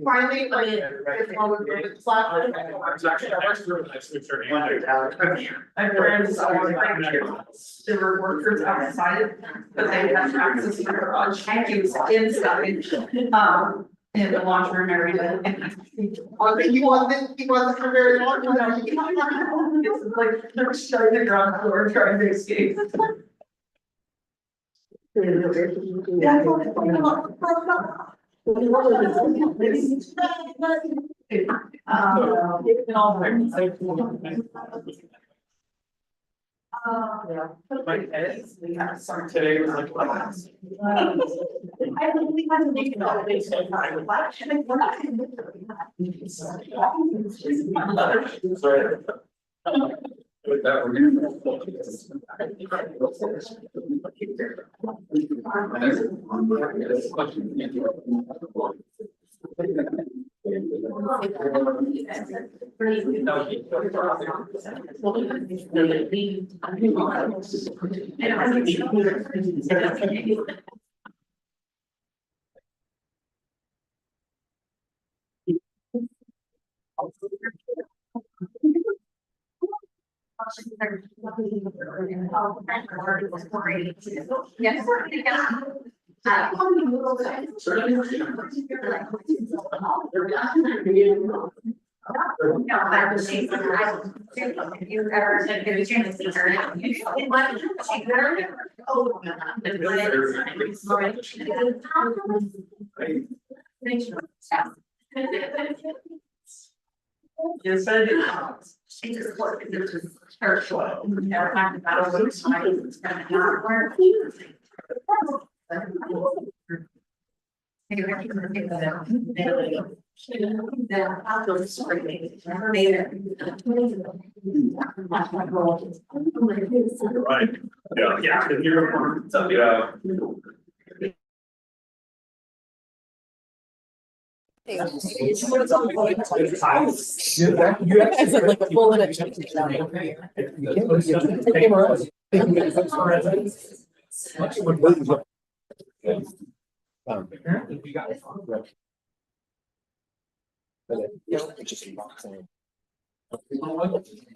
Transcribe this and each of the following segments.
Finally, like, it's all over the slap. It's actually next to it, next to it. My friends there were workers outside, but they had access to the garage, he was inside, in the laundry room area. He wasn't for very long. It's like, they're shutting the ground door, trying to escape. My head, sorry, today was like. I think we have to make it all based on time. With that, Yes. Yes, I do. She just worked, it was her show. Never talked about it, it's gonna not work. right, yeah, if you're, yeah.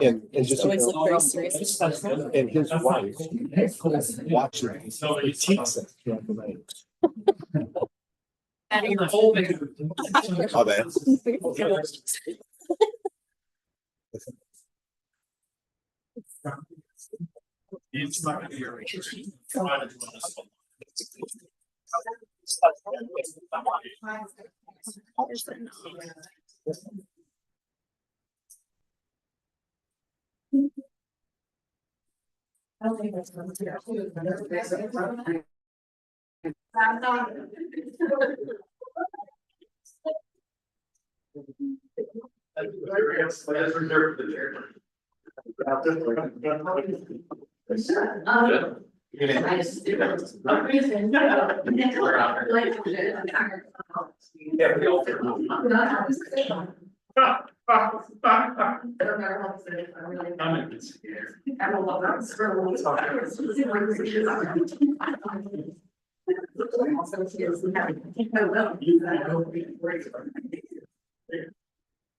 And just Always look very serious. and his wife watching critiques it throughout the night. Oh, man. It's not gonna be your. That's reserved for the chair. Yeah, we all.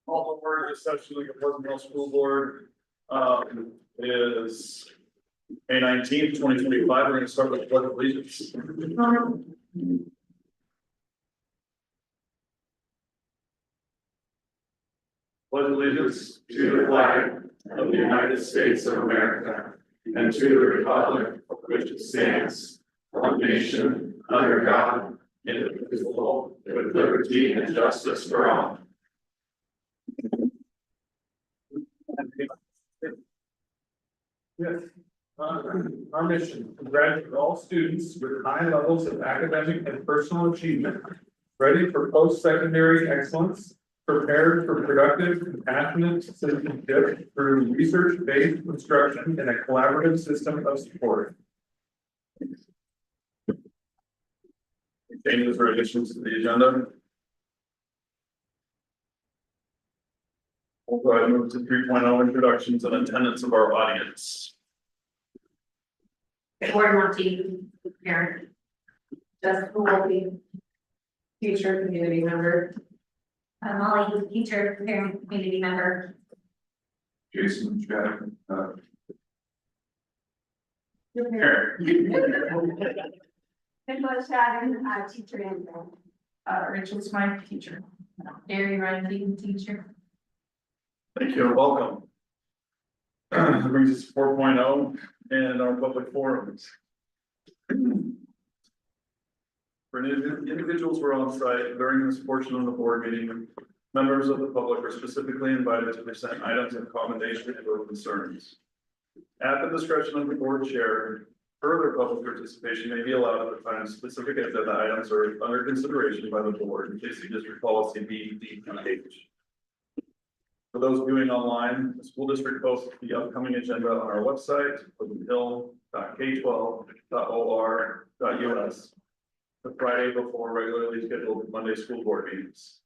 All the word is essentially the Pleasant Hill School Board, is May 19th, 2025. We're gonna start with the pledge of allegiance. Pledge allegiance to the flag of the United States of America and to the republic for which it stands, one nation, under God, indivisible, with liberty and justice for all. Yes, our mission, to graduate all students with high levels of academic and personal achievement, ready for post-secondary excellence, prepared for productive, compassionate citizenship through research-based instruction and a collaborative system of support. Changes or additions to the agenda? We'll go ahead and move to 3.0 introductions and attendance of our audience. Board Monty, Karen. Just will be. Teacher, community member. Molly, teacher, parent, community member. Jason, Jack, Nicola Shadden, teacher and parent. Rachel's my teacher. Mary Ryan, teacher. Thank you, and welcome. That brings us to 4.0 and our public forums. For individuals who are on site during this portion of the board meeting, members of the public are specifically invited to present items of commendation or concerns. At the discretion of the board chair, further public participation may be allowed at the time specific agenda items are under consideration by the board in case the district policy be deemed. For those viewing online, the school district posts the upcoming agenda on our website, woodlandhill.k12.or.us, the Friday before regularly scheduled Monday school board meetings.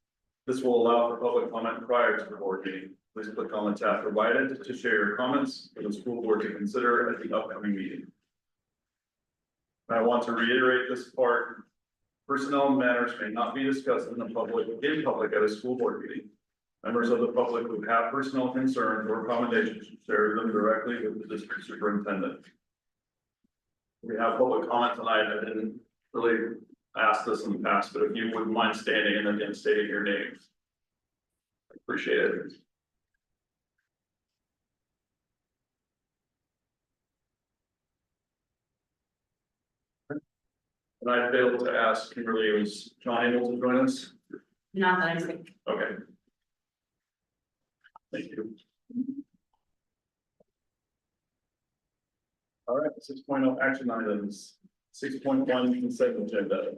This will allow for public comment prior to the board meeting. Please click on the tab provided to share your comments for the school board to consider at the upcoming meeting. I want to reiterate this part. Personnel matters may not be discussed in public at a school board meeting. Members of the public who have personnel concerns or accommodations should share them directly with the district superintendent. We have public comment tonight. I didn't really ask this in the past, but if you wouldn't mind standing and again stating your names. I appreciate it. And I failed to ask Kimberly, was John able to join us? Not that I think. Okay. Thank you. All right, 6.0 action items, 6.1 consent agenda.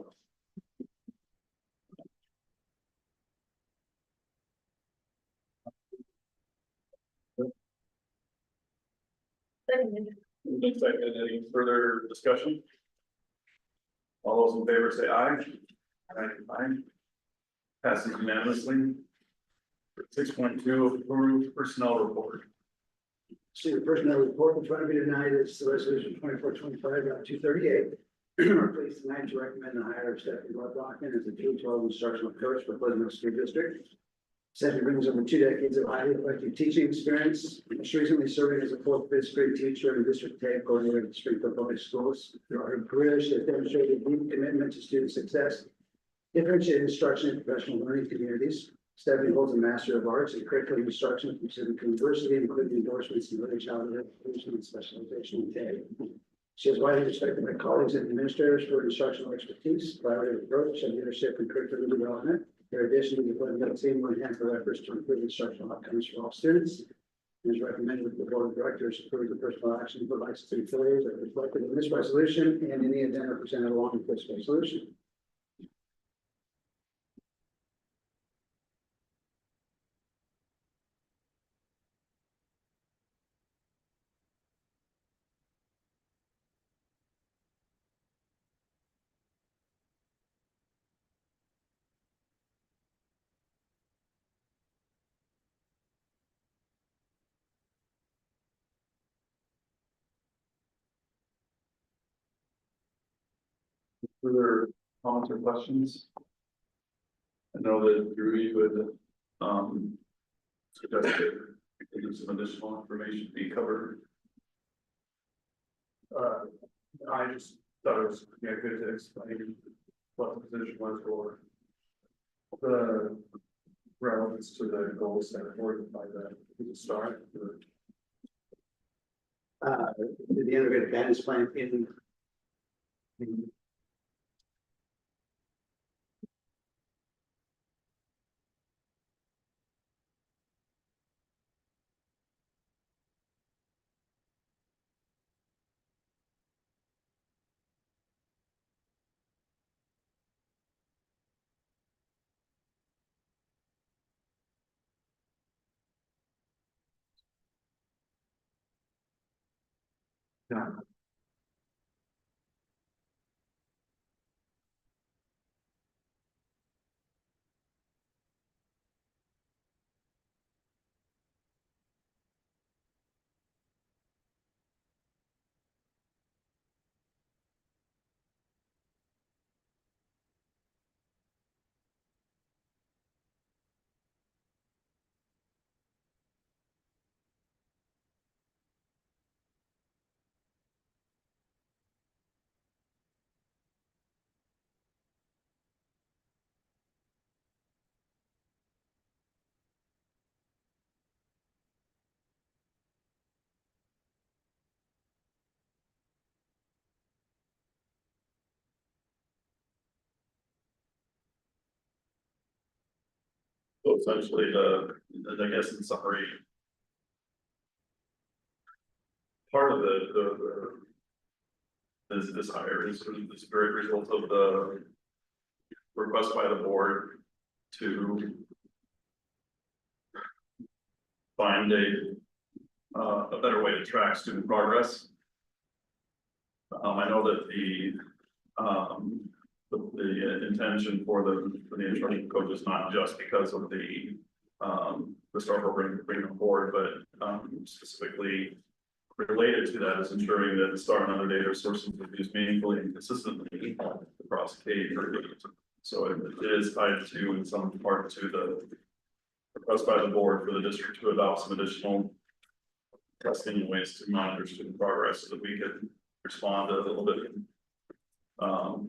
Looks like any further discussion? All those in favor say aye. Aye. Passes unanimously. 6.2 approved personnel report. See, the personnel report in front of you tonight is the resolution 2425.238. We're pleased tonight to recommend the hire of Stephanie Lockman as the K-12 instructional coach for Pleasant Hill School District. Stephanie brings over 2 decades of highly effective teaching experience. She recently serving as a 4th, 5th grade teacher and district tag coordinator at Springfield Public Schools. Throughout her career, she has demonstrated a deep commitment to student success, differentiated instruction in professional learning communities. Stephanie holds a Master of Arts in Curriculum Instruction from Civic University, including endorsements in early childhood education and specialization in TAG. She is widely respected by colleagues and administrators for her instructional expertise, collaborative approach, and leadership in curriculum development. In addition, the Pleasant team will enhance their efforts to improve instructional outcomes for all students. It is recommended that the board of directors approve the personal action for licensing affiliates as reflected in this resolution and any addenda presented along with this resolution. Further comments or questions? I know that Drew, you would suggested some additional information be covered. I just thought it was good to explain what the position was for the relevance to the goals set forth by the start. The integrated guidance plan in Yeah. essentially I guess in summary. Part of this hire is this very result of the request by the board to find a better way to track student progress. I know that the intention for the instructional coach is not just because of the STAR program bringing on board, but specifically related to that is ensuring that the STAR and other data sources are used meaningfully and consistently across K through 8. So it is tied to, in some part, to the request by the board for the district to adopt some additional testing and ways to monitor student progress so that we can respond a little bit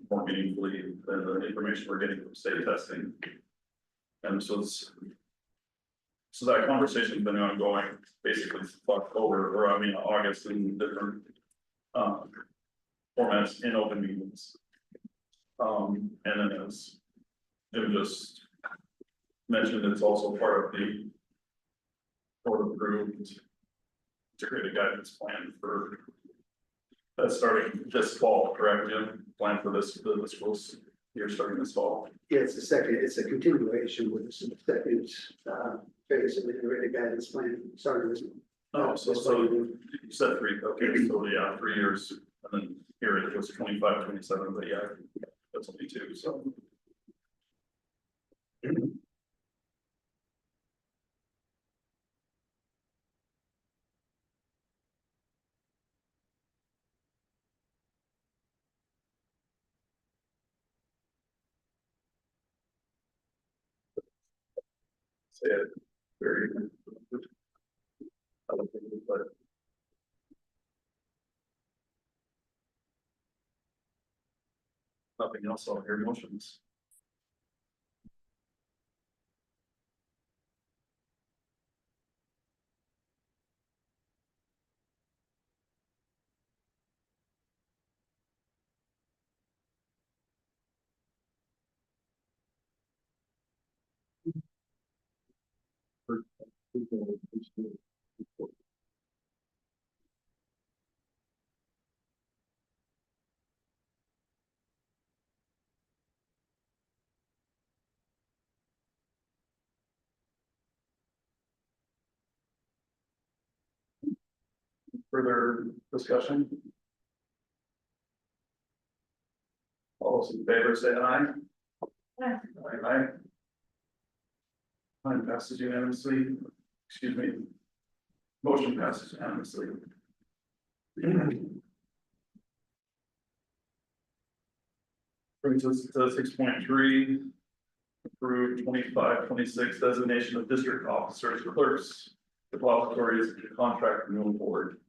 more meaningfully than the information we're getting from state testing. And so that conversation's been ongoing basically since October, or I mean August, in different formats in open meetings. And then as it just mentioned, it's also part of the board approved integrated guidance plan for that's starting this fall, correct, Jim? Plan for the schools year starting this fall. Yeah, it's a continuation with the second phase of the integrated guidance plan, starting this. Oh, so you said 3, okay, so yeah, 3 years, and then here it was 25, 27, but yeah, that's only 2, so. Say it very. I don't think it, but. Nothing else, I'll hear motions. Further discussion? All those in favor say aye. Aye. Aye. Aye, passes unanimously, excuse me. Motion passes unanimously. Brings us to 6.3. Approved 25-26 designation of district officers, clerks, depositories, and contract renewal board.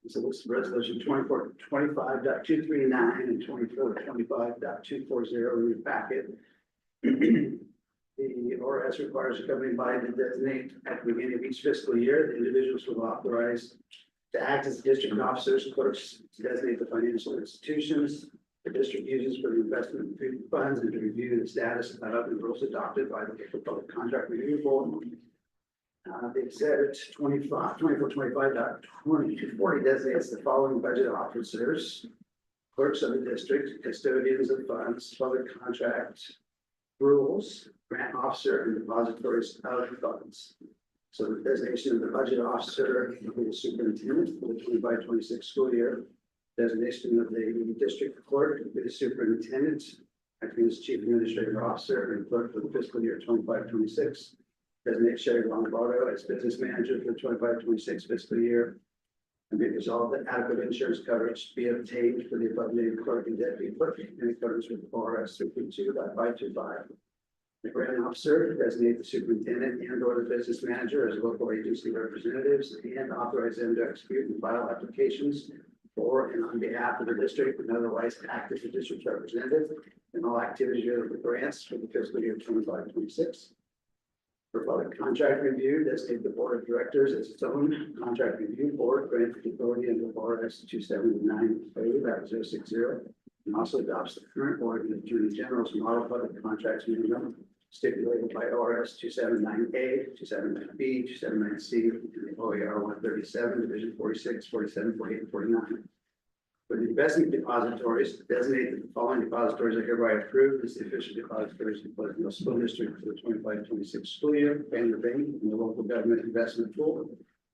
So this is resolution 2425.239 and 2425.240 in your packet. The ORS requires a governing body to designate at the beginning of each fiscal year, the individuals who are authorized to act as district officers, clerks, to designate the financial institutions the district uses for the investment funds and to review the status of the rules adopted by the Public Contract Review Board. They said 2425.2240 designates the following budget officers: clerks of the district, custodians of funds, public contract rules, grant officer, and depositories of funds. So the designation of the budget officer will be the superintendent for the 25-26 school year. Designation of the district clerk will be the superintendent, acting as chief administrative officer and clerk for the fiscal year 25-26. Designate Sherry Lombardo as business manager for the 25-26 fiscal year. And be resolved that adequate insurance coverage be obtained for the above named clerk and deputy clerk in accordance with ORS 3.2.525. The grant officer designate the superintendent and or the business manager as local agency representatives and authorize them to execute and file applications for and on behalf of the district and otherwise act as the district representative in all activities related to grants for the fiscal year 25-26. For public contract review, designate the board of directors as its own contract review board, granted authority under ORS 279-060, and also adopts the current board and attorney general's model public contracts manual stipulated by ORS 279A, 279B, 279C, and OER 137, Division 46, 47, 48, and 49. For the investment depositories, designate that the following depositories are hereby approved as the official depositories of Pleasantville School District for the 25-26 school year, Vanderbank, and the local government investment pool.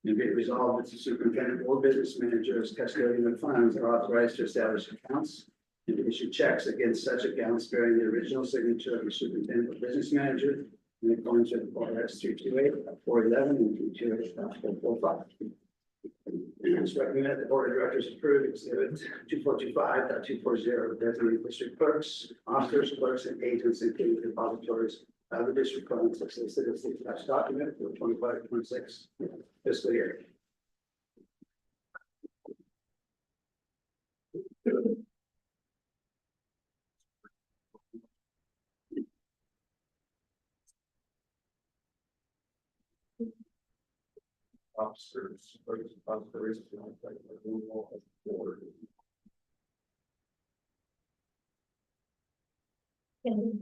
And be it resolved that the superintendent or business manager as custodian of funds are authorized to establish accounts and to issue checks against such accounts bearing the original signature of the superintendent or business manager in accordance with ORS 328, 411, and 328.445. It's recommended that the board of directors approve exhibit 2425.240 designated district clerks, officers, clerks, and agents including depositories of the district funds as listed as the attached document for 25-26 fiscal year. Officers, depositories, removal of board. Move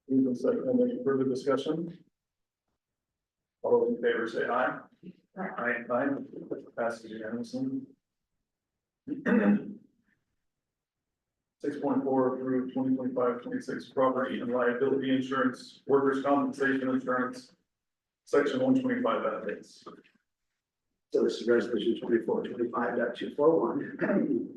and second, any further discussion? All those in favor say aye. Aye. Aye. Passes unanimously. 6.4, approve 2025-26 property and liability insurance, workers' compensation insurance, section 125 benefits. So this is resolution 2425.241.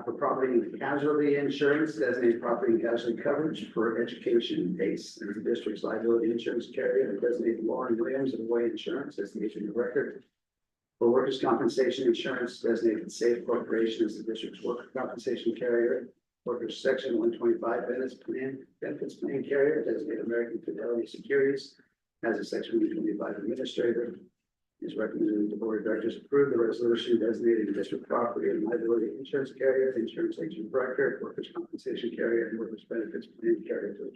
For property and casualty insurance, designated property and casualty coverage for education base and the district's liability insurance carrier, and designated Lauren Williams of Way Insurance as the agent of record. For workers' compensation insurance, designated Safe Corporation as the district's workers' compensation carrier. Workers' section 125 benefits plan carrier, designated American Fidelity Securities as a section 125 administrator. It's recommended that the board of directors approve the resolution designating the district property and liability insurance carrier, insurance agent of record, workers' compensation carrier, and workers' benefits plan carrier for the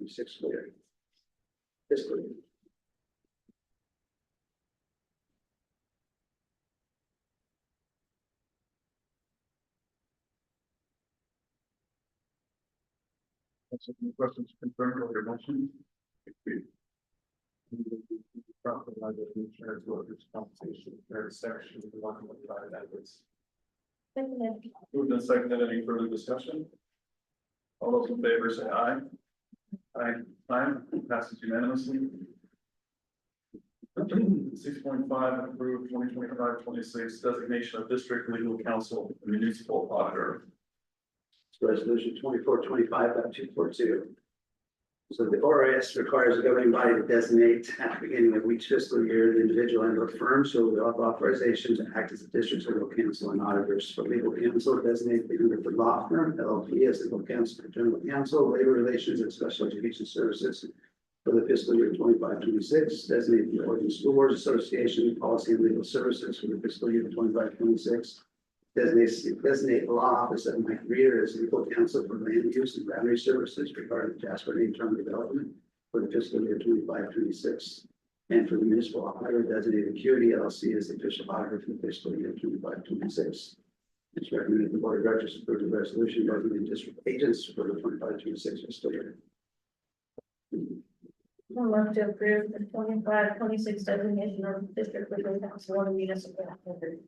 25-26 school year. Fiscal year. Any questions, concerns, or your motion? Property liability insurance, workers' compensation, there is section 125 benefits. Moved and seconded, any further discussion? All those in favor say aye. Aye. Aye. Passes unanimously. 6.5, approve 2025-26 designation of district legal counsel and municipal auditor. Resolution 2425.242. So the ORS requires the governing body to designate at the beginning of each fiscal year the individual and or firm so will have authorization to act as the district's legal counsel and auditors. For legal counsel, designate the Hungerford Law Firm, LLP, as legal counsel for general counsel, labor relations, and special education services. For the fiscal year 25-26, designate the Oregon School Boards Association, Policy and Legal Services for the fiscal year 25-26. Designate the law office of Mike Reader as legal counsel for land use and boundary services regarding the Jasper Name Term Development for the fiscal year 25-26. And for the municipal auditor, designate Acuity LLC as the official auditor for the fiscal year 25-26. It's recommended the board of directors approve the resolution designating district agents for the 25-26 fiscal year. I'd love to approve the 25-26 designation of district legal counsel and municipal auditor.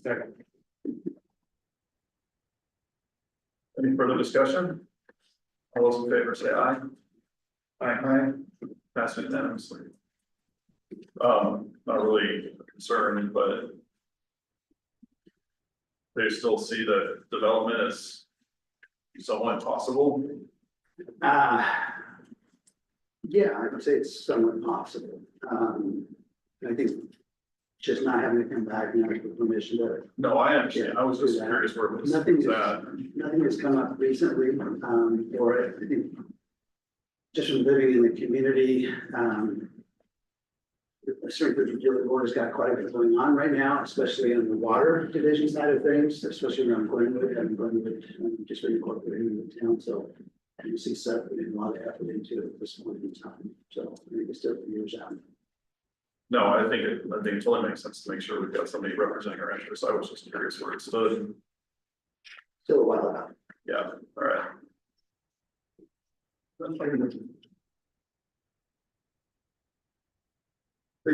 Second. Any further discussion? All those in favor say aye. Aye. Aye. Pass it unanimously. Not really concerned, but they still see the development as somewhat possible. Yeah, I would say it's somewhat possible. I think just not having to come back now for permission to. No, I understand. I was just curious where it was Nothing at. has come up recently, for it. I think just from living in the community, certainly the utility board has got quite a bit going on right now, especially on the water division side of things, especially around Glenwood and Glenwood, just really incorporated in the town. So you see stuff putting a lot of effort into it at this point in time. So I think it's still years out. No, I think it totally makes sense to make sure we've got somebody representing our interests. I was just curious where it stood. Still a while out. Yeah, all right.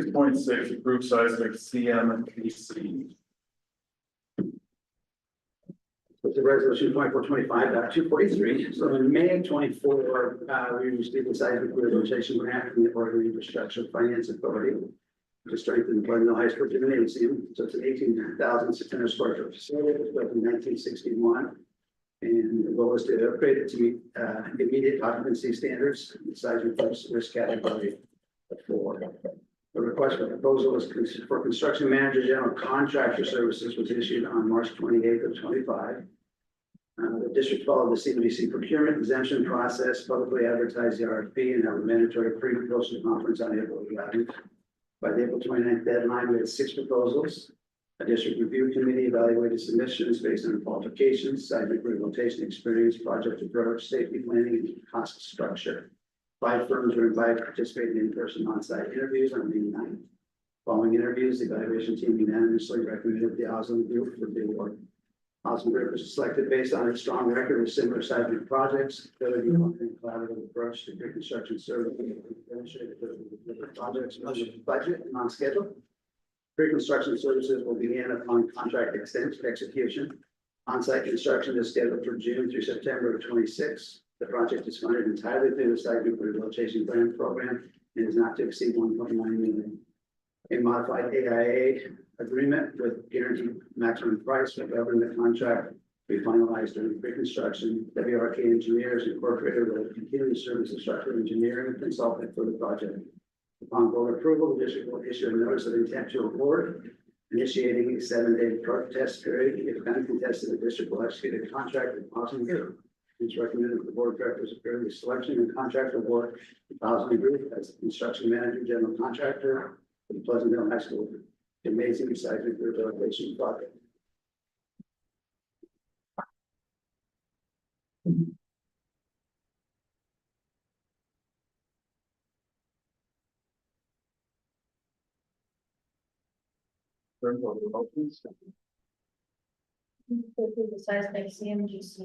6.6, approved seismic CMPC. With the resolution 2425.243, so in May of 24, we received a seismic rehabilitation grant from the Oregon Infrastructure Finance Authority to strengthen the Pleasantville High School gymnasium. So it's an 18,600 square foot facility. It was built in 1961. And the goal is to upgrade it to meet immediate occupancy standards, the seismic risk category of 4. The request for proposal is for construction manager general contractor services was issued on March 28th of 25. The district followed the CDBC procurement exemption process, publicly advertised the RFP, and held a mandatory pre-proposal conference on April 11th. By the April 29th deadline, we had 6 proposals. A district review committee evaluated submissions based on qualifications, seismic rehabilitation experience, project approach, safety planning, and cost structure. 5 firms were invited to participate in in-person on-site interviews on May 9th. Following interviews, the evaluation team unanimously recommended the Osland Group for the award. Osland Group was selected based on its strong record of similar seismic projects, ability and collaborative approach to pre-construction service, demonstrated the projects budget and on schedule. Pre-construction services will begin upon contract execution. On-site construction is scheduled for June through September of 26. The project is funded entirely through the seismic rehabilitation grant program and is not to exceed $1.9 million. A modified AIA agreement with guaranteed maximum price will govern the contract. We finalized during pre-construction. WRK Engineers Incorporated will continue to serve as a structural engineering consultant for the project. Upon board approval, the district will issue a notice of intent to award, initiating a 7-day protest period. If uncontested, the district will execute a contract with Osland Group. It's recommended that the board of directors approve the selection and contract award to Osland Group as the construction manager, general contractor for the Pleasantville High School gymnasium seismic rehabilitation project. Approve the seismic CMGC.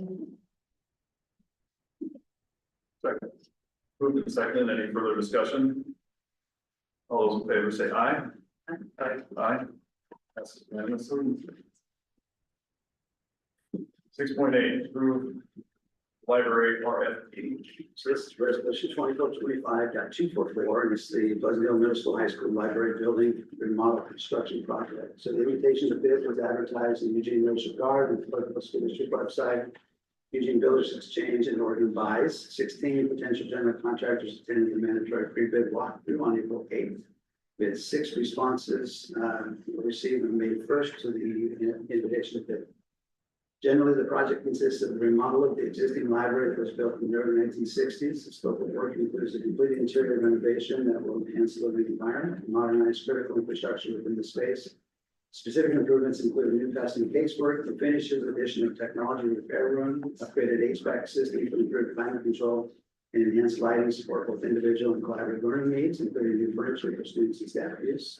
Second. Moved and seconded. Any further discussion? All those in favor say aye. Aye. Aye. Passes unanimously. 6.8, approve library RFP. So this is resolution 2425.244, and it's the Pleasantville Middle School High School Library Building Remodel Construction Project. So the invitation to bid was advertised in Eugene Military Guard and the Pleasantville School District website, Eugene Builders Exchange, and Oregon Buys. 16 potential general contractors attended the mandatory pre-bid walkthrough on April 8th. We had 6 responses received on May 1st to the invitation to bid. Generally, the project consists of a remodel of the existing library that was built in the early 1960s. The scope of work includes a complete interior renovation that will enhance the living environment, modernize critical infrastructure within the space. Specific improvements include new custom casework, the finishes, addition of technology repair room, upgraded HVAC system for improved climate control, and enhanced lighting support both individual and collaborative learning needs, including new furniture for students and staff use.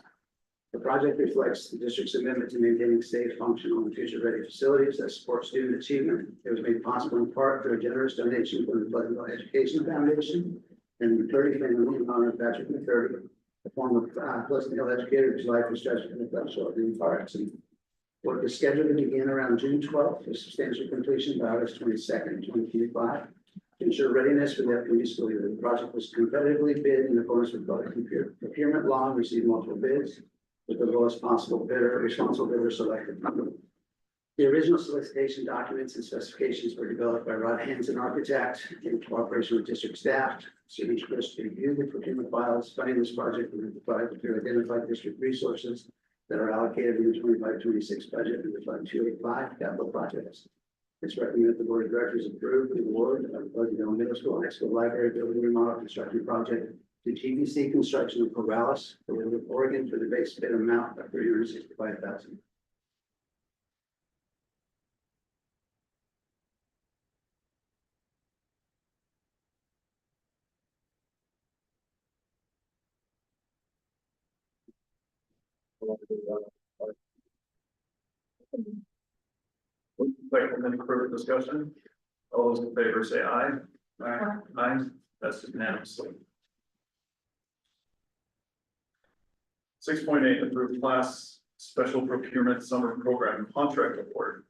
The project reflects the district's commitment to maintaining safe, functional, and future-ready facilities that support student achievement. It was made possible in part through a generous donation from the Pleasantville Education Foundation and the McCurdy family in honor of Patrick McCurdy, a former Pleasantville educator whose life was judged in a short in car accident. Work is scheduled to begin around June 12th with substantial completion by August 22nd, 2025. To ensure readiness for the upcoming school year, the project was competitively bid in accordance with public procurement law and received multiple bids, with the lowest possible bidder, responsible bidder selected. The original solicitation documents and specifications were developed by Rod Hansen Architect in cooperation with district staff. Students wish to review the procurement files. Funding this project will be provided through identified district resources that are allocated in the 25-26 budget and the Fund 285 capital projects. It's recommended the board of directors approve the award of the Pleasantville Middle School High School Library Building Remodel Construction Project to GBC Construction of Corvallis, Oregon, for the base bid amount of $365,000. Any further discussion? All those in favor say aye. Aye. Aye. That's unanimously. 6.8, approved class special procurement summer program contract award.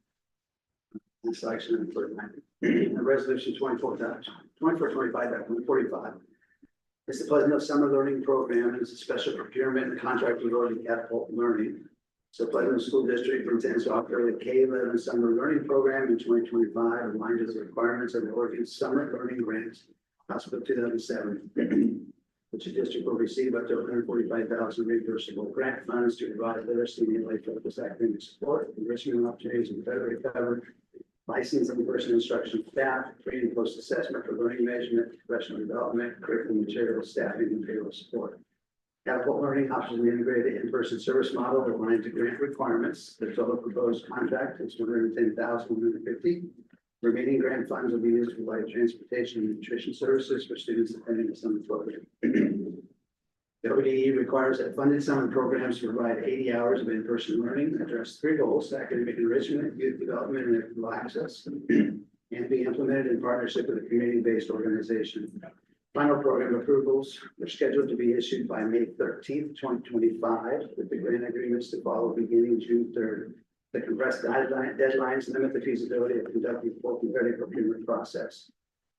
And selection for resolution 24/25/145. It's the Pleasant Hill Summer Learning Program, and it's a special procurement and contract regarding Catapult Learning. So Pleasant Hill School District intends to operate a K-11 summer learning program in 2025, aligned to the requirements of the Oregon Summer Learning Grants, House Bill 2007, which the district will receive up to $145,000 reimbursable grant funds to provide literacy and focused academic support, enrichment opportunities, and better recovery, license and person instruction staff, pre and post assessment for learning measurement, professional development, curriculum material, staffing, and payroll support. Catapult Learning options an integrated in-person service model aligned to grant requirements. The total proposed contract is $110,150. Remaining grant funds will be used to provide transportation and nutrition services for students attending the summer program. The ODE requires that funded summer programs provide 80 hours of in-person learning, address 3 goals: academic enrichment, youth development, and equitable access, and be implemented in partnership with a community-based organization. Final program approvals are scheduled to be issued by May 13th, 2025, with the grant agreements to follow beginning June 3rd. The compressed deadlines limit the feasibility of conducting full competitive procurement process.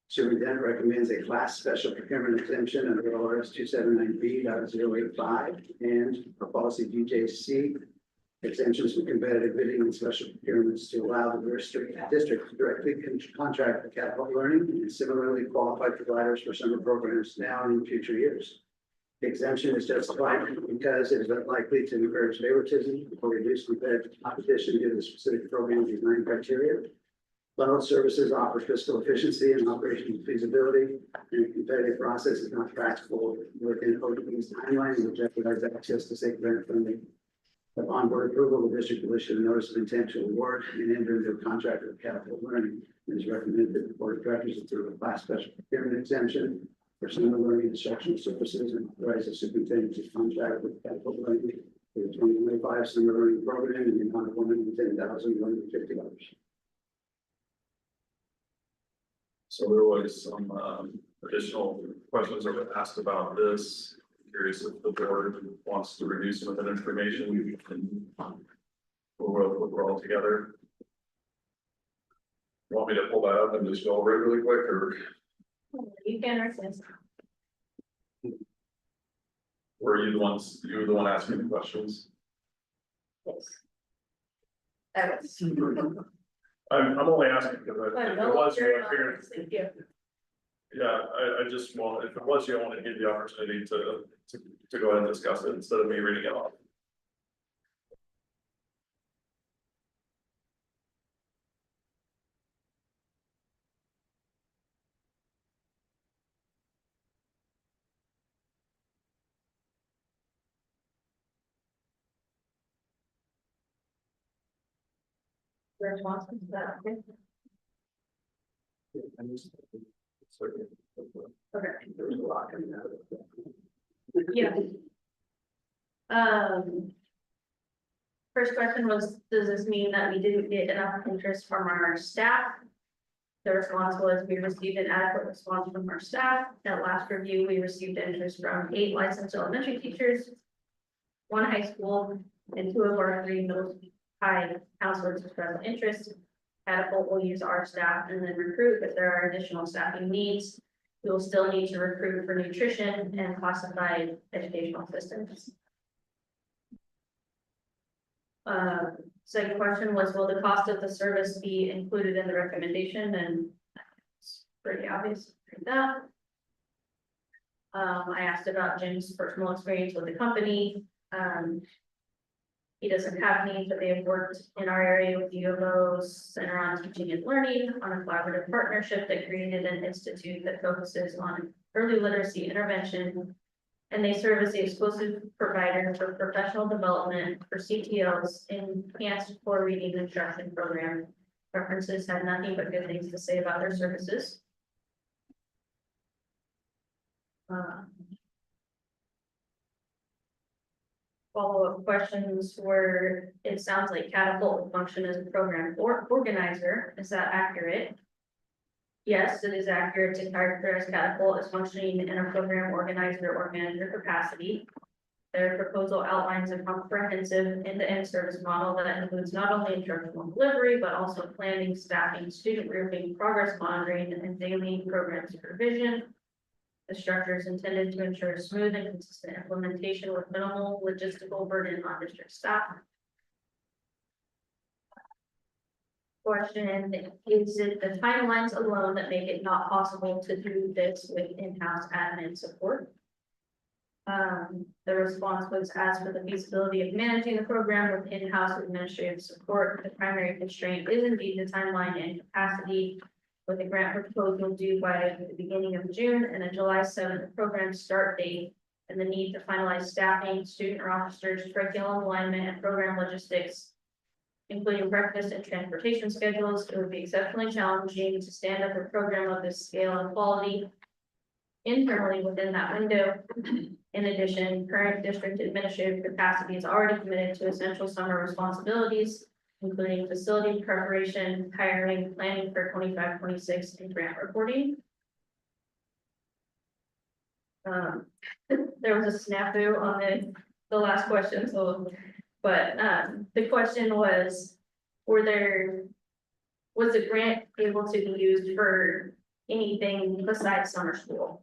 Superintendent recommends a class special procurement exemption under ORS 279B.085 and for policy DJC exemptions for competitive bidding and special procurements to allow the district to directly contract with Catapult Learning and similarly qualified providers for summer programs now and in future years. The exemption is justified because it is unlikely to encourage favoritism or reduce competitive competition due to the specific program design criteria. Bundled services offer fiscal efficiency and operational feasibility, and a competitive process is not practical within ODE's timeline and will jeopardize access to state grant funding. Upon board approval, the district will issue a notice of intent to award and enter into a contract with Catapult Learning. It is recommended that the board of directors approve a class special procurement exemption for summer learning instructional services and authorize the superintendent to contract with Catapult Learning for the 2025 summer learning program in the amount of $110,150. So there was some additional questions that were asked about this. Curious if the board wants to review some of that information. We're all together. You want me to pull that up and just go over it really quick, or You can resist. were you the one asking the questions? Yes. That was. I'm only asking because if it was you, I figured, Thank you. yeah, I just want, if it was you, I want to give you the opportunity to go ahead and discuss it instead of me reading it off. Responses to that, okay? Okay. There's a lot coming out of it. Yeah. First question was, does this mean that we didn't get enough interest from our staff? The response was, we received an adequate response from our staff. At last review, we received interest from 8 licensed elementary teachers, 1 high school, and 2 of our 3 middle high counselors expressed interest. Catapult will use our staff and then recruit if there are additional staffing needs. We will still need to recruit for nutrition and classified educational assistants. Second question was, will the cost of the service be included in the recommendation? And it's pretty obvious that. I asked about Jim's personal experience with the company. He doesn't have any, but they have worked in our area with the U of O's Center on Teaching and Learning on a collaborative partnership that created an institute that focuses on early literacy intervention. And they serve as the exclusive provider for professional development for CTLs in enhanced core reading instruction program. References had nothing but good things to say about their services. Follow-up questions were, it sounds like Catapult will function as a program organizer. Is that accurate? Yes, it is accurate to characterize Catapult as functioning in a program organizer or manager capacity. Their proposal outlines a comprehensive end-to-end service model that includes not only instructional delivery, but also planning, staffing, student grouping, progress monitoring, and daily program supervision. The structure is intended to ensure smooth and consistent implementation with minimal logistical burden on district staff. Question, is it the timelines alone that make it not possible to do this with in-house admin support? The response was, as for the feasibility of managing the program with in-house administrative support, the primary constraint is indeed the timeline and capacity, with a grant proposal due by the beginning of June and a July 7th program start date, and the need to finalize staffing, student rosters, curriculum alignment, and program logistics, including breakfast and transportation schedules. It would be exceptionally challenging to stand up a program of this scale and quality internally within that window. In addition, current district administrative capacity is already committed to essential summer responsibilities, including facility preparation, hiring, planning for 25-26, and grant reporting. There was a snafu on the last question, so, but the question was, was the grant able to be used for anything besides summer school?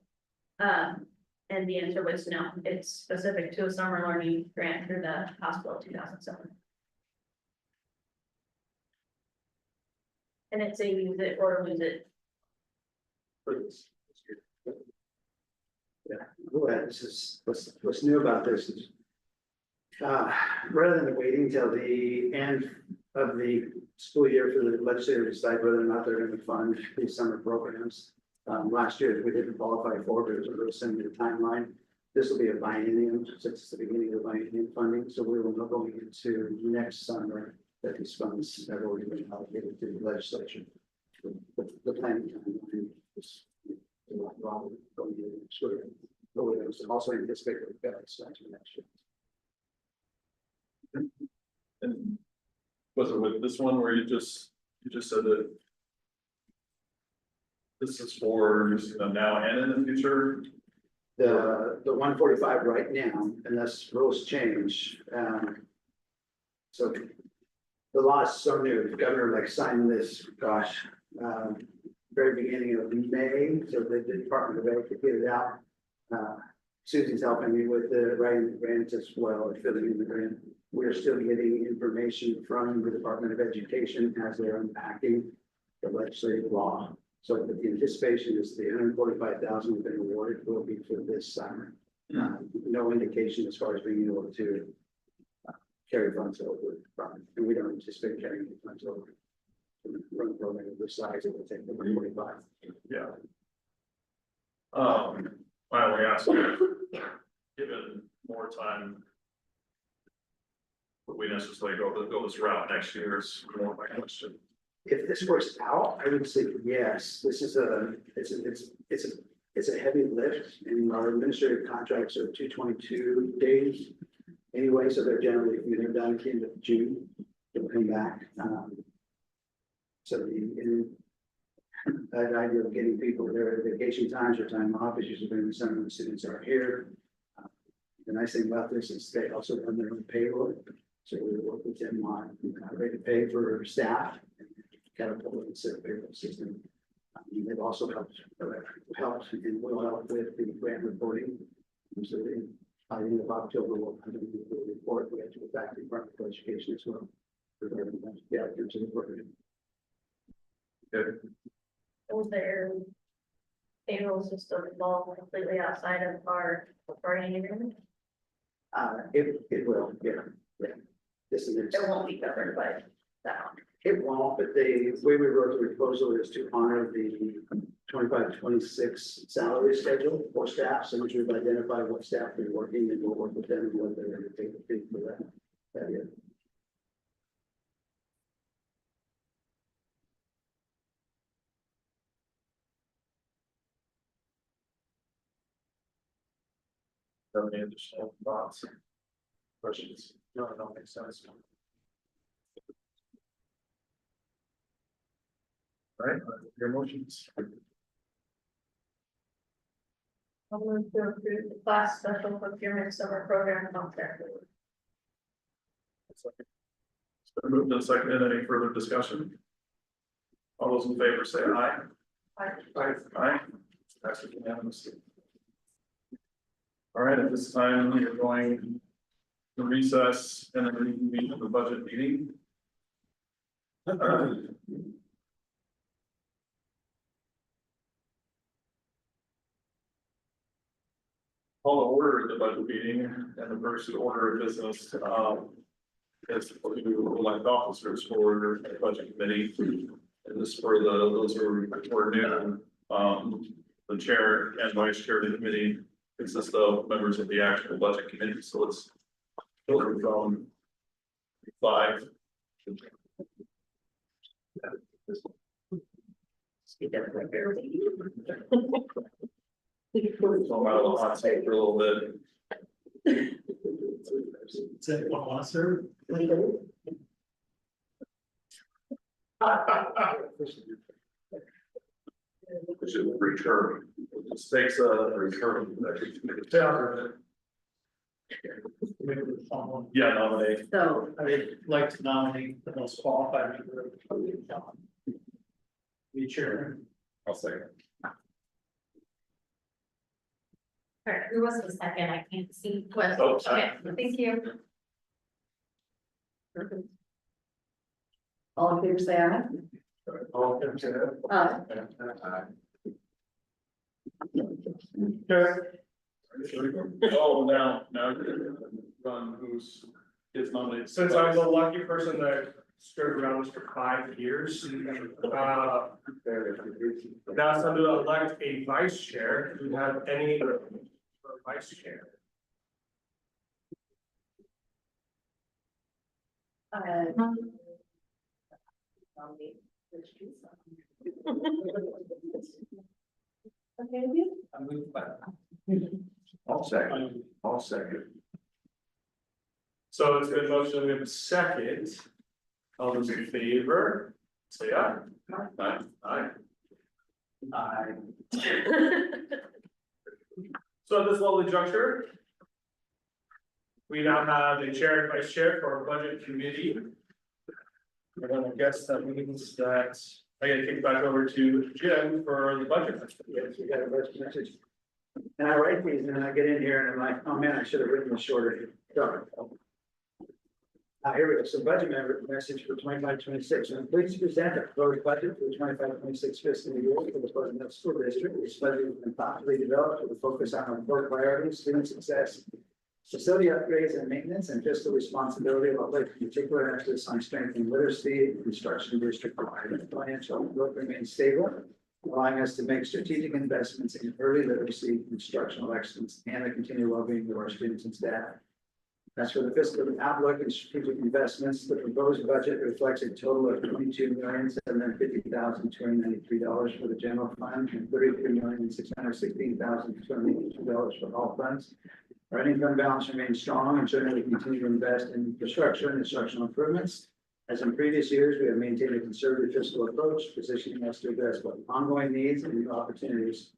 And the answer was no, it's specific to a summer learning grant through the House Bill 2007. And it's a use it or lose it. Yeah, go ahead. This is, what's new about this is, rather than waiting till the end of the school year for the legislature to decide whether or not they're going to fund these summer programs. Last year, we didn't qualify for, but it was a real similar timeline. This will be a biennium, since it's the beginning of the biennium funding, so we will not going into next summer that these funds have already been allocated to the legislature. The planning timeline is going to sort of also anticipate that it's starting next year. And was it with this one where you just said that this is for using them now and in the future? The 145 right now, unless rules change. So the law is so new. The governor like signed this, gosh, very beginning of May. So the Department of Ed could get it out. Susie's helping me with the writing the grant as well, and filling in the grant. We're still getting information from the Department of Education as they're unpacking the legislative law. So the anticipation is the 145,000 we've been awarded will be for this summer. No indication as far as being able to carry funds over from, and we don't anticipate carrying the funds over. Run a program of this size, it will take the 145. Yeah. I only asked, given more time, would we necessarily go this route next year is more my question. If this works out, I would say yes. This is it's a heavy lift, and our administrative contracts are 222 days anyway, so they're generally, they're done at the end of June. They'll come back. So that idea of getting people their vacation times or time off is usually during the summer when the students are here. The nice thing about this is they also run their own payroll, so we work with them on rate of pay for staff. Catapult and set payroll system. They've also helped and will help with the grant reporting. So by the end of October, we'll have a report. We have to go back to the Department of Education as well. Yeah, in terms of the program. Good. Was their payroll system involved completely outside of our bargaining agreement? It will, yeah. This is It won't be covered by that. It won't, but the way we wrote the proposal is to honor the 25-26 salary schedule for staff. So we've identified what staff they're working, and we'll work with them and what they're going to take the fee for that. Yeah. Have any additional thoughts? Questions? No, it don't make sense. All right, your motions. I'll move to approve the class special procurement summer program contract. It's been moved and seconded. Any further discussion? All those in favor say aye. Aye. Passes unanimously. All right, at this time, we are going to recess and then reconvene the budget meeting. Call to order the budget meeting and the first order of business, is to elect officers for the budget committee. And this for those who are new, the chair and vice chair of the committee consist of members of the actual budget committee, so it's filtered from 5. So I'm out of the hot seat for a little bit. Say one officer. We should return. It just takes a return. Yeah, nominate. So I would like to nominate the most qualified member of the committee, John. Be chair. I'll second. Or who was the second? I can't see. Wes. Oh, Okay, thank you. All in favor, say aye. All in favor, say Aye. Oh, now, run who's is nominated. Since I'm the lucky person that stood around this for 5 years, now it's time to elect a vice chair. Do you have any for vice chair? Okay, I'm moved by. I'll second. I'll second. So it's been motion, we have a second. All those in favor, say aye. Aye. Aye. Aye. So at this lovely juncture, we now have a chair and vice chair for our budget committee. We're gonna guess that means that I gotta kick it back over to Jim for the budget. Yes, we got a budget message. And I write these and I get in here and I'm like, oh man, I should have written this shorter. Darn. Here we go. So budget member message for 25-26. I'm pleased to present a proposed budget for the 25-26 fiscal year for the Pleasant Hill School District. This budget has been thoughtfully developed with a focus on our core priorities, student success, facility upgrades and maintenance, and fiscal responsibility, while placing particular emphasis on strengthening literacy, instruction district financial outlook remains stable, allowing us to make strategic investments in early literacy, instructional excellence, and the continued well-being of our students and staff. As for the fiscal outlook and strategic investments, the proposed budget reflects a total of $22,750,293 for the general fund and $33,616,282 for all funds. Our income balance remains strong and certainly continue to invest in infrastructure and instructional improvements. As in previous years, we have maintained a conservative fiscal approach, positioning us to address both ongoing needs and new opportunities.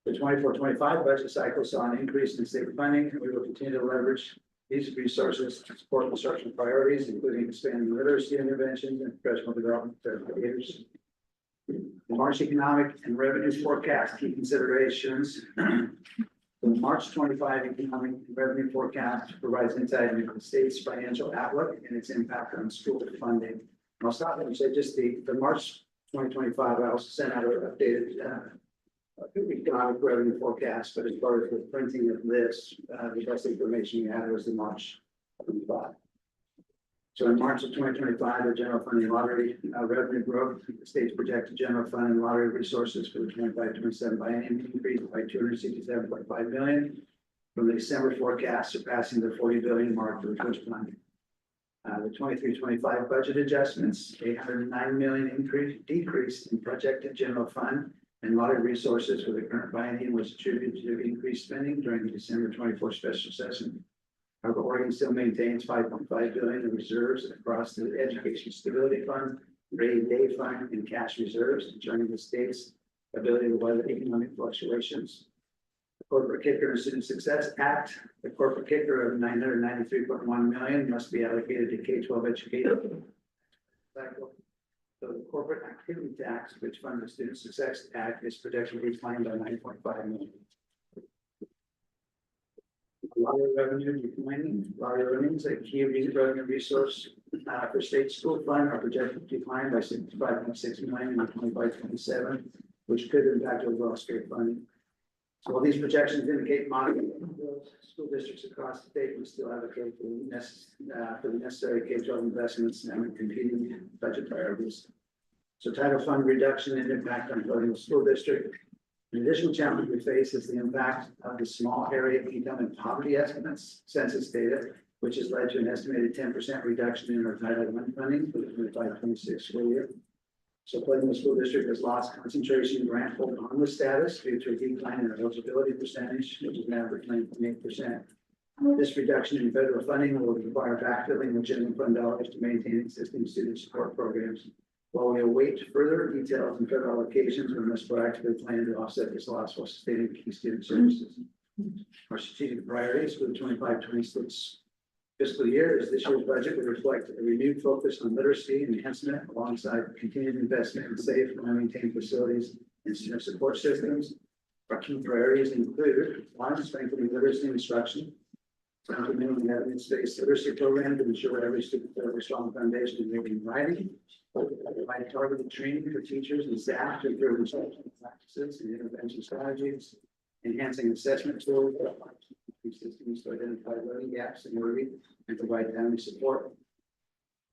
The 24-25 budget cycle saw an increase in state funding, and we will continue to leverage these resources to support instructional priorities, including expanding literacy interventions and professional development for educators. The March economic and revenue forecast key considerations. The March 25 economic and revenue forecast provides insight into the state's financial outlook and its impact on school funding. And I'll stop there and say just the March 2025, I also sent out an updated economic revenue forecast, but as far as the printing of this, the best information you had was the March 25. So in March of 2025, the general fund and lottery revenue growth, the state's projected general fund and lottery resources for the 25-27 biennium increased by $267.5 million from the December forecast, surpassing the $40 billion mark for the first time. The 23-25 budget adjustments, $809 million decrease in projected general fund and lottery resources for the current biennium was attributed to increased spending during the December 24 special session. However, Oregon still maintains $5.5 billion in reserves across the Education Stability Fund, Rainy Day Fund, and cash reserves, ensuring the state's ability to weather economic fluctuations. The Corporate Kicker and Student Success Act, the corporate kicker of $993.1 million must be allocated to K-12 education. Cycle. So the corporate activity tax, which funds the Student Success Act, is projected to be declined by $9.5 million. Lottery revenue declining, lottery earnings, a key revenue resource for state school fund are projected to decline by $65.6 million in 2025-27, which could impact overall state funding. So while these projections indicate moderate growth, school districts across the state will still advocate for the necessary K-12 investments and competing budget priorities. So title fund reduction and impact on the school district. An additional challenge we face is the impact of the small area income and poverty estimates, census data, which has led to an estimated 10% reduction in our Title I funding for the 25-26 school year. So Pleasantville School District has lost concentration grant hold on the status due to a decline in our eligibility percentage, which is now at 9.8%. This reduction in federal funding will require backfilling of general fund dollars to maintain existing student support programs. While we await further details and federal allocations, we must proactively plan to offset this loss while sustaining key student services. Our strategic priorities for the 25-26 fiscal year is this year's budget will reflect a renewed focus on literacy enhancement alongside continued investment in safe and maintained facilities and student support systems. Our key priorities include one, strengthening literacy instruction, implementing the evidence-based literacy program to ensure every student has a strong foundation in reading and writing. Provide targeted training for teachers and staff to improve instructional practices and intervention strategies, enhancing assessment tools, systems to identify learning gaps in learning and provide timely support.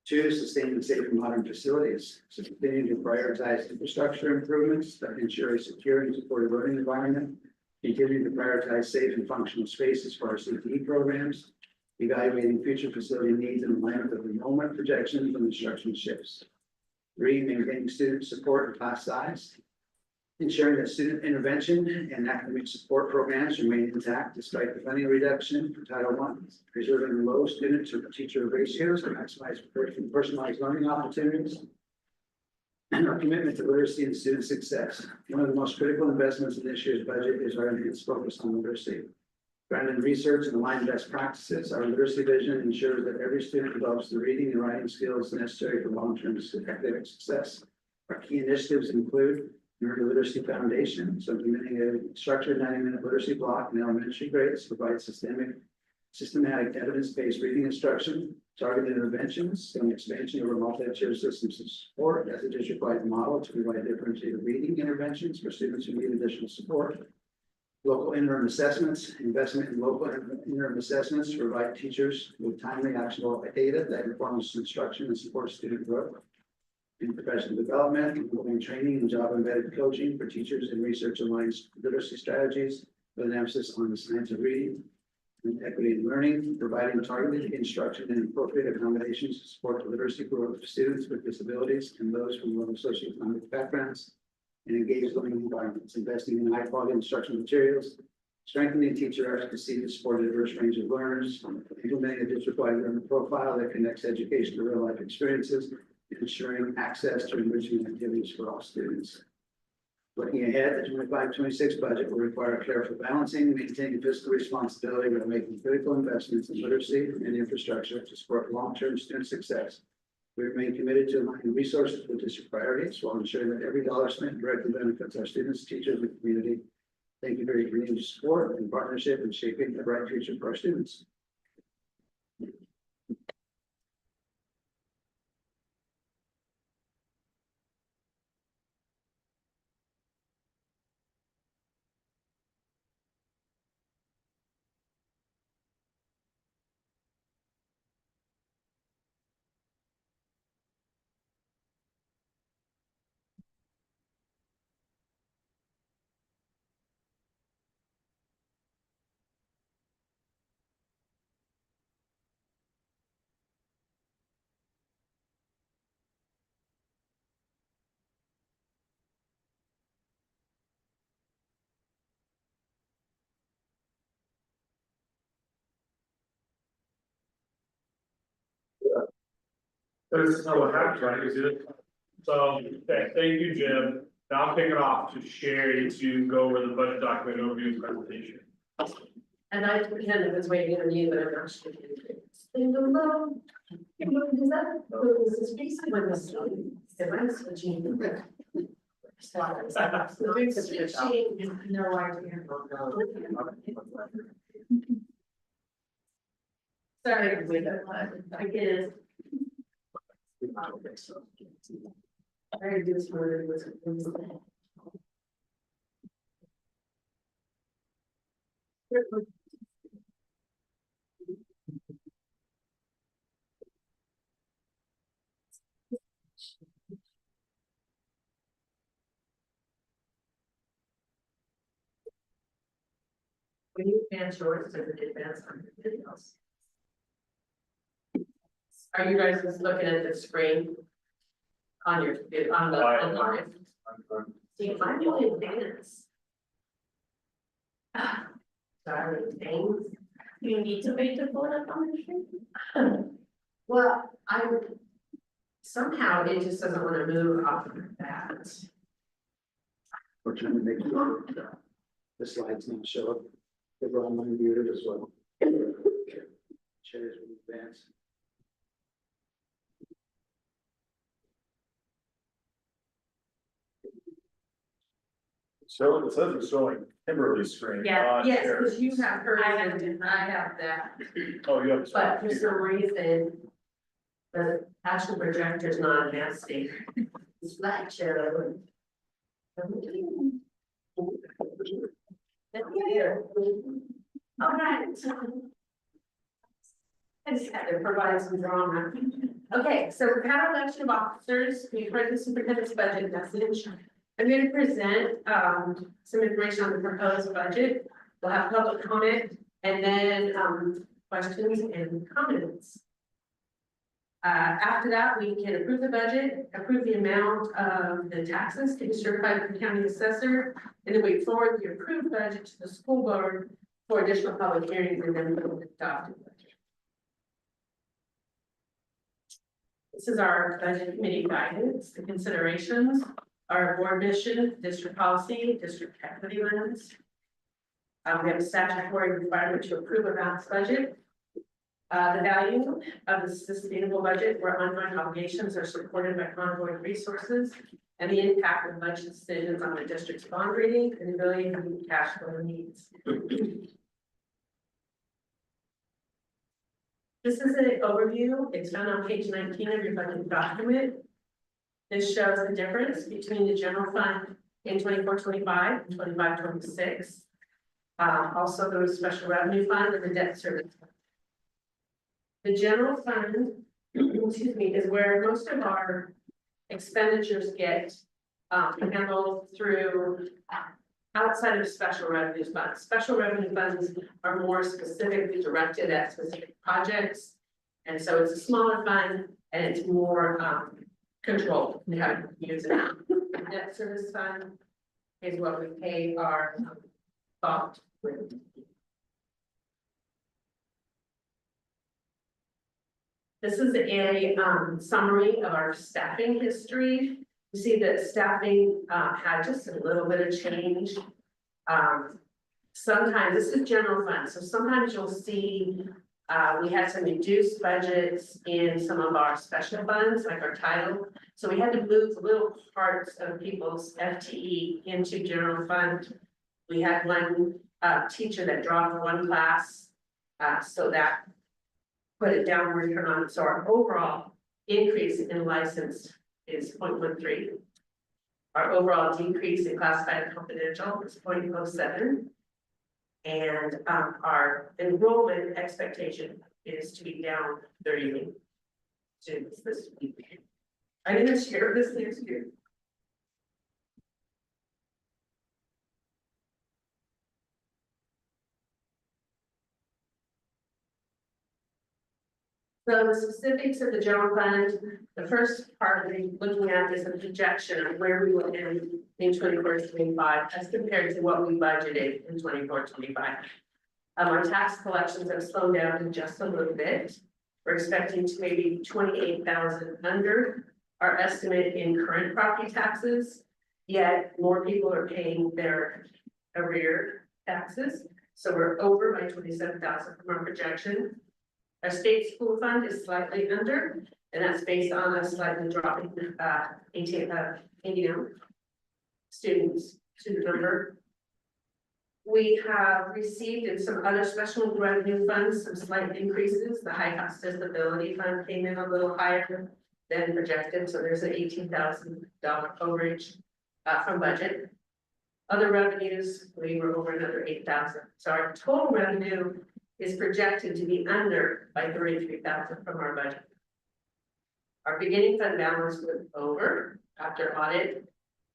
Two, sustain and safe and modern facilities. So continue to prioritize infrastructure improvements that ensure a secure and supportive learning environment. Continue to prioritize safe and functional spaces for our CTE programs. Evaluating future facility needs in alignment with enrollment projections and instruction shifts. Three, maintaining student support and class size. Ensuring that student intervention and academic support programs remain intact despite the funding reduction for Title I. Preserving low student to teacher ratios to maximize personalized learning opportunities. And our commitment to literacy and student success. One of the most critical investments in this year's budget is our enhanced focus on literacy. Grounded in research and aligned best practices, our literacy vision ensures that every student develops the reading and writing skills necessary for long-term academic success. Our key initiatives include Early Literacy Foundation, so implementing a structured 90-minute literacy block in elementary grades to provide systematic evidence-based reading instruction, targeted interventions, and expansion of our multi-tier systems of support as a district-wide model to provide differentiated reading interventions for students who need additional support. Local interim assessments, investment in local interim assessments to provide teachers with timely actionable data that informs instruction and supports student growth. In professional development, including training and job embedded coaching for teachers and research aligned literacy strategies with an emphasis on the science of reading and equity in learning, providing targeted instruction and appropriate accommodations to support the literacy growth of students with disabilities and those from low socioeconomic backgrounds, and engaged learning environments, investing in high quality instructional materials, strengthening teacher advocacy to support a diverse range of learners, implementing a district-wide learner profile that connects education to real life experiences, ensuring access to enrichment activities for all students. Looking ahead, the 25-26 budget will require careful balancing, maintaining fiscal responsibility while making critical investments in literacy and infrastructure to support long-term student success. We remain committed to aligning resources with district priorities while ensuring that every dollar spent directly benefits our students, teachers, and community. Thank you for your continued support and partnership in shaping a bright future for our students. That's not what happens, right? Is it? So, thank you, Jim. Now I'll kick it off to Sherry to go over the budget document overview presentation. And I pretended I was waiting on you, but I'm actually. Leave them alone. Is that, this is basically what this is. If I'm switching. No idea. Sorry, I get it. I do this word was. When you advance yours, does it advance on anything else? Are you guys just looking at the screen? On your, on the, online? See, I'm doing advance. Sorry, things. You need to wait to pull it up on the screen? Well, somehow it just doesn't want to move off of that. We're trying to make sure the slides now show up. They're online muted as well. Shares in advance. So it says it's showing Kimberly's screen. Yeah, yes, Sherry's. because you have hers I have and I have that, Oh, you have. but for some reason. The actual projector is not advancing. It's flat show. All right. I just had to provide some drama. Okay, so we have election of officers, we've heard the superintendent's budget message. I'm going to present some information on the proposed budget. We'll have public comment and then questions and comments. After that, we can approve the budget, approve the amount of the taxes to be certified for the county assessor, and then we forward the approved budget to the school board for additional public hearings and then we'll adopt the budget. This is our budget committee guidance, the considerations, our board mission, district policy, district equity lens. We have a statutory requirement to approve a balanced budget. The value of the sustainable budget where ongoing obligations are supported by ongoing resources and the impact of budget decisions on the district's bond rating and ability to meet cash flow needs. This is an overview. It's found on page 19 of your budget document. This shows the difference between the general fund in 24-25 and 25-26. Also the special revenue fund and the debt service fund. The general fund, excuse me, is where most of our expenditures get handled through outside of special revenue funds. Special revenue funds are more specifically directed at specific projects. And so it's a smaller fund and it's more controlled in how to use it. The debt service fund is what we pay our bond with. This is a summary of our staffing history. You see that staffing had just a little bit of change. Sometimes this is general fund, so sometimes you'll see we had some reduced budgets in some of our special funds, like our title. So we had to move little parts of people's FTE into general fund. We had one teacher that dropped one class, so that put a downward turn on it. So our overall increase in license is 0.13. Our overall decrease in classified and confidential is 0.07. And our enrollment expectation is to be down 30 students this week. I didn't share this next year. So the specifics of the general fund, the first part we're looking at is a projection of where we will end in 24-25 as compared to what we budgeted in 24-25. Our tax collections have slowed down just a little bit. We're expecting to maybe 28,000 under our estimate in current property taxes Yet more people are paying their arrear taxes, so we're over by 27,000 from our projection. Our state school fund is slightly under, and that's based on a slightly dropping, 89 student number. We have received in some other special revenue funds, some slight increases. The high cost disability fund came in a little higher than projected, so there's an $18,000 overage from budget. Other revenues, we were over another 8,000. So our total revenue is projected to be under by 33,000 from our budget. Our beginning fund balance was over after audit.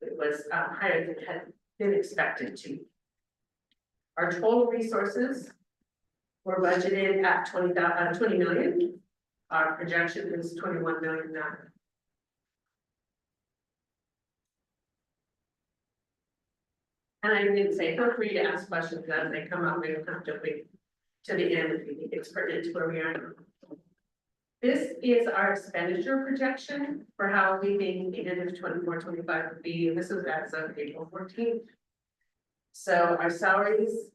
It was higher than had been expected to. Our total resources were budgeted at 20 million. Our projection is 21 million now. And I didn't say, feel free to ask questions as they come up. We don't have to wait to the end if you think it's pertinent to where we are. This is our expenditure projection for how we think the end of 24-25 would be. And this is as of April 14th. So our salaries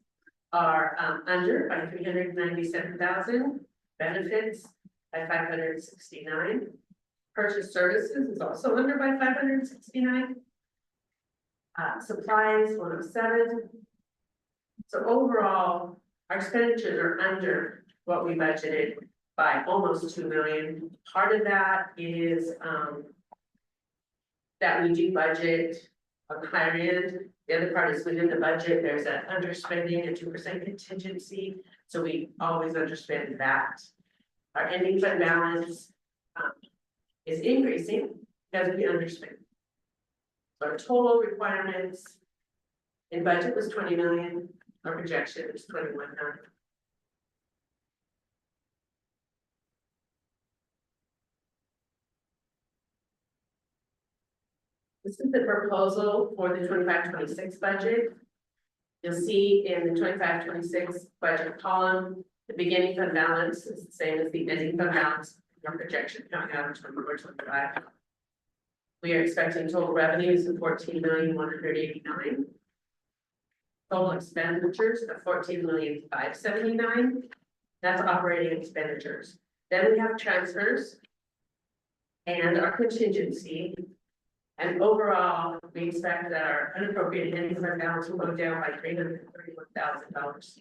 are under by 397,000, benefits by 569. Purchase services is also under by 569. Supplies 107. So overall, our expenditures are under what we budgeted by almost 2 million. Part of that is that we do budget on the higher end. The other part is within the budget, there's an underspending, a 2% contingency. So we always underspend that. Our ending fund balance is increasing because we underspend. Our total requirements in budget was 20 million. Our projection is 21 million. This is the proposal for the 25-26 budget. You'll see in the 25-26 budget column, the beginning fund balance is the same as the ending fund balance. Our projection coming out of 24-25. We are expecting total revenues of 14,189,000. Total expenditures of 14,579,000. That's operating expenditures. Then we have transfers and our contingency. And overall, we expect that our unappropriated ending fund balance will go down by $331,000.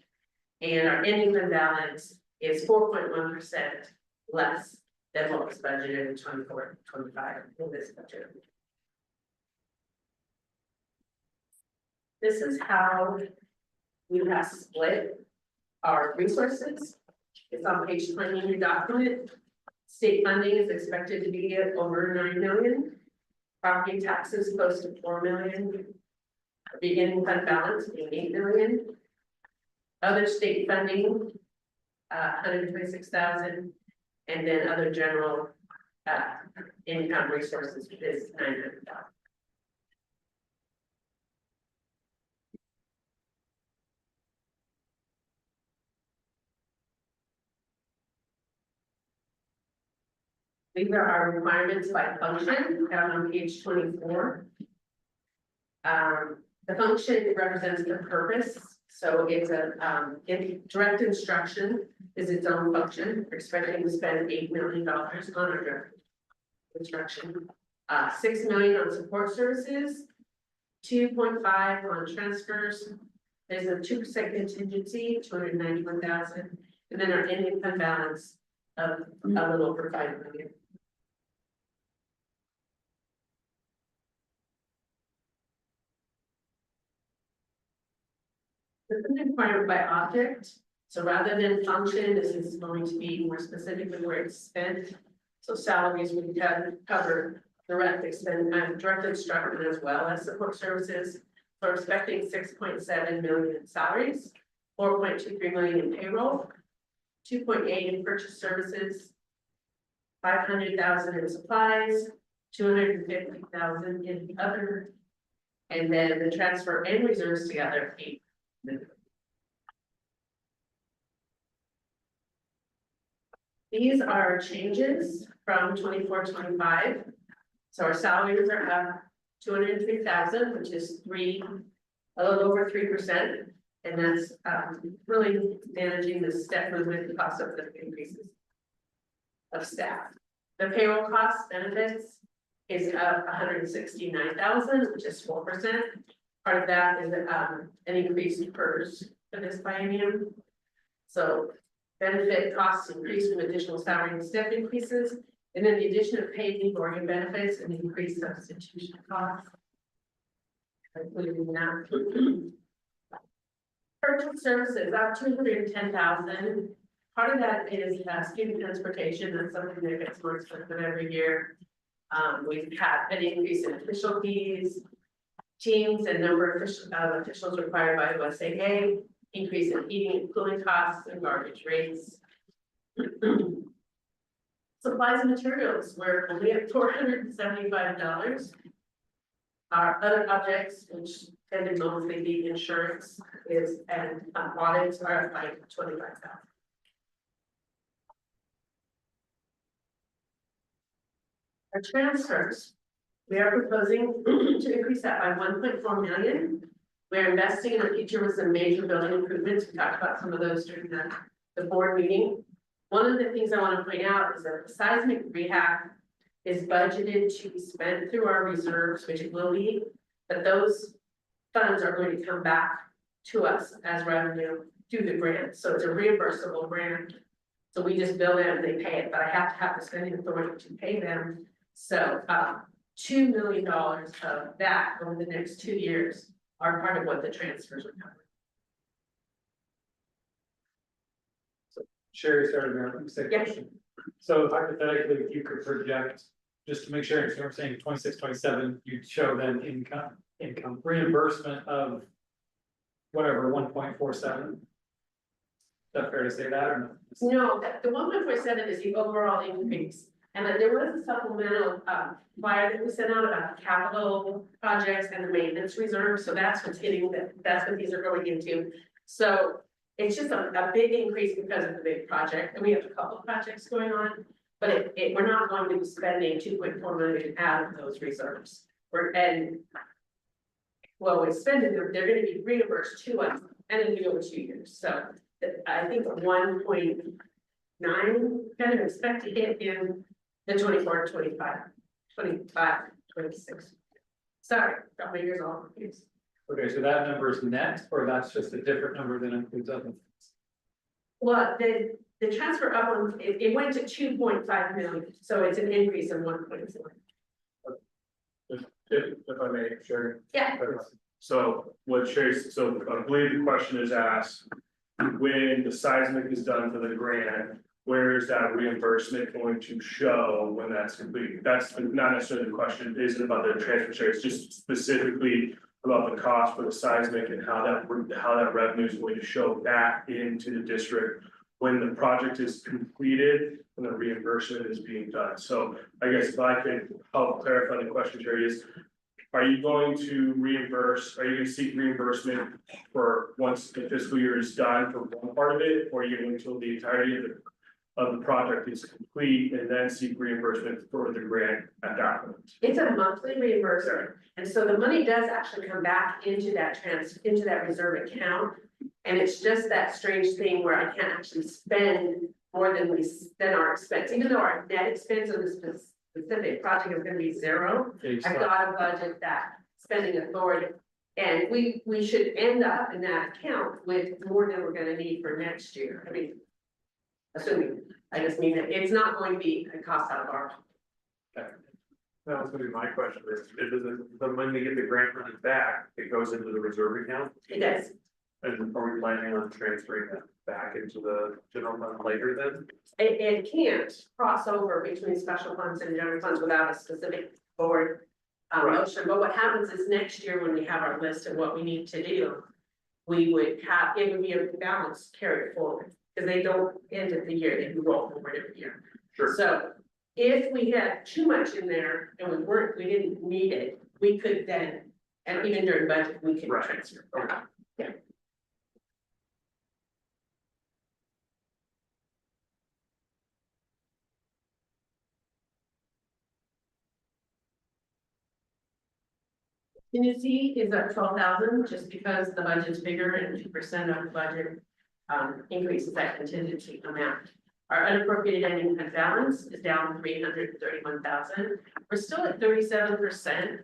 And our ending fund balance is 4.1% less than what was budgeted in 24-25 in this budget. This is how we have split our resources. It's on page 20 in your document. State funding is expected to be at over 9 million. Property taxes close to 4 million. Beginning fund balance being 8 million. Other state funding, 126,000. And then other general income resources is 900,000. These are our requirements by function down on page 24. The function represents the purpose. So it's a direct instruction is its own function. We're expecting to spend $8 million on our direct instruction, 6 million on support services, 2.5 on transfers. There's a 2% contingency, 291,000, and then our ending fund balance of a little over 5 million. This is required by object. So rather than function, this is going to be more specifically where it's spent. So salaries would cover direct instruction as well as support services. So we're expecting 6.7 million in salaries, 4.23 million in payroll, 2.8 in purchase services, 500,000 in supplies, 250,000 in other, and then the transfer and reserves together 8 million. These are changes from 24-25. So our salaries are up 203,000, which is a little over 3%. And that's really managing the step movement cost of the increases of staff. The payroll costs benefits is up 169,000, which is 4%. Part of that is an increase in PERS for this biennium. So benefit costs increase from additional salary and step increases, and then the addition of paid leave organ benefits and increased substitution costs. Included in that. Purchase services up 210,000. Part of that is student transportation. That's something that gets more expensive every year. We've had an increase in official fees, teams and number of officials required by USAA, increase in heating and cooling costs and garbage rates. Supplies and materials were only at $475. Our other objects, which tend to mostly be insurance, and audits are at like 25,000. Our transfers, we are proposing to increase that by 1.4 million. We're investing in the future with some major building improvements. We talked about some of those during the board meeting. One of the things I want to point out is that the seismic rehab is budgeted to be spent through our reserves, which it will be, but those funds are going to come back to us as revenue through the grant. So it's a reimbursable grant. So we just bill them and they pay it, but I have to have the spending authority to pay them. So $2 million of that over the next 2 years are part of what the transfers are covering. Sherry started there, second Yes. question. So hypothetically, if you could project, just to make sure, so I'm saying 26, 27, you'd show then income reimbursement of whatever, 1.47. Is that fair to say that or no? No, the 1.47 is the overall increase. And then there was a supplemental flyer that we sent out about the capital projects and the maintenance reserve. So that's what's hitting that's what these are going into. So it's just a big increase because of the big project. And we have a couple of projects going on, but we're not going to be spending 2.4 million out of those reserves. We're spending them, they're going to be reimbursed to us and then we go over 2 years. So I think 1.9 kind of expect to hit in the 24, 25, 26. Sorry, got my years all confused. Okay, so that number is net, or that's just a different number than includes other things? Well, the transfer up on, it went to 2.5 million, so it's an increase of 1.4. If I may, Sherry. Yeah. So what Sherry, so I believe the question is asked, when the seismic is done for the grant, where is that reimbursement going to show when that's complete? That's not necessarily the question, it isn't about the transfer share, it's just specifically about the cost for the seismic and how that revenue is going to show back into the district when the project is completed and the reimbursement is being done. So I guess if I could help clarify the question, Sherry, is are you going to seek reimbursement for once the fiscal year is done for one part of it, or are you going until the entirety of the project is complete and then seek reimbursement for the grant at that point? It's a monthly reimbursement, and so the money does actually come back into that reserve account. And it's just that strange thing where I can't actually spend more than our expense, even though our net expense of this specific project is gonna be 0. I've got to budget that spending authority. And we should end up in that account with more than we're gonna need for next year. I mean, assuming, I just mean that it's not going to be a cost out of our. That was gonna be my question, is when we get the grant money back, it goes into the reserve account? It does. And are we planning on transferring that back into the general fund later then? It can't cross over between special funds and general funds without a specific board motion. But what happens is next year, when we have our list of what we need to do, it would be a balance carried forward, because they don't end at the year, they can roll forward every year. Sure. So if we had too much in there and we didn't need it, we could then, and even during budget, we could Right. transfer. Okay. Yeah. Contingency is at 12,000, just because the budget's bigger and 2% of the budget increases that contingency amount. Our unappropriated ending fund balance is down 331,000. We're still at 37%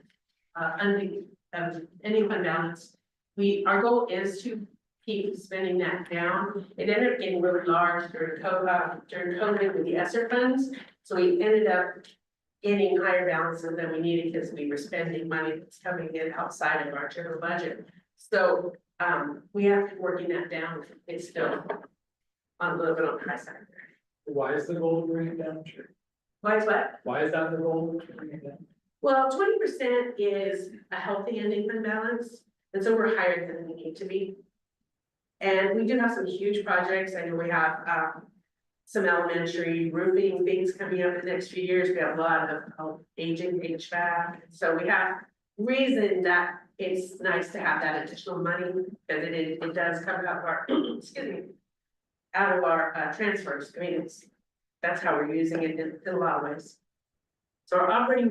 ending fund balance. Our goal is to keep spending that down. It ended up getting really large during COVID with the ESSER funds, so we ended up getting higher balances than we needed because we were spending money that's coming in outside of our general budget. So we have to working that down. It's still on a little bit on the high side. Why is the goal to bring it down? Why is what? Why is that the goal to bring it down? Well, 20% is a healthy ending fund balance, and so we're higher than we need to be. And we do have some huge projects. I know we have some elementary roofing things coming up in the next few years. We have a lot of aging HVAC. So we have reason that it's nice to have that additional money, because it does come out of our, excuse me, out of our transfers. I mean, that's how we're using it in a lot of ways. So our operating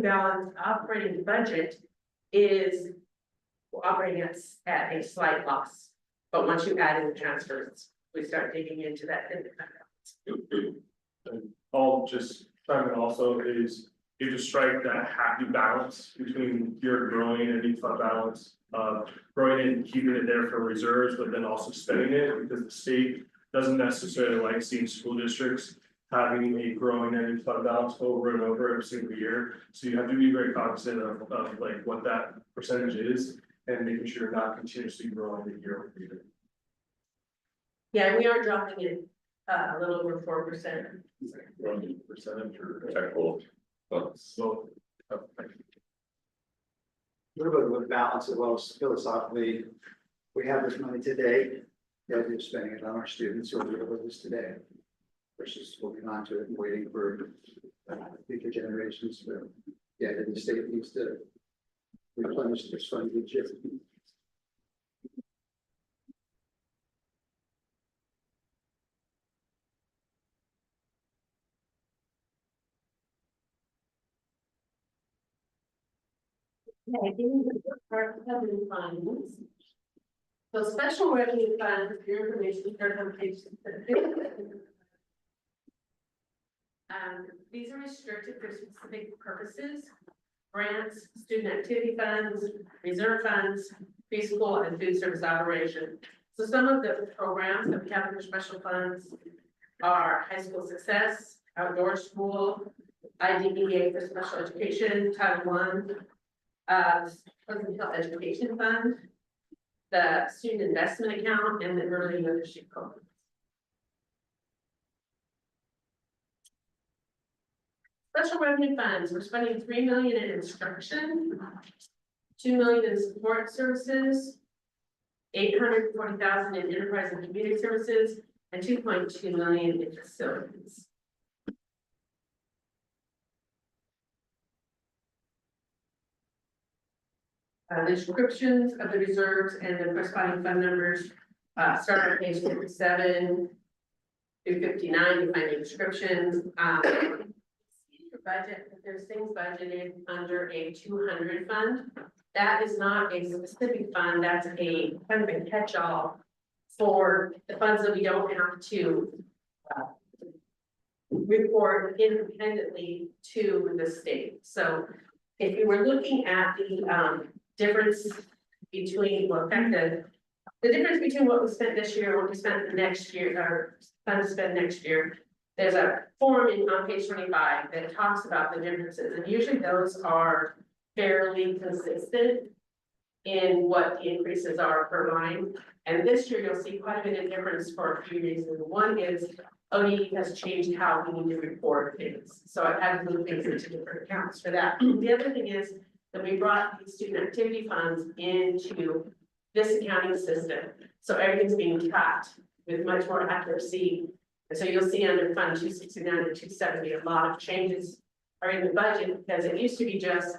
budget is operating at a slight loss. But once you add in the transfers, we start digging into that. I'll just chime in also is you just strike that happy balance between your growing and any fund balance, growing it and keeping it there for reserves, but then also spending it, because the state doesn't necessarily like seeing school districts having a growing any fund balance over and over every single year. So you have to be very cognizant of like what that percentage is and making sure you're not continuously growing the year over year. Yeah, we are dropping it a little over 4%. Growing percentage or technical. So. A little bit of a balance as well as philosophically, we have this money today, the idea of spending it on our students who are dealing with this today. Versus holding on to it and waiting for future generations, but yeah, the state needs to replenish this funding. Okay, our revenue funds. So special revenue funds, your information starts on page 6. These are restricted for specific purposes: grants, student activity funds, reserve funds, preschool and food service operation. So some of the programs that we have in our special funds are high school success, outdoor school, IDEA for special education, Title I, Pleasant Hill Education Fund, the student investment account, and the early leadership program. Special revenue funds, we're spending $3 million in instruction, $2 million in support services, $840,000 in enterprise and community services, and $2.2 million in facilities. The descriptions of the reserves and the corresponding fund numbers start on page 57 through 59. You find the descriptions. Budget, if there's things budgeted under a 200 fund, that is not a specific fund. That's a kind of a catch-all for the funds that we don't have to report independently to the state. So if you were looking at the difference between the difference between what we spent this year and what we spent next year, or funds spent next year, there's a form on page 25 that talks about the differences, and usually those are fairly consistent in what the increases are per line. And this year you'll see quite a bit of difference for a few reasons. One is ODE has changed how we need to report things, so I've had to move things into different accounts for that. The other thing is that we brought these student activity funds into this accounting system, so everything's being tracked with much more accuracy. And so you'll see under Fund 269 and 270, a lot of changes are in the budget, because it used to be just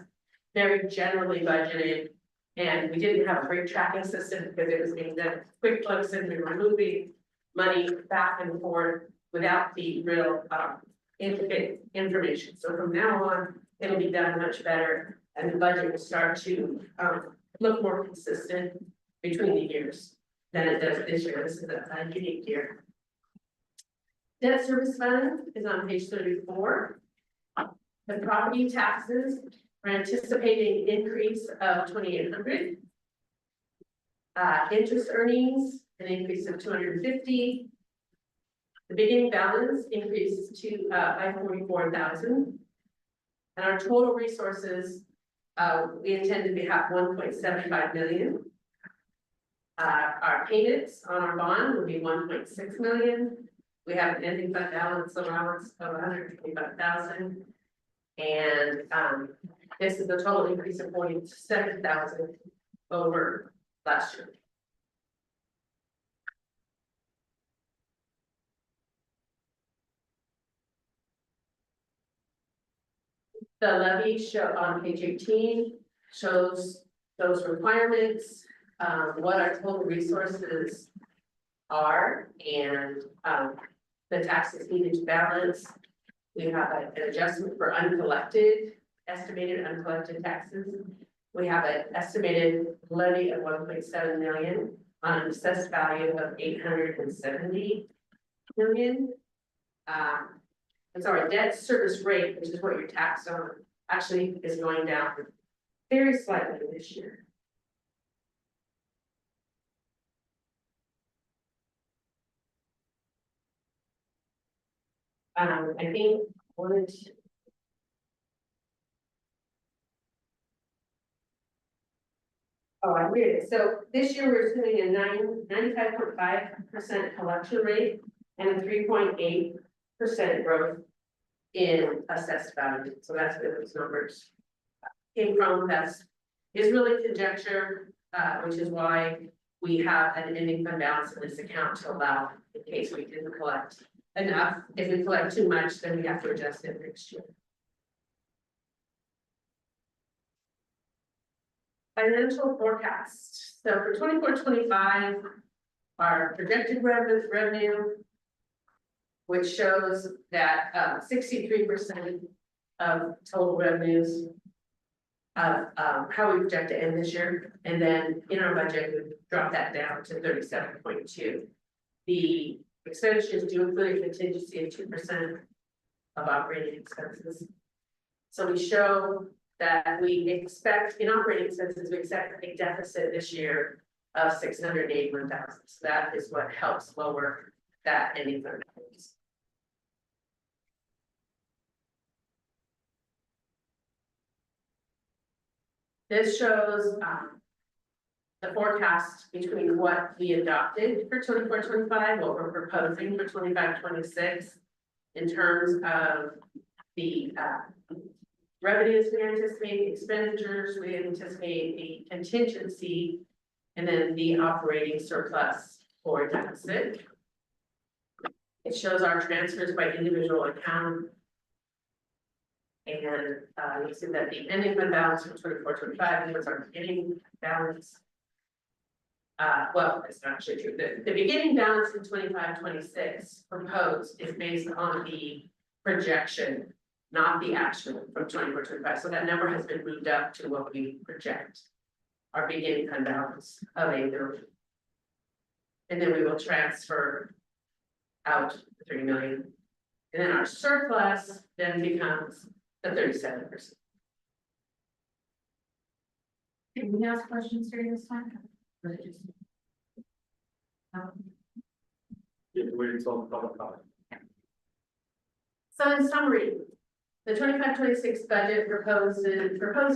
very generally budgeted. And we didn't have a great tracking system because it was being done QuickBooks, and we were moving money back and forth without the real intricate information. So from now on, it'll be done much better, and the budget will start to look more consistent between the years than it does this year. This is a unique year. Debt service fund is on page 34. The property taxes, we're anticipating increase of 2,800. Interest earnings, an increase of 250. The beginning balance increases to by 44,000. And our total resources, we intend to have 1.75 million. Our payments on our bond will be 1.6 million. We have an ending fund balance allowance of 125,000. And this is a total increase of 47,000 over last year. The levy show on page 18 shows those requirements, what our total resources are, and the taxes needed to balance. We have an adjustment for estimated uncollected taxes. We have an estimated levy of 1.7 million on an assessed value of 870 million. And so our debt service rate, which is what you're taxed on, actually is going down very slightly this year. I think I read it. So this year we're assuming a 95.5% collection rate and a 3.8% growth in assessed value. So that's where those numbers came from. That's is really conjecture, which is why we have an ending fund balance in this account to allow in case we didn't collect enough. If we collect too much, then we have to adjust it next year. Financial forecast. So for 24-25, our projected revenue, which shows that 63% of total revenues of how we project to end this year. And then in our budget, we drop that down to 37.2. The expenditures do include a contingency of 2% of operating expenses. So we show that we expect in operating expenses, we expect a deficit this year of 681,000. So that is what helps lower that ending fund balance. This shows the forecast between what we adopted for 24-25, what we're proposing for 25-26 in terms of the revenues we anticipate, expenditures we anticipate, the contingency, and then the operating surplus or deficit. It shows our transfers by individual account. And you see that the ending fund balance for 24-25 was our beginning balance. Well, it's not actually true. The beginning balance in 25-26 proposed is based on the projection, not the actual from 24-25. So that number has been moved up to what we project our beginning fund balance of $8 million. And then we will transfer out the 3 million. And then our surplus then becomes the 37%. Can we ask questions during this time? Wait until the public comment. So in summary, the 25-26 budget proposed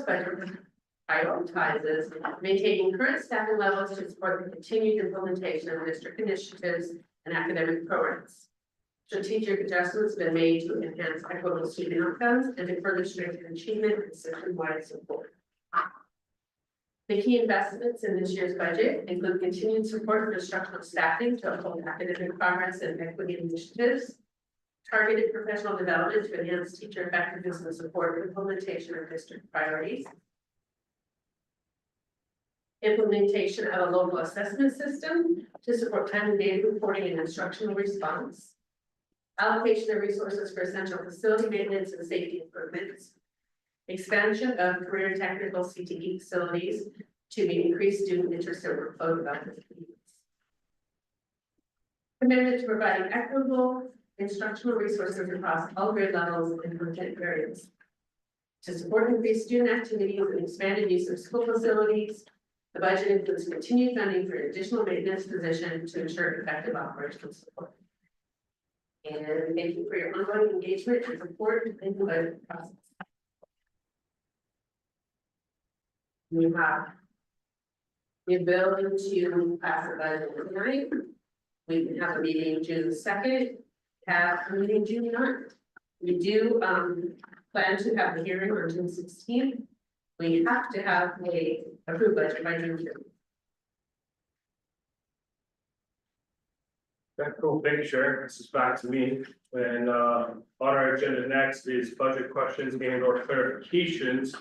budget prioritizes maintaining current staffing levels to support the continued implementation of district initiatives and academic programs. Strategic adjustments have been made to enhance equitable student outcomes and to further strengthen achievement and system-wide support. The key investments in this year's budget include continued support for instructional staffing to uphold academic progress and equity initiatives, targeted professional development to enhance teacher effectiveness and support implementation of district priorities, implementation of a local assessment system to support timely data reporting and instructional response, allocation of resources for essential facility maintenance and safety improvements, expansion of career technical CTE facilities to meet increased student interest over code development. Commitment to providing equitable instructional resources across all grade levels and content areas. To support increased student activities and expanded use of school facilities, the budget includes continued funding for an additional maintenance position to ensure effective operational support. And thank you for your ongoing engagement and support in the budget process. We have the ability to pass the budget tonight. We can have a meeting June 2nd, have a meeting June 9th. We do plan to have the hearing on June 16th. We have to have a approved budget by June 5th. Okay, cool, thank you, Sharon. This is back to me. And on our agenda next is budget questions and or clarifications.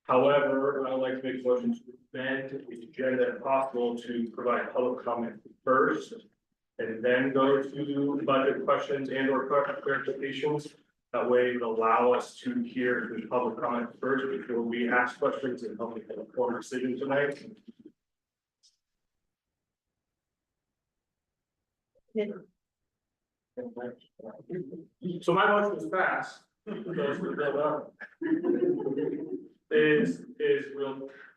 However, I'd like to make a motion to amend the agenda if possible to provide public comment first. And then go to budget questions and or clarifications. That way it will allow us to hear the public comment first before we ask questions and help make an informed decision tonight. So my motion was passed. Those who don't know.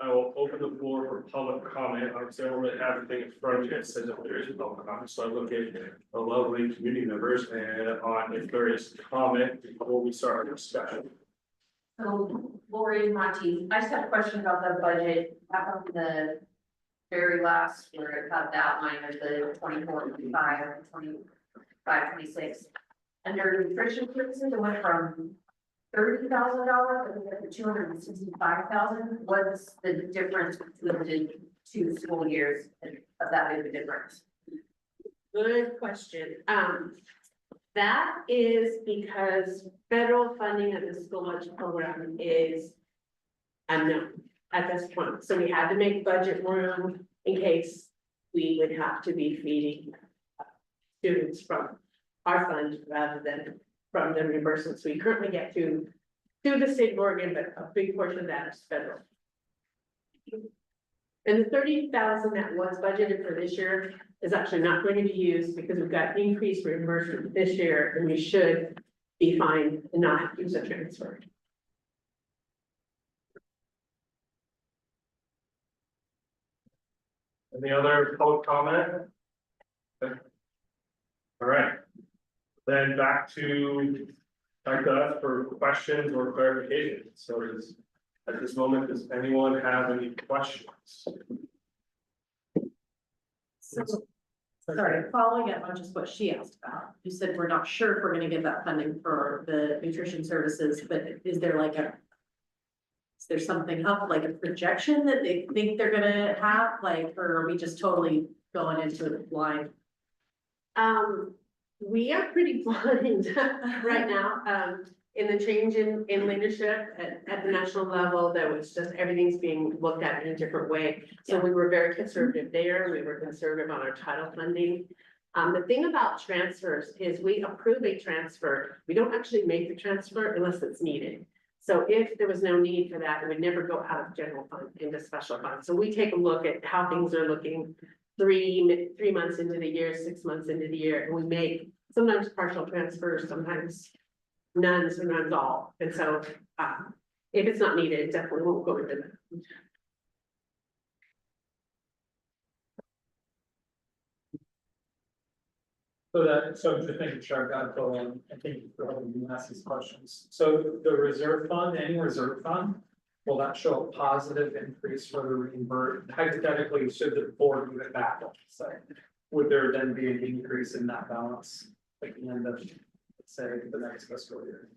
I will open the floor for public comment. I would say I don't really have anything in front of me that says that there is a public comment, so I look at the lovely community members and on if there is comment before we start our discussion. So Lori Monty, I just have a question about the budget, back on the very last, where it had the outline of the 24, 25, 25, 26. Under nutrition services, it went from $30,000 to $265,000. What's the difference between the two school years of that big of a difference? Good question. That is because federal funding of the school lunch program is unknown at this point. So we had to make budget room in case we would have to be feeding students from our fund rather than from the reimbursements we currently get to the state of Oregon, but a big portion of that is federal. And the 30,000 that was budgeted for this year is actually not going to be used because we've got increased reimbursement this year and we should be fine and not have to use a transfer. Any other public comment? Okay. All right. Then back to us for questions or clarifications. So at this moment, does anyone have any questions? So, sorry, following up on just what she asked about, you said we're not sure if we're gonna get that funding for the nutrition services, but is there something up, like a projection that they think they're gonna have, like, or are we just totally going into it blind? We are pretty blind right now, in the change in leadership at the national level, that was just, everything's being looked at in a different way. So we were very conservative there, we were conservative on our title funding. The thing about transfers is we approve a transfer, we don't actually make the transfer unless it's needed. So if there was no need for that, it would never go out of general fund into special fund. So we take a look at how things are looking 3 months into the year, 6 months into the year, and we make sometimes partial transfers, sometimes none, sometimes all. And so if it's not needed, it definitely won't go into that. So just making sure I've got it all in, I think for helping you ask these questions. So the reserve fund, any reserve fund, will that show a positive increase for the reimbursement? Hypothetically, should the board move it back, let's say, would there then be an increase in that balance at the end of, let's say, the next fiscal year?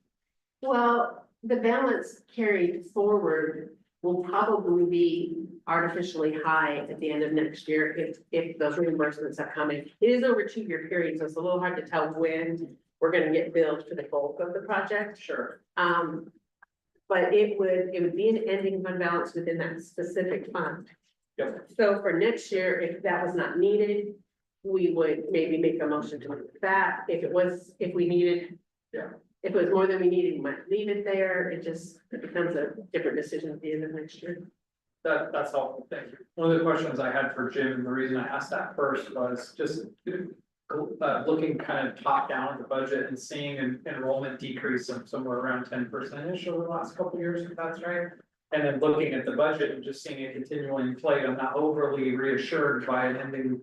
Well, the balance carried forward will probably be artificially high at the end of next year if those reimbursements are coming. It is over a 2-year period, so it's a little hard to tell when we're gonna get billed for the bulk of the project. Sure. But it would be an ending fund balance within that specific fund. Yep. So for next year, if that was not needed, we would maybe make a motion to move that. If we needed. Yeah. If it was more than we needed, we might leave it there. It becomes a different decision at the end of next year. That's helpful, thank you. One of the questions I had for Jim, and the reason I asked that first was just. Looking kind of top down at the budget and seeing an enrollment decrease of somewhere around 10%-ish over the last couple of years, if that's right. And then looking at the budget and just seeing it continually inflate, I'm not overly reassured by an ending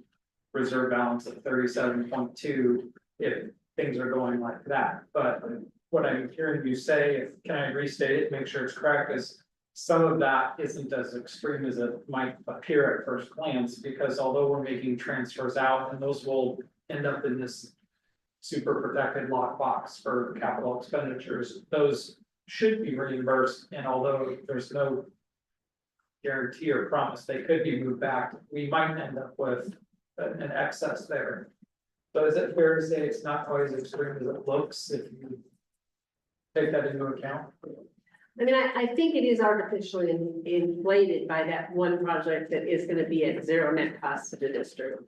reserve balance of 37.2 if things are going like that. But what I'm hearing you say, can I restate it, make sure it's correct, is some of that isn't as extreme as it might appear at first glance, because although we're making transfers out, and those will end up in this super protected lockbox for capital expenditures, those should be reimbursed, and although there's no guarantee or promise they could be moved back, we might end up with an excess there. So is it fair to say it's not quite as extreme as it looks if you take that into account? I mean, I think it is artificially inflated by that one project that is gonna be at zero net cost to the district.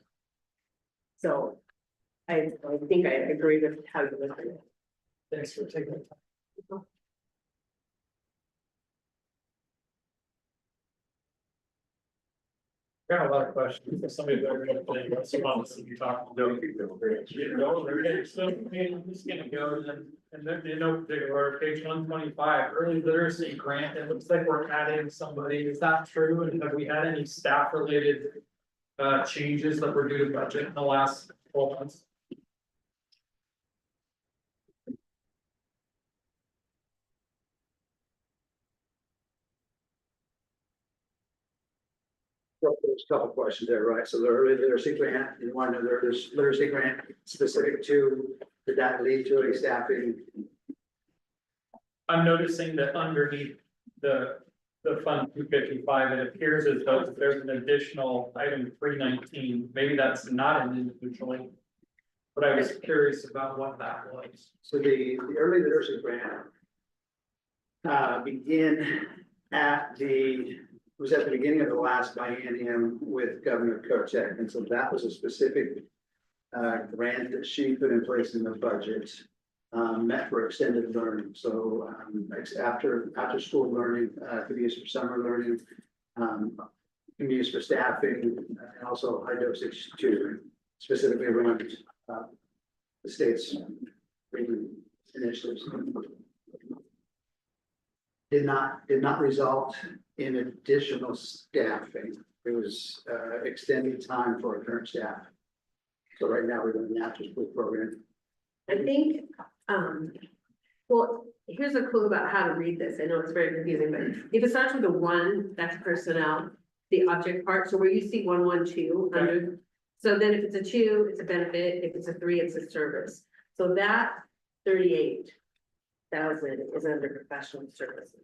So I think I agree with how you look at it. Thanks for taking the time. Got a lot of questions. If somebody better jump in, what's the one that you talked about? You know, they're still, I'm just gonna go and then, you know, particular page 125, early literacy grant. It looks like we're adding somebody. Is that true? And have we had any staff related changes that were due to budget in the last 12 months? Well, there's a couple of questions there, right? So the early literacy grant, you want to know there's literacy grant specific to, did that lead to a staffing? I'm noticing that underneath the fund 255, it appears as though there's an additional item 319. Maybe that's not an individual. But I was curious about what that was. So the early literacy grant begin at was at the beginning of the last biennium with Governor Kotek, and so that was a specific grant that she put in place in the budget, meant for extended learning. So after school learning, could be used for summer learning, can be used for staffing, and also high dosage tutoring, specifically around the state's reading initiatives. Did not result in additional staffing. It was extending time for our current staff. So right now we're doing the after school program. I think, well, here's a clue about how to read this. I know it's very confusing, but if it starts with a 1, that's personnel, the object part. So where you see 112 under, so then if it's a 2, it's a benefit. If it's a 3, it's a service. So that 38,000 is under professional services.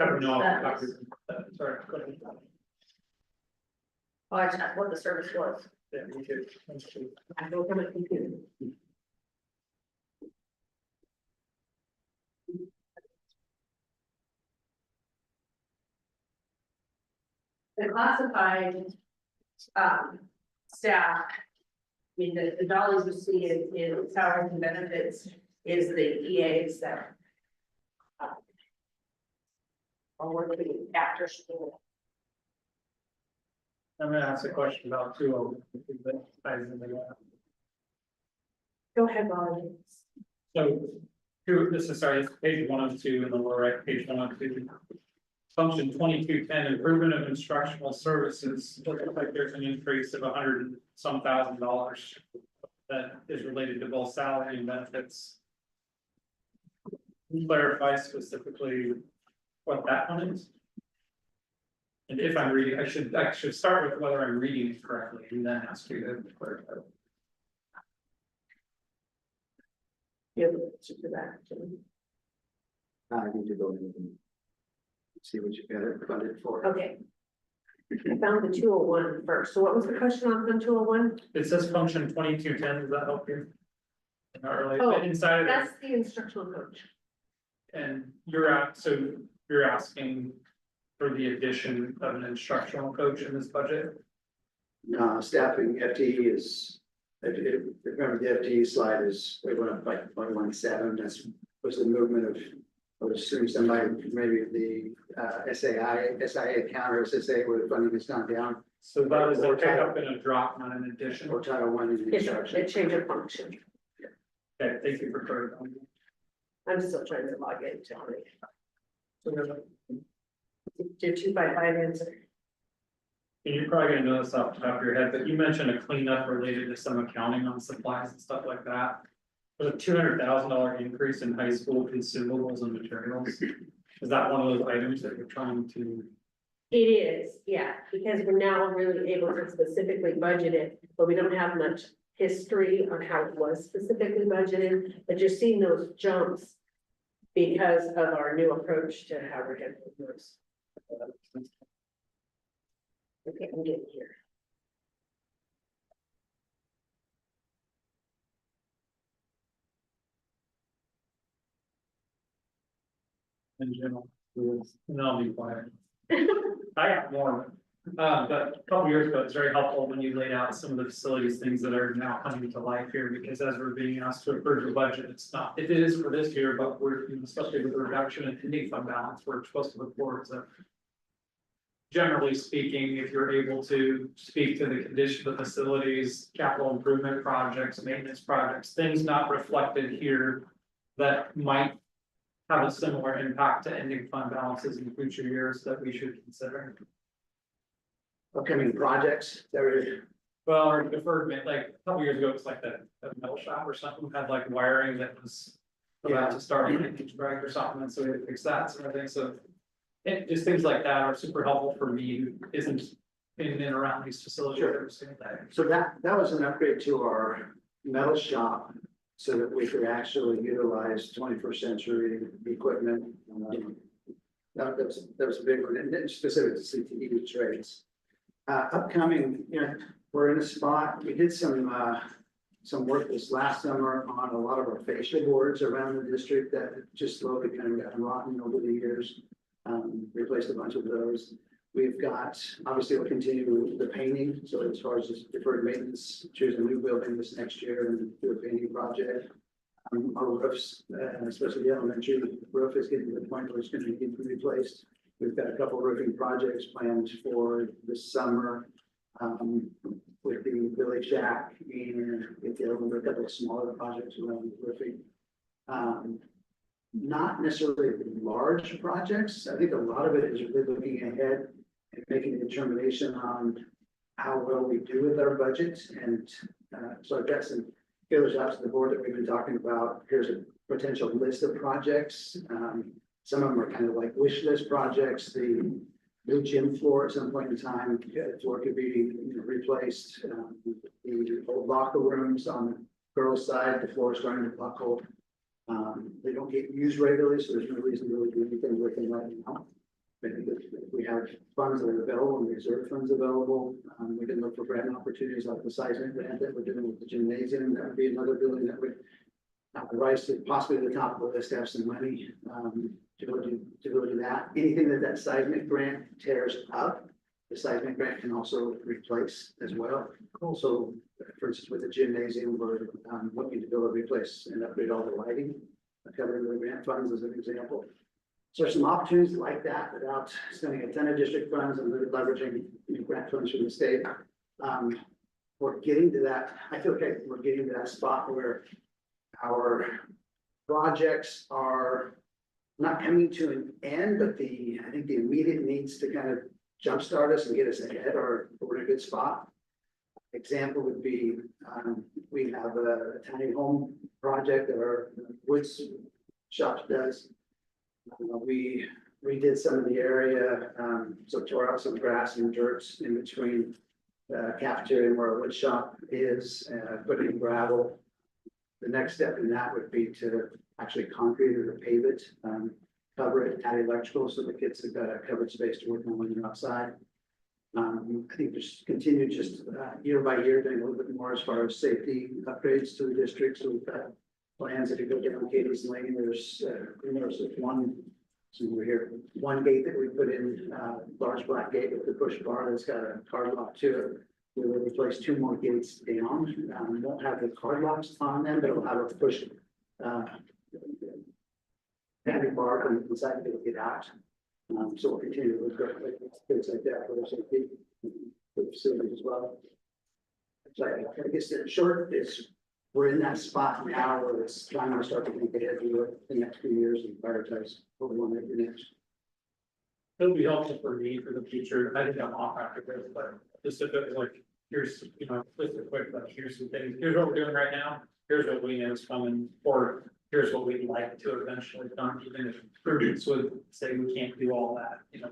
No, sorry, go ahead. Oh, I checked what the service was. Yeah, me too. Thank you. I don't have a computer. The classified, staff. I mean, the dollars you see in salaries and benefits is the EAs that. Are working after school. I'm gonna ask a question about 201. That ties into that. Go ahead, Molly. So, this is page 102 in the lower right, page 102. Function 2210, improvement of instructional services. Looks like there's an increase of $100 and some thousand that is related to both salary and benefits. Can you clarify specifically what that one is? And if I'm reading, I should start with whether I'm reading it correctly and then ask you to clarify. Yeah, to that. I need to go in and see what you got it funded for. Okay. I found the 201 first. So what was the question on the 201? It says function 2210, does that help you? Early, Oh, inside of it, that's the instructional coach. and you're asking for the addition of an instructional coach in this budget? Staffing FTE is remember the FTE slide is, it went up by 0.17, that's was the movement of, I would assume somebody, maybe the SIA account or SSA where the funding has gone down, So that is a pickup and a drop, not an addition. or Title I in the It's instruction. a change of function. Okay, thank you for clarifying. I'm still trying to log in, Johnny. Your 255 answer. And you're probably gonna know this off the top of your head, but you mentioned a cleanup related to some accounting on supplies and stuff like that. There's a $200,000 increase in high school consumables and materials. Is that one of those items that you're trying to? It is, yeah, because we're now really able to specifically budget it, but we don't have much history on how it was specifically budgeted, but you're seeing those jumps because of our new approach to how we're getting those. Okay, I'm getting here. In general, and I'll be quiet. I have more, but a couple years ago, it's very helpful when you laid out some of the facilities, things that are now coming to life here, because as we're being asked to approve the budget, it's not, it is for this year, but we're, especially with the reduction in ending fund balance, we're supposed to look forward to. Generally speaking, if you're able to speak to the condition of the facilities, capital improvement projects, maintenance projects, things not reflected here that might have a similar impact to ending fund balances in future years that we should consider. Upcoming projects, there, Well, or deferred, like a couple years ago, it was like that metal shop or something, had like wiring that was about to start on a strike or something, and so we had to fix that, so I think so. It, just things like that are super helpful for me, who isn't in and around these facilities. Sure. Ever seen that. so that was an upgrade to our metal shop. So that we could actually utilize 21st century equipment. That was a big one, and then specific to CTE trades. Upcoming, we're in a spot, we did some work this last summer on a lot of our fascia boards around the district that just slowly kind of gotten rotten over the years. Replaced a bunch of those. We've got, obviously we'll continue the painting, so as far as just deferred maintenance, choose a new building this next year and do a painting project. Our roofs, especially the elementary roof is getting to the point where it's going to need to be replaced. We've got a couple roofing projects planned for this summer. With the village shack and a couple of smaller projects around roofing. Not necessarily large projects. I think a lot of it is really looking ahead and making a determination on how well we do with our budget. And so I've got some feelers out to the board that we've been talking about. Here's a potential list of projects. Some of them are kind of like wish list projects. The new gym floor at some point in time, the floor could be replaced. The old locker rooms on the girls' side, the floor is starting to buckle. They don't get used regularly, so there's no reason to really do anything with them right now. But if we have funds that are available and reserve funds available, we can look for grant opportunities like the seismic grant that we're doing with the gymnasium. That would be another building that would rise to possibly to the top of the list, have some money to go do that. Anything that seismic grant tears up, the seismic grant can also replace as well. Also, for instance, with the gymnasium, we're looking to build, replace, and upgrade all the lighting, covering the grant funds as an example. So there's some opportunities like that without spending a ton of district funds and leveraging grant funds from the state. We're getting to that. I feel like we're getting to that spot where our projects are not coming to an end, but I think the immediate needs to kind of jumpstart us and get us ahead, or we're in a good spot. Example would be, we have a tiny home project that our woods shop does. We redid some of the area, so tore out some grass and dirt in between the cafeteria and where our wood shop is, put in gravel. The next step in that would be to actually concrete or to pave it, cover it, add electrical so the kids have got a covered space to work on when they're outside. I think just continue year by year doing a little bit more as far as safety upgrades to the district. So we've got plans. If you go down Katie's Lane, there's one gate that we put in, large black gate with the push bar that's got a car lock to it. We will replace 2 more gates down, we won't have the card locks on them, but it'll have a push. Heavy bar on the inside to get out. So we'll continue to look at things like that for the facilities as well. So I guess in short, is we're in that spot now where it's trying to start to think ahead to the next few years and prioritize what we want to do next. It'll be helpful for me for the future. I think I'm off after this, but just if it was like, here's, you know, just a quick, like, here's some things, here's what we're doing right now. Here's what we know is coming, or here's what we'd like to eventually done, even if prudence would say we can't do all that, you know.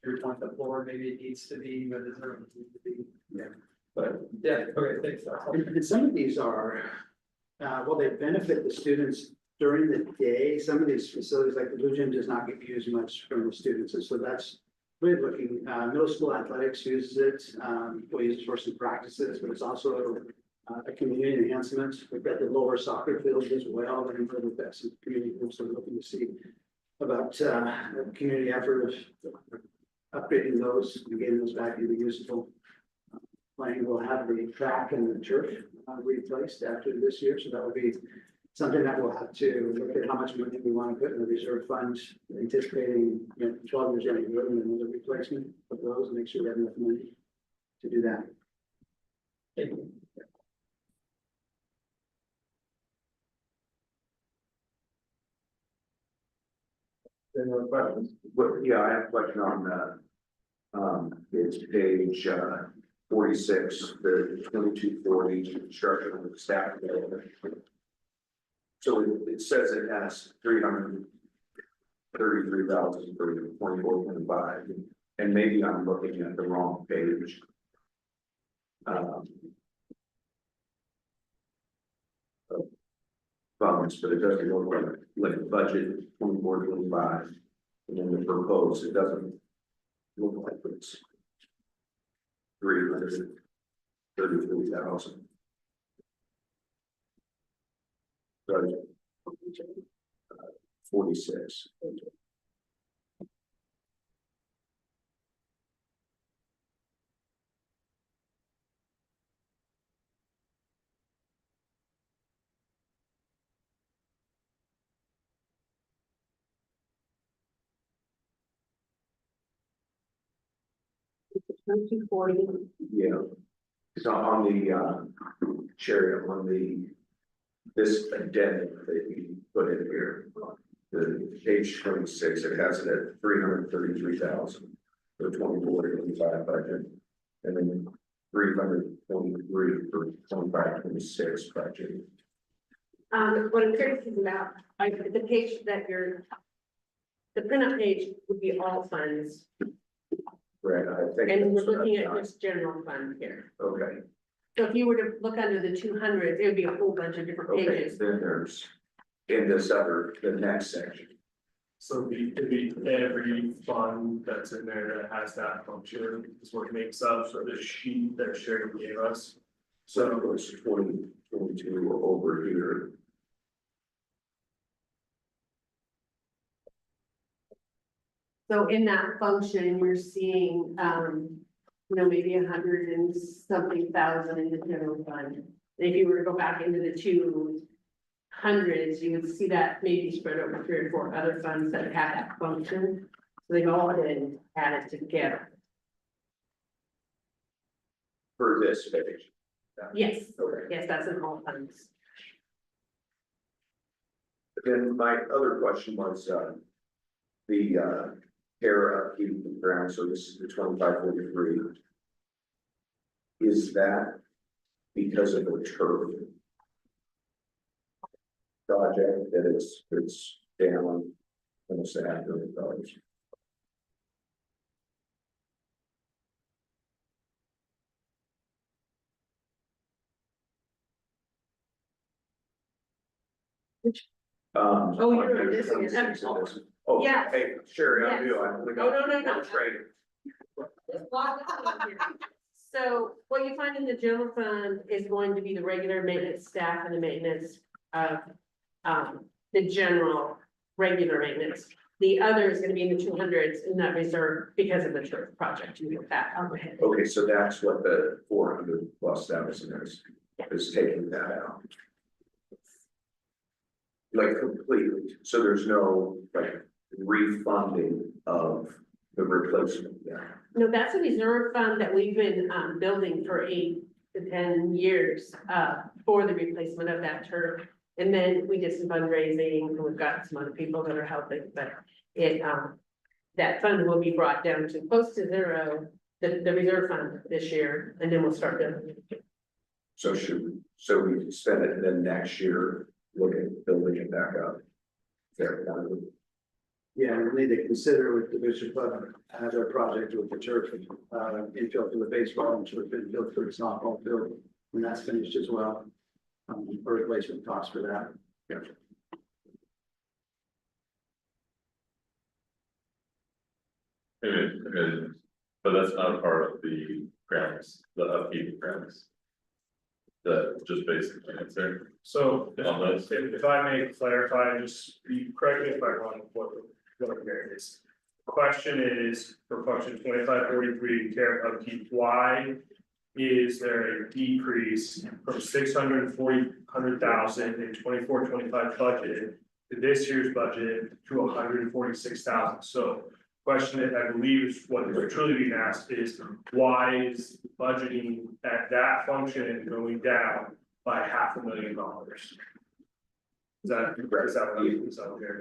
Your point the floor, maybe it needs to be, but it doesn't need to be. Yeah. But, yeah, okay, thanks. That's all. And some of these are, well, they benefit the students during the day. Some of these facilities, like the Blue Gym, does not get used much from the students, and so that's really looking, middle school athletics uses it, we use it for some practices, but it's also a community enhancement. We've got the lower soccer fields as well, and we've got some community groups that are looking to see about the community effort of upgrading those and getting those back into useful playing. We'll have the track and the turf replaced after this year, so that will be something that we'll have to look at how much money we want to put in the reserve fund, anticipating, 12 years down the road and another replacement of those, and make sure we have enough money to do that. Thank you. Any other questions? Yeah, I have a question on that. It's page 46, the 2240 construction of the staff development. So it says it has 333,000 for 24-25, and maybe I'm looking at the wrong page. Funds, but it doesn't look like the budget 24-25, and then the proposed, it doesn't look like it's 333,000. Right. 46. Yeah. So on the Sherry, on this addendum that you put in here, the page 26, it has it at 333,000 for 24-25 budget, and then 323 for 25-26 budget. What I'm curious about, the page that the printout page would be all funds, Right, I think. and we're that's looking at what this general fund here. I thought. Okay, So if you were to look under the 200, it would be a whole bunch of different okay, pages. then there's, in this other, the next section. So it'd be every fund that's in there that has that function is what makes up, so the sheet that Sherry gave us. So it goes 2022 over here. So in that function, you're seeing, maybe 100 and something thousand in the general fund. And if you were to go back into the 200s, you would see that maybe spread over 3 or 4 other funds that have that function. So they've all been added together. For this page. Yes, Okay. yes, that's in all funds. Then my other question was, the care upkeep of the ground, so this is the 2543. Is that because of the turf project that it's down almost $500 million? Oh, you're missing it. Oh, Yeah. hey, Sherry, I Yes. do, No. Trading. So what you find in the general fund is going to be the regular maintenance staff and the maintenance of, the general regular maintenance. The other is gonna be in the 200s in that reserve because of the turf project, you get that, I'll go ahead. Okay, so that's what the 400,000+ is taking that out. Like completely, so there's no like refunding of the replacement, yeah. No, that's a reserve fund that we've been building for 8 to 10 years for the replacement of that turf. And then we did some fundraising, and we've got some other people that are helping, but it that fund will be brought down to close to zero, the reserve fund this year, and then we'll start building. So we can spend it and then next year, look at building it back up. There, Yeah, we need to consider with the Bishop Club as our project with the turf, infield for the baseball and turf infield for the softball field, when that's finished as well. Replacement cost for that. yeah. But that's not part of the grounds, the upkeep grounds. That just basically answer. So On this. if I may clarify, just you correct me if I'm wrong, what here is. Question is for function 2543 care upkeep, why is there a decrease from 640,000 in 24-25 budget to this year's budget to 146,000? So question that I believe is what is truly being asked is why is budgeting at that function going down by $500,000? Is that okay?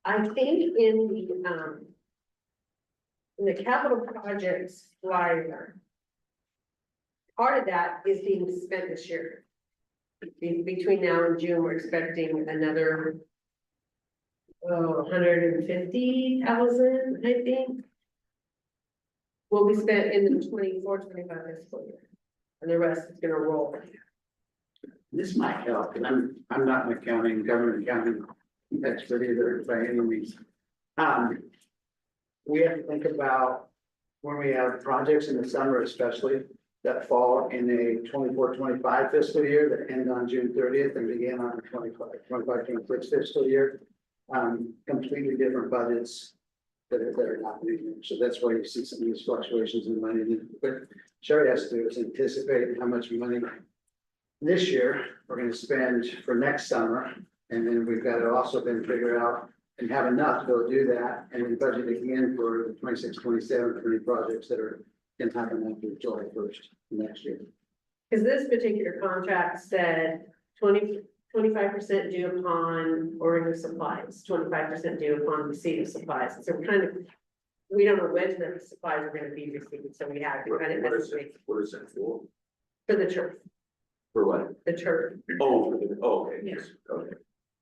I think in the capital projects flyer, part of that is being spent this year. Between now and June, we're expecting another 150,000, I think. Will be spent in the 24-25 fiscal year, and the rest is gonna roll. This might help, because I'm not an government accounting expert either by any means. We have to think about when we have projects in the summer especially that fall in a 24-25 fiscal year that end on June 30th and begin on the 25-26 fiscal year. Completely different budgets that are happening here. So that's why you see some of these fluctuations in money. But Sherry has to do is anticipate how much money this year we're going to spend for next summer. And then we've got to also then figure out and have enough to go do that and then budget again for the 26-27 for any projects that are going to happen after July 1st next year. Because this particular contract said 25% due upon ordering of supplies, 25% due upon receipt of supplies. So we don't know when the supplies are going to be received, so we have to kind of estimate What is it for? for the turf, For what? the turf. Okay, Yeah. yes, okay.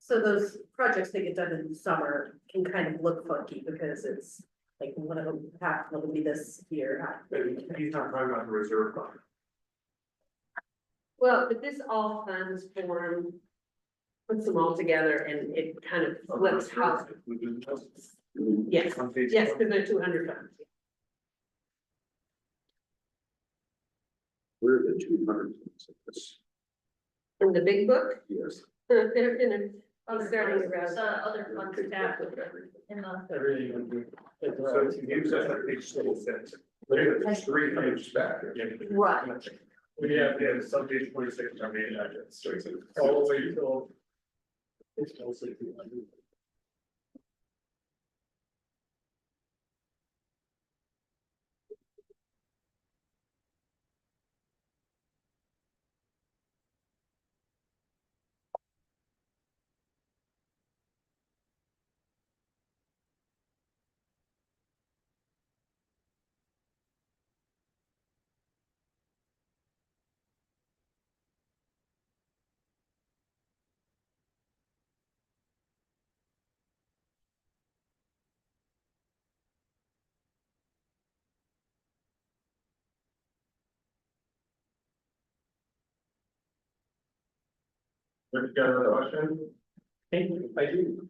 So those projects that get done in the summer can kind of look funky because it's like one of them will be this year. He's not talking about the reserve fund. Well, but this all funds form, puts them all together and it kind of flips how, yes, yes, because they're 200 funds. Where are the 200? In the big book, Yes. they're in a, starting around. Other funds tab in the. Everything would be. So if you use that, it makes total sense. There's 3 pages back there. Right. We have some page 46 on main address, so it's all the way till. It's mostly 200. You got another question? I do.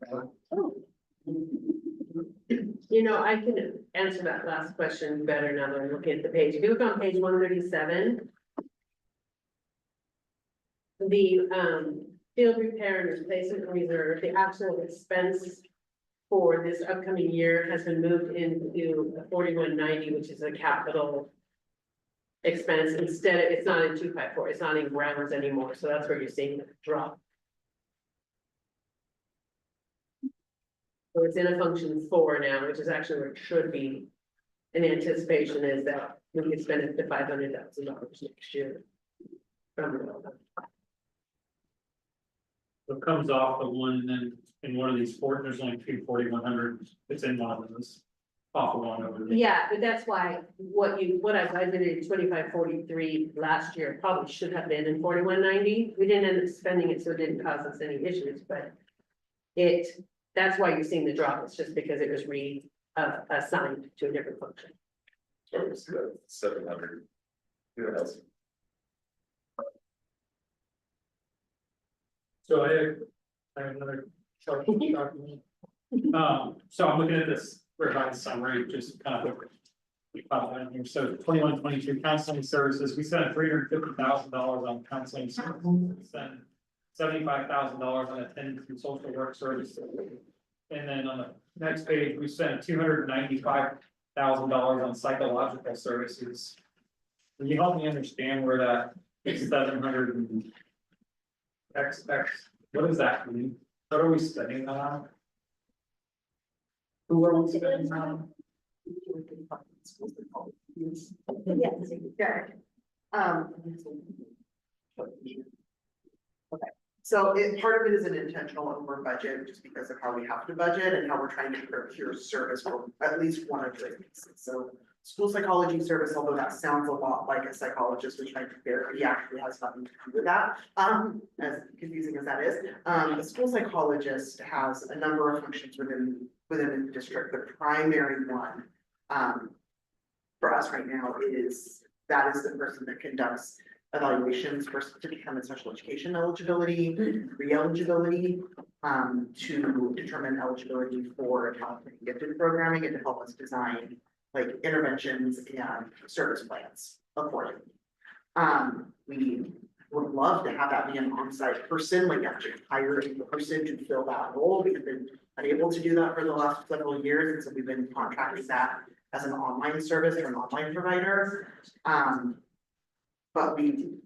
You know, I can answer that last question better now that I'm looking at the page. If you look on page 137. The field repair and replacement reserve, the actual expense for this upcoming year has been moved into 4190, which is a capital expense. Instead, it's not in 254, it's not in grounds anymore, so that's where you're seeing the drop. So it's in a function 4 now, which is actually where it should be. And anticipation is that we can spend it to $500,000 next year. It comes off the one, and then in one of these there's only 2 it's in one of those. Off of one over there. Yeah, but that's why what I budgeted in 2543 last year probably should have been in 4190. We didn't end up spending it, so it didn't cause us any issues, but that's why you're seeing the drop. It's just because it was assigned to a different function. So it was 700. Who else? So I have another chart document. So I'm looking at this revised summary, just kind of. Here, so 21-22 counseling services, we spent $350,000 on counseling services, we spent $75,000 on attendance and social work services. And then on the next page, we spent $295,000 on psychological services. Can you help me understand where that 700 and X, what does that mean? What are we spending that on? Who are we spending that on? Yes, okay. Okay, so part of it is an intentional over budget, just because of how we have to budget and how we're trying to procure service for at least one of the pieces. So school psychology service, although that sounds a lot like a psychologist we're trying to therapy, actually has nothing to do with that. As confusing as that is, the school psychologist has a number of functions within the district. The primary one, for us right now is the person that conducts evaluations to determine special education eligibility, re-eligibility, to determine eligibility for talented and gifted programming and to help us design like interventions and service plans accordingly. We would love to have that be an on-site person, like actually hiring the person to fill that role. We've been unable to do that for the last several years, and so we've been contracting that as an online service or an online provider. But we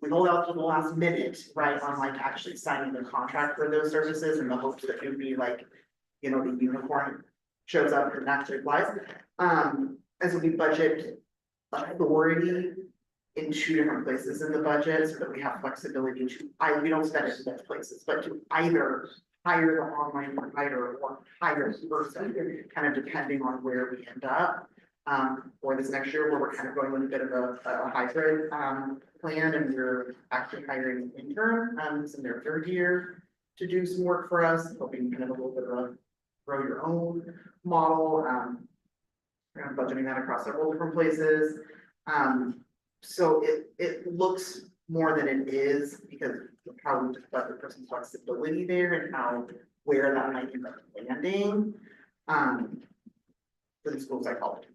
hold out to the last minute, right, on like actually signing the contract for those services in the hopes that it would be like, you know, the unicorn shows up and actually applies. And so we budget authority in 2 different places in the budget so that we have flexibility to, we don't spend it in both places, but to either hire the online provider or hire the person, kind of depending on where we end up. For this next year, where we're kind of going with a bit of a hybrid plan, and we're actually hiring an intern, it's in their 3rd year to do some work for us, hoping kind of a little bit of a grow your own model. We're budgeting that across several different places. So it looks more than it is because of how we just got the person's flexibility there and where that might end up landing. For the school psychology.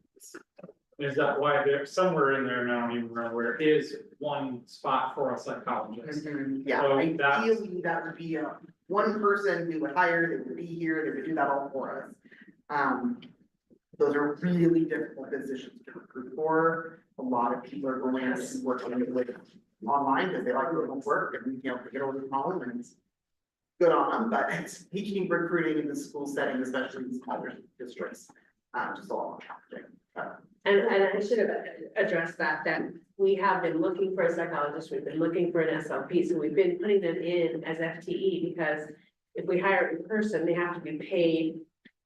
Is that why there's somewhere in there now, I don't even remember where it is one spot for a psychologist? Yeah, So ideally, that would be one person we would hire, they would be here, they would do that all for us. Those are really difficult positions to recruit for. A lot of people are going out and working with online because they like remote work and you know, get over from home and it's good on them, but it's teaching recruiting in the school setting, especially in smaller districts, just a lot more challenging. And I should have addressed that we have been looking for a psychologist, we've been looking for an SLP, so we've been putting them in as FTE because if we hire in person, they have to be paid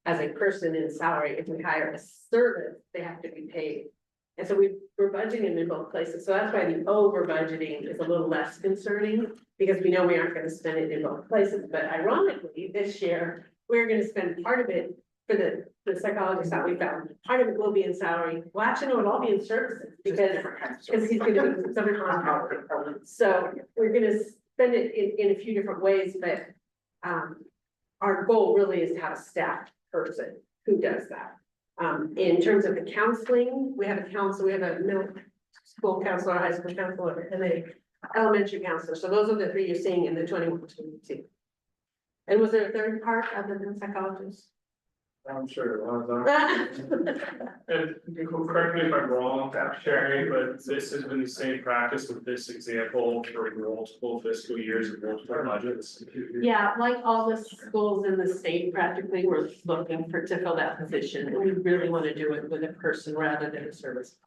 as a person in salary. If we hire a service, they have to be paid. And so we're budgeting them in both places. So that's why the over budgeting is a little less concerning because we know we aren't going to spend it in both places. But ironically, this year, we're going to spend part of it for the psychologist that we found. Part of it will be in salary. Well, actually, no, it'll all be in services because he's going to do some contract. So we're going to spend it in a few different ways, but our goal really is to have a staff person who does that. In terms of the counseling, we have a middle school counselor, high school counselor, and elementary counselor, so those are the three you're seeing in the 21-22. And was there a third part other than psychologist? I'm sure it was. And correct me if I'm wrong, Sherry, but this has been the same practice with this example for multiple fiscal years and multiple budgets. Yeah, like all the schools in the state practically, we're looking for to fill that position, and we really want to do it with a person rather than a service.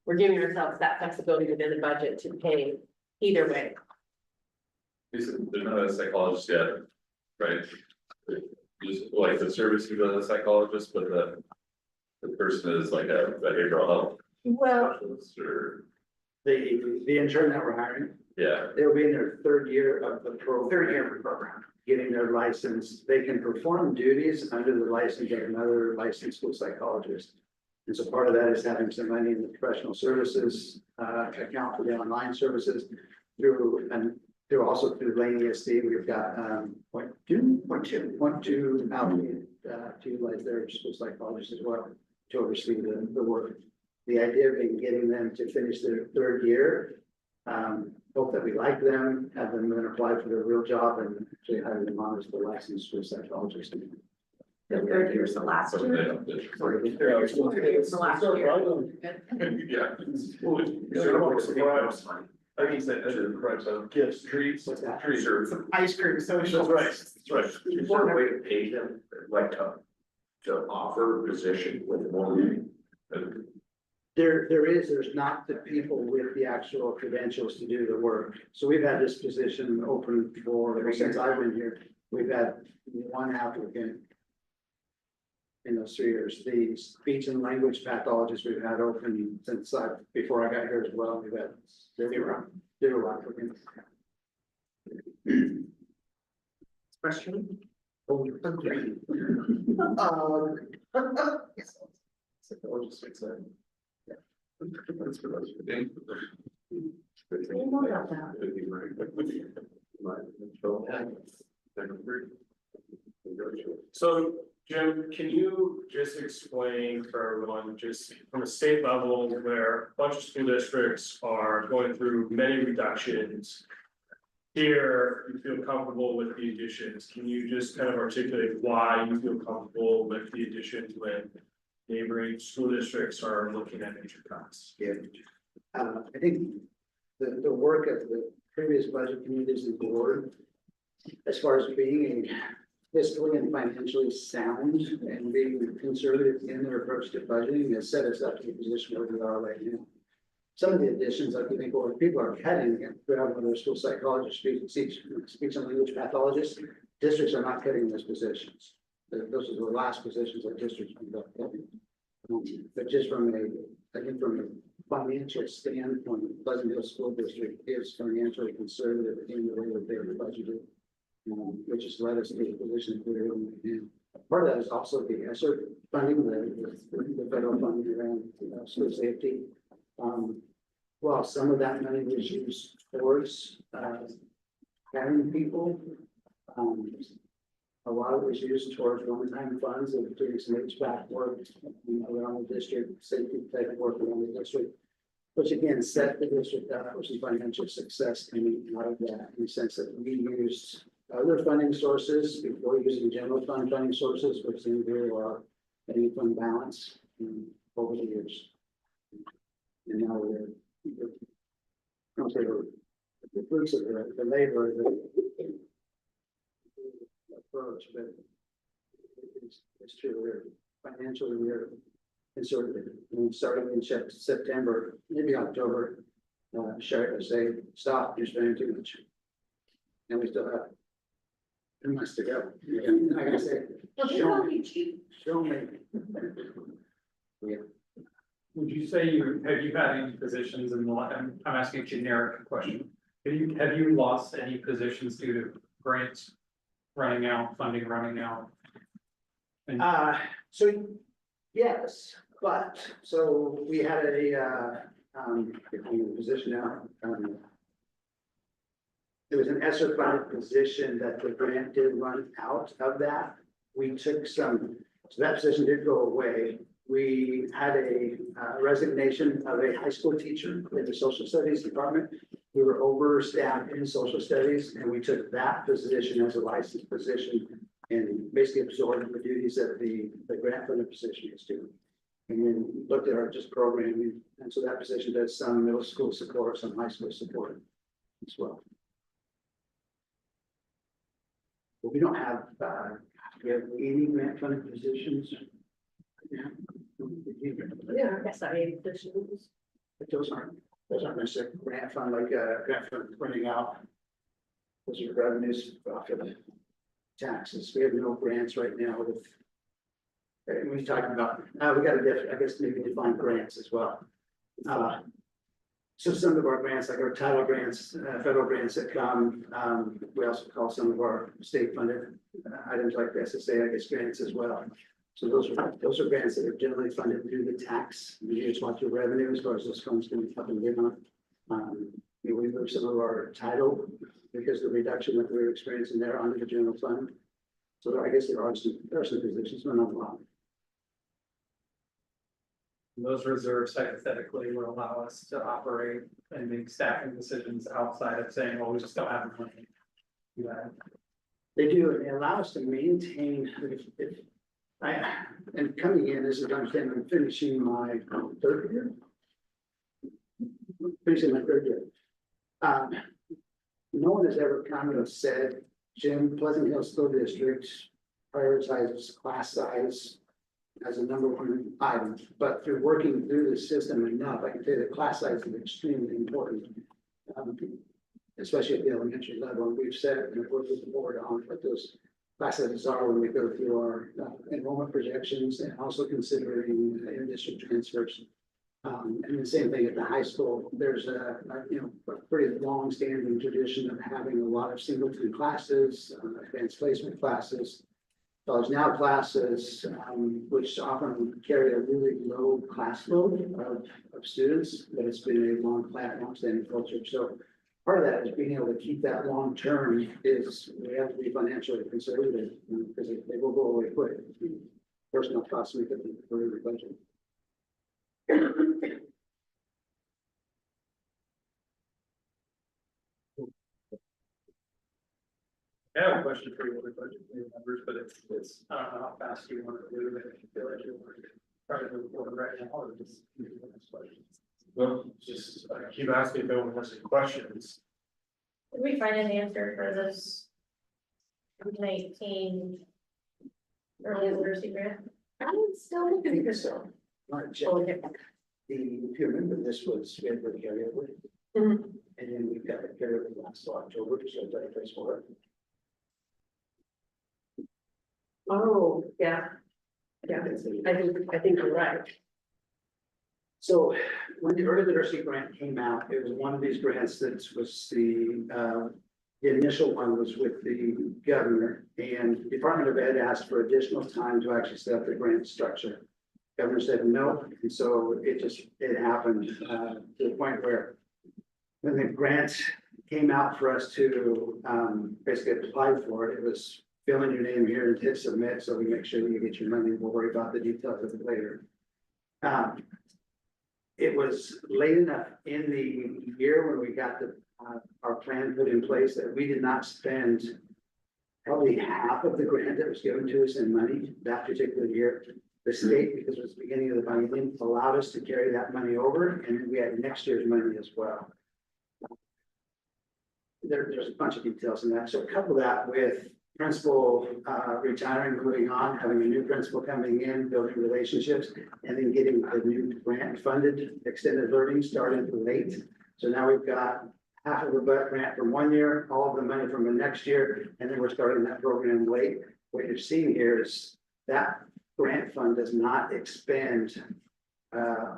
We're giving ourselves that flexibility within the budget to pay either way. There's not a psychologist yet, right? Just like the service you go to the psychologist, but the person is like a behavioral health Well, specialist or, The intern that we're hiring, yeah. they'll be in their third year of the program. Third year of the program. Getting their license, they can perform duties under the license of another licensed school psychologist. And so part of that is having somebody in the professional services, account for the online services through, and through also through Lane ESD, we've got, point two out, to utilize their school psychologists as well, to oversee the work. The idea being getting them to finish their third year, hope that we like them, have them then apply for their real job and actually hire them on as the licensed school psychologist. the third year is the last So year. they don't do- It's the last year. Yeah. I think that, right, so gifts, treats, What's that? treats are. Some ice cream social. That's right. Is there a way to pay them, like to offer a position with one? There's not the people with the actual credentials to do the work. So we've had this position open for, since I've been here, we've had one applicant in those 3 years. The speech and language pathologist we've had open since before I got here as well, we've had zero applicants. Question? Agreed. Yes. Psychologist makes sense. Yeah. That's for those who think. So, Jim, can you just explain for everyone, just from a state level where a bunch of school districts are going through many reductions? Here, you feel comfortable with the additions. Can you just kind of articulate why you feel comfortable with the additions when neighboring school districts are looking at major cuts? Yeah. I think the work of the previous budget committees and board, as far as being fiscally and financially sound and being conservative in their approach to budgeting, has set us up to the position where we are right now. Some of the additions, like you think, well, people are cutting, we have another school psychologist, speech and language pathologist, districts are not cutting those positions. Those are the last positions that districts end up cutting. But just from I think from a financial standpoint, Pleasant Hill School District is financially conservative in the way that they're budgeted. Which has led us to the position that we're in right now. Part of that is also the ESSER funding, the federal funding around school safety. Well, some of that money was used towards hiring people. A lot of it was used towards one-time funds of doing some HVAC work around the district, safety type of work around the district. Which again set the district up for some financial success coming out of that, in the sense that we used other funding sources before using general fund funding sources, which then grew our any fund balance over the years. And now we're I don't say the fruits of the labor, the approach, but it's true. We're financially conservative. And starting in September, maybe October, Sherry would say, stop, you're spending too much. And we still have 2 months to go. And I gotta say, show me. Yeah. Would you say have you had any positions in the, I'm asking a generic question. Have you lost any positions due to grants running out, funding running out? So, yes, but, so we had position now, there was an ESSER funded position that the grant did run out of that. We took some, so that position did go away. we had a resignation of a high school teacher in the social studies department. We were overstaffed in social studies, and we took that position as a licensed position and basically absorbed the duties that the grant funded position is doing. And then looked at our just programming, and so that position does some middle school support, some high school support as well. But we don't have, we have any grant funded positions. Yeah. Yeah, I guess I mean, But those aren't necessarily grant fund, like, grant fund running out. Those are revenues off of the taxes. We have no grants right now with. And we talked about, we got to, I guess, maybe define grants as well. So some of our grants, like our title grants, federal grants that come, we also call some of our state funded items like the SSA, I guess, grants as well. So those are grants that are generally funded through the tax. You just watch your revenue as far as those comes to be up and down. We move some of our title because of the reduction that we're experiencing there under the general fund. So I guess there are some positions, but not a lot. Those reserves hypothetically will allow us to operate and make staffing decisions outside of saying, well, we just don't have the money. Yeah. They do, and they allow us to maintain, and coming in, this is understanding, I'm finishing my third year. Finishing my third year. No one has ever come and said, Jim, Pleasant Hill School District prioritizes class size as a number one item, but through working through the system enough, I can say that class size is extremely important. Especially at the elementary level, and we've said, and worked with the board on what those class sizes are when we go through our enrollment projections, and also considering in-district transfers. And the same thing at the high school, there's a pretty long-standing tradition of having a lot of singleton classes, advanced placement classes, college now classes, which often carry a really low class load of students, but it's been a long-standing culture. So part of that is being able to keep that long term is we have to be financially conservative because they will go away quick. Personnel costs make it for every budget. I have a question for you, other budget members, but it's, I don't know how fast you want to do it, if you feel like you want to try to move forward right now, or just move to the next question. Well, just keep asking if anyone has any questions. Did we find an answer for this 19 early literacy grant? I'm still looking at so. Not check. If you remember, this was, we had the carryover. And then we've got the carryover last October, so that place for it. oh, yeah. Yeah, I think you're right. So when the early literacy grant came out, it was one of these grants that was the initial one was with the governor, and Department of Ed asked for additional time to actually set up the grant structure. Governor said no, and so it happened to the point where when the grant came out for us to basically apply for it, it was fill in your name here and hit submit, so we make sure you get your money. We'll worry about the details of it later. It was late enough in the year when we got our plan put in place that we did not spend probably half of the grant that was given to us in money that particular year. The state, because it was the beginning of the funding, allowed us to carry that money over, and we had next year's money as well. There's a bunch of details in that. So couple that with principal retiring, moving on, having a new principal coming in, building relationships, and then getting the new grant funded extended learning started late. So now we've got half of the grant from 1 year, all of the money from the next year, and then we're starting that program late. What you're seeing here is that grant fund does not expend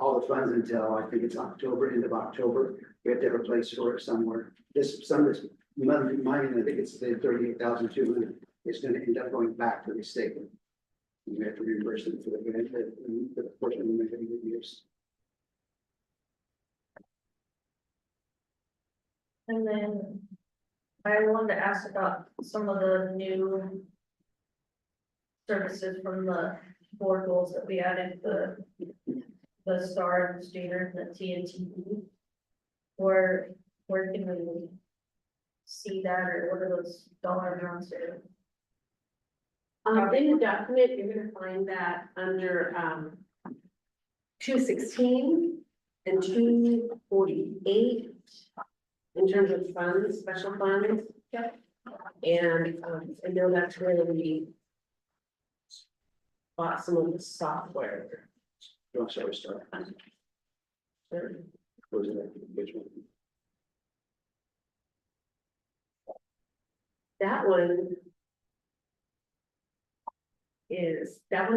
all the funds until I think it's October, end of October. We have to have a place for it somewhere. Some of this money, I think it's the 38,200, is going to end up going back to the state. We have to reimburse them for the grant the portion we make any good use. And then I wanted to ask about some of the new services from the board goals that we added, the STAR and STAR and the TNT. Where can we see that, or what are those dollar amounts there? In the document, you're gonna find that under, 216 and 248. In terms of funds, special funds. And, I know that's where we bought some of the software. You want to start with Star? Sure. Was it which one? That one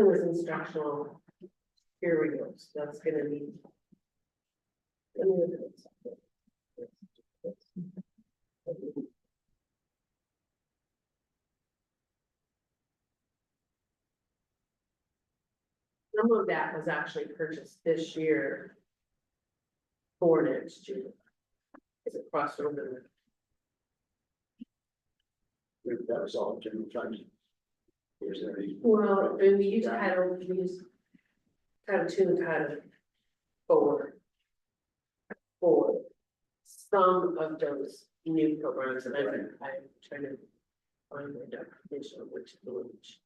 was instructional. Here we go, so that's gonna be. Let me look at it. Some of that was actually purchased this year. For next year. Is it crossover? That was all general fund. Here's there. Well, and we use title, we use title 2 and title 4. For some of those new programs, and I'm trying to find the definition of which is which.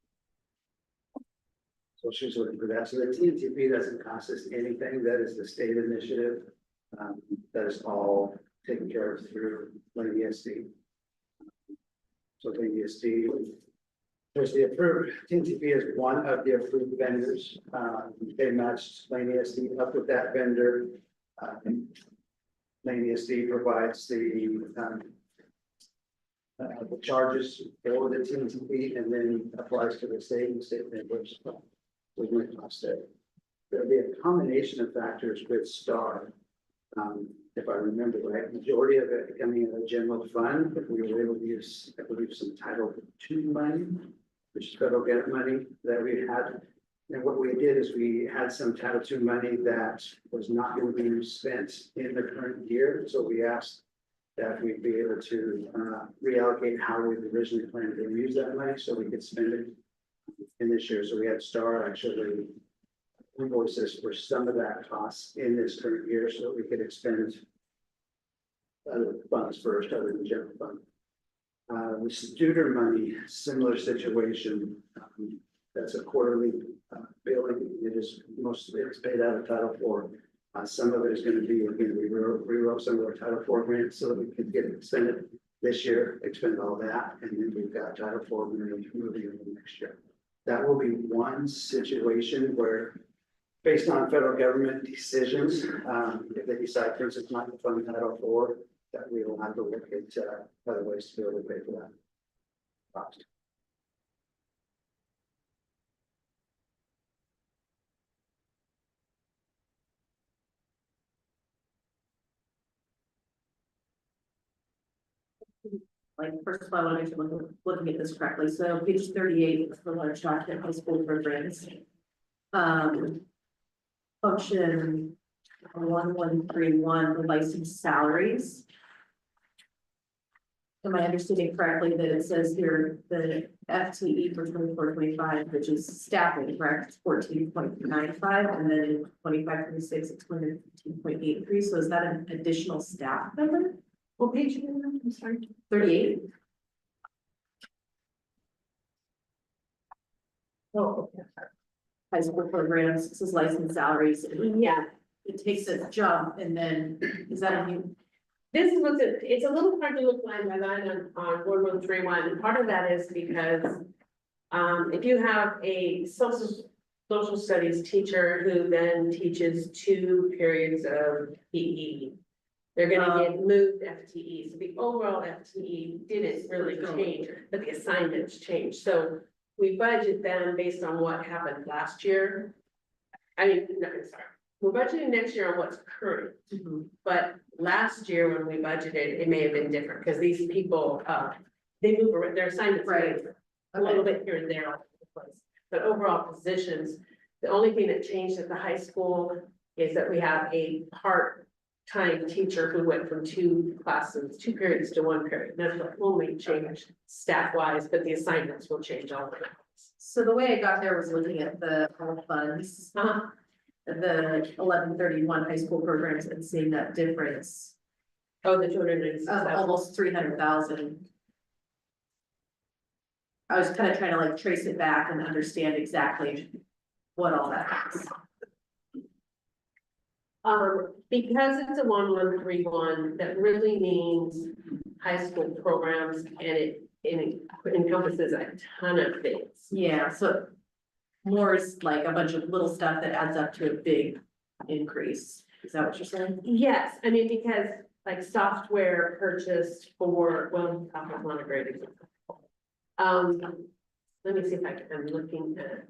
So she's looking for that. So the TNTP doesn't cost us anything. That is the state initiative. That is all taken care of through Lane ESD. So Lane ESD, there's the approved, TNTP is one of the approved vendors. They matched Lane ESD up with that vendor. Lane ESD provides the charges for the TNTP and then applies to the state and state members. With my cost there. There'll be a combination of factors with STAR. If I remember right, majority of it coming in a general fund, but we were able to use, I believe, some Title II money, which is federal grant money that we had. And what we did is we had some Title II money that was not going to be spent in the current year. So we asked that we'd be able to reallocate how we originally planned to use that money so we could spend it in this year. So we had STAR actually invoices for some of that cost in this current year so that we could expend other funds first, other than general fund. The Studer money, similar situation. That's a quarterly billing. It is mostly it's paid out of Title IV. Some of it is going to be, again, we rewrote some of our Title IV grants so that we could get it expended this year, expend all that, and then we've got Title IV moving into next year. That will be one situation where, based on federal government decisions, if they decide, for instance, not to fund Title IV, that we will have to look at other ways to be able to pay for that cost. Like, first of all, I want to make sure I'm looking at this correctly. So page 38 is the large document, high school programs. Function 1131, the licensed salaries. Am I understanding correctly that it says here the FTE for 24-25, which is staffing, correct? 14.95, and then in 25-26, it's 15.83. So is that an additional staff member? What page are you on? I'm sorry, 38. Oh, okay. High school programs, this is licensed salaries. Yeah. It takes a jump and then, is that a new? This is what's, it's a little hard to look line by line on board 131, and part of that is because. If you have a social studies teacher who then teaches 2 periods of PE. They're gonna get moved FTE, so the overall FTE didn't really change, but the assignments changed, so. We budget them based on what happened last year. I mean, no, sorry, we're budgeting next year on what's current. But last year when we budgeted, it may have been different, because these people, they move around, their assignments move a little bit here and there all over the place. But overall positions, the only thing that changed at the high school is that we have a part-time teacher who went from 2 classes, 2 periods to 1 period. That's the only change staff-wise, but the assignments will change all the time. So the way I got there was looking at the whole funds, the 1131 high school programs and seeing that difference Oh, the 296. of almost 300,000. I was kind of trying to like trace it back and understand exactly what all that is. Because it's a 1131, that really means high school programs and it encompasses a ton of things. Yeah, so more is like a bunch of little stuff that adds up to a big increase. Is that what you're saying? Yes, I mean, because like software purchased for, well, that's not a great example. Let me see if I'm looking at.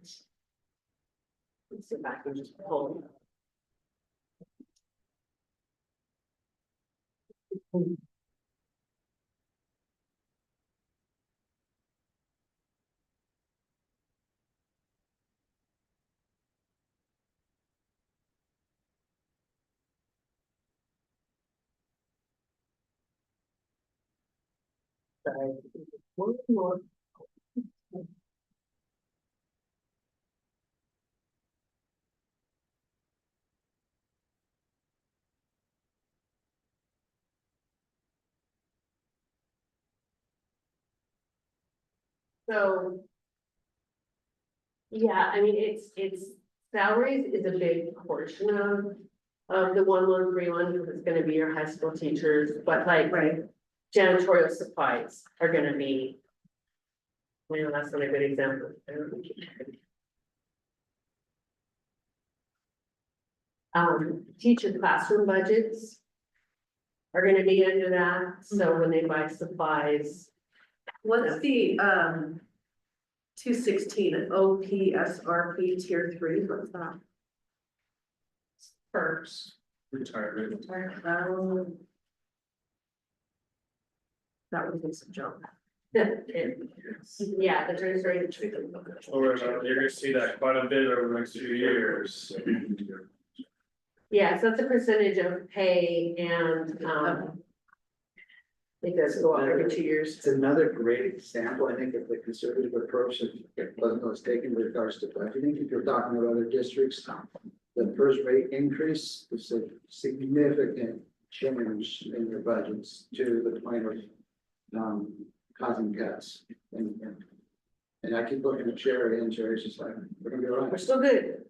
Let's see if I can just pull. Sorry. One more. So. Yeah, I mean, it's salaries is a big portion of the 1131, because it's gonna be your high school teachers, but like. Right. Janitorial supplies are gonna be. Well, that's not a good example. I don't think you can. Teacher classroom budgets. Are gonna be under that, so when they buy supplies. What's the 216 OPSRP tier 3? What's that? First. Retirement. That would be some jump. Yeah, the transfer rate. Or you're gonna see that quite a bit over the next few years. Yeah, so that's a percentage of pay and, it does go up every 2 years. It's another great example, I think, of the conservative approach that Pleasantville has taken with regards to budgeting. If you're talking about other districts, the first rate increase is a significant change in your budgets to the point of causing cuts. And I keep looking at Sherry, and Sherry's just like, we're gonna be all We're right. still good.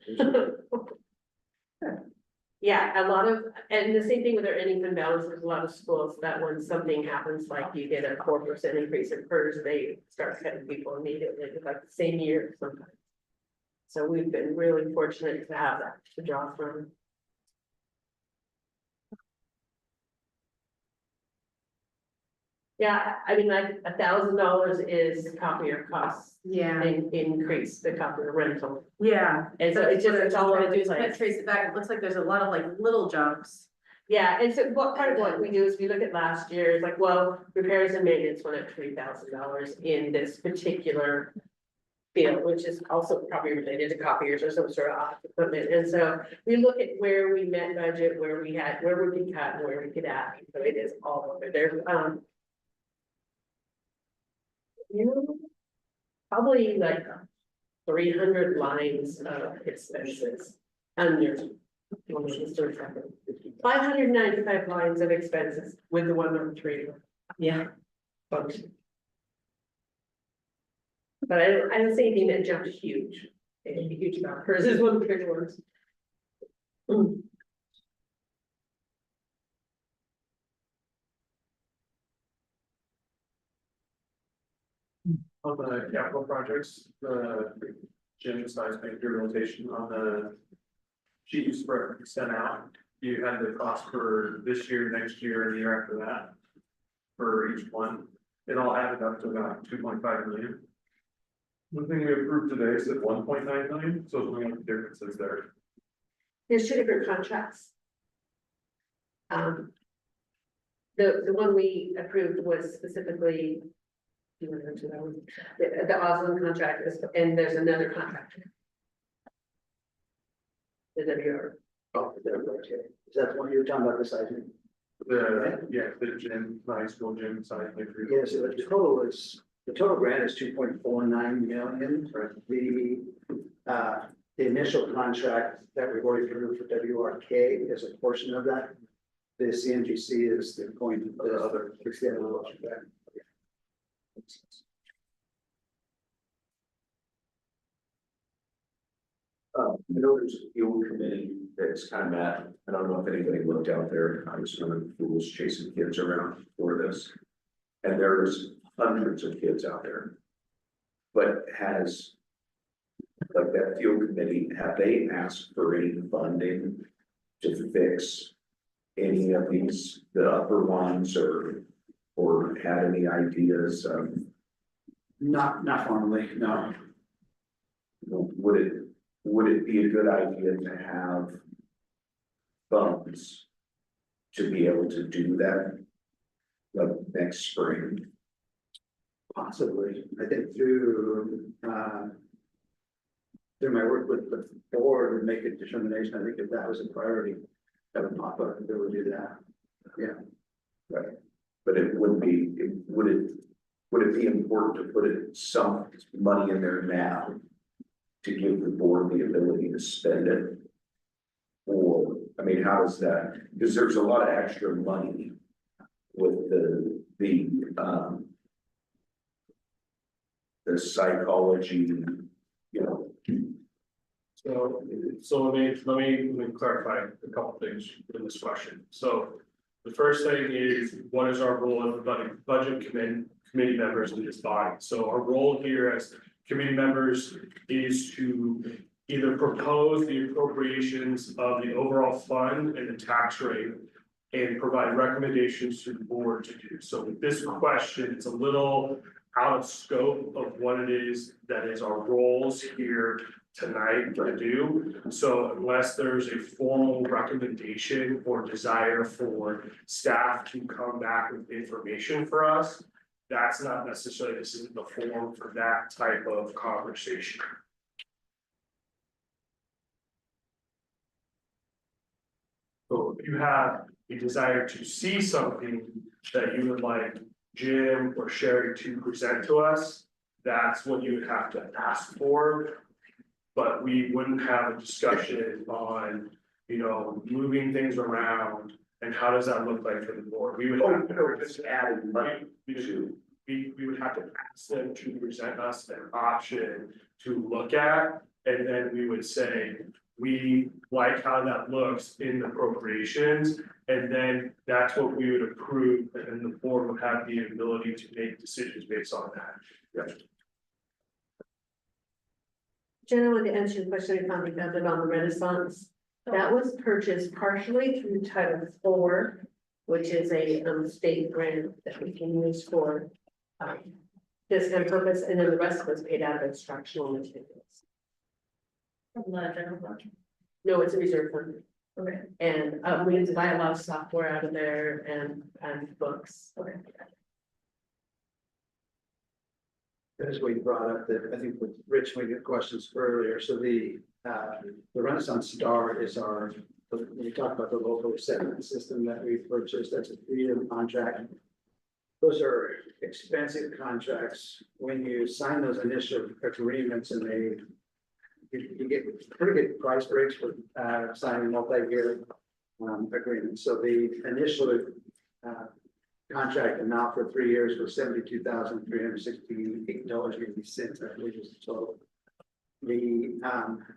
Yeah, a lot of, and the same thing with our ending fund balance, there's a lot of schools that when something happens, like you get a 4% increase in PERS, they start cutting people immediately, like the same year sometimes. So we've been really fortunate to have that to draw from. Yeah, I mean, like $1,000 is copier costs. Yeah. Increase the copier rental. Yeah. And so it's just, it's all over the Kind of place. trace it back. It looks like there's a lot of like little jumps. Yeah, and so what part of what we do is we look at last year, it's like, well, repairs and maintenance went up $3,000 in this particular field, which is also probably related to copiers or some sort of office equipment. And so we look at where we met budget, where we could cut and where we could add. So it is all over there. Probably like 300 lines of expenses under 595 lines of expenses with the 103. Yeah. Function. But I don't see anything that jumped huge. It'd be huge about hers is one of the big ones. On the capital projects, the gym size major rotation on the sheet you sent out, you had the cost for this year, next year, and the year after that. For each one, it all added up to about 2.5 million. One thing we approved today said 1.9 million, so there's no differences there. There's two different contracts. The one we approved was specifically. You want to go to that one? The Osland contract is, and there's another contract. The WR. Oh, okay. Is that the one you were talking about this item? The gym, the high school gym size major. Yes, the total is The total grant is 2.49 million for the initial contract that we've already approved for WRK is a portion of that. The CMGC is the point, the other, it's the other portion of that. I know there's a field committee that's kind of met. I don't know if anybody looked out there. I was one of the fools chasing kids around for this. And there's hundreds of kids out there. But has, like that field committee, have they asked for any funding to fix any of these, the upper ones, or had any ideas of? Not formally, no. Would it be a good idea to have funds to be able to do that, like next spring? Possibly, I think through my work with the board would make a determination. I think if that was a priority, that would pop up and they would do that. Yeah. Right. But it would be, would it be important to put some money in there now to give the board the ability to spend it? Or, I mean, how does that, because there's a lot of extra money with the psychology, you know. So let me clarify a couple things in this question. So the first thing is, what is our role as the budget committee members in this body? So our role here as committee members is to either propose the appropriations of the overall fund and the tax rate and provide recommendations to the board to do. So with this question, it's a little out of scope of what it is that is our roles here tonight to do. So unless there's a formal recommendation or desire for staff to come back with information for us, that's not necessarily, this isn't the forum for that type of conversation. So if you have a desire to see something that you would like Jim or Sherry to present to us, that's what you would have to ask for. But we wouldn't have a discussion on, moving things around and how does that look like for the board? We would have to Just adding money to. we would have to ask them to present us an option to look at, and then we would say, we like how that looks in the appropriations, and then that's what we would approve, and then the board would have the ability to make decisions based on that. Yeah. Jenna, with the answer to the question I found founded on the Renaissance, that was purchased partially through Title IV, which is a state grant that we can use for this kind of purpose, and then the rest was paid out of instructional materials. No, it's a reserve fund. Okay. And we need to buy a lot of software out of there and books. Okay. As we brought up that, I think with Rich, we get questions earlier, so the Renaissance Star is when we talk about the local assessment system that we purchased, that's a 3-year contract. Those are expensive contracts. When you sign those initial agreements and you get pretty good price breaks for signing multi-year agreements. So the initial contract amount for 3 years was $72,368.80, I believe is the total.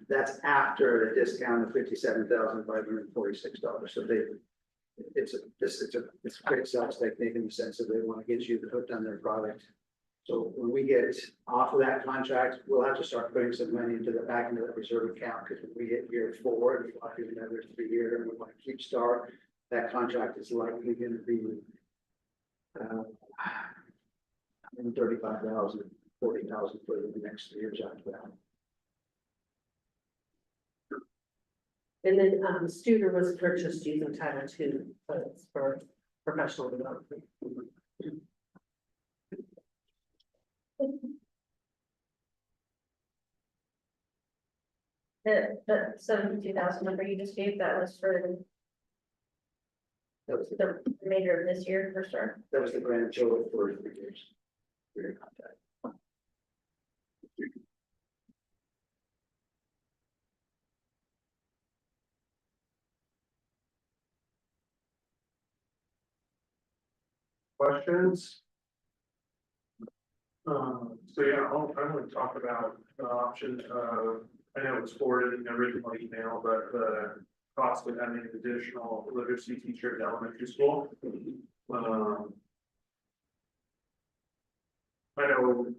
That's after a discount of $57,546. So it's a great sales technique in the sense that they want to get you hooked on their product. So when we get off of that contract, we'll have to start putting some money into the back into that reserve account, because when we hit year 4, and we want to do another 3 year, and we want to keep Star, that contract is likely going to be $35,000, $40,000 for the next 3 years after that. And then Studer was purchased using Title II funds for professional development. The 72,000 number you just gave, that was for That was the remainder of this year for sure. That was the grant total for 3 years. We're in contact. Questions? So yeah, I'm gonna talk about the option, I know it's forwarded in the original email, but the cost of having an additional literacy teacher at elementary school. I know I don't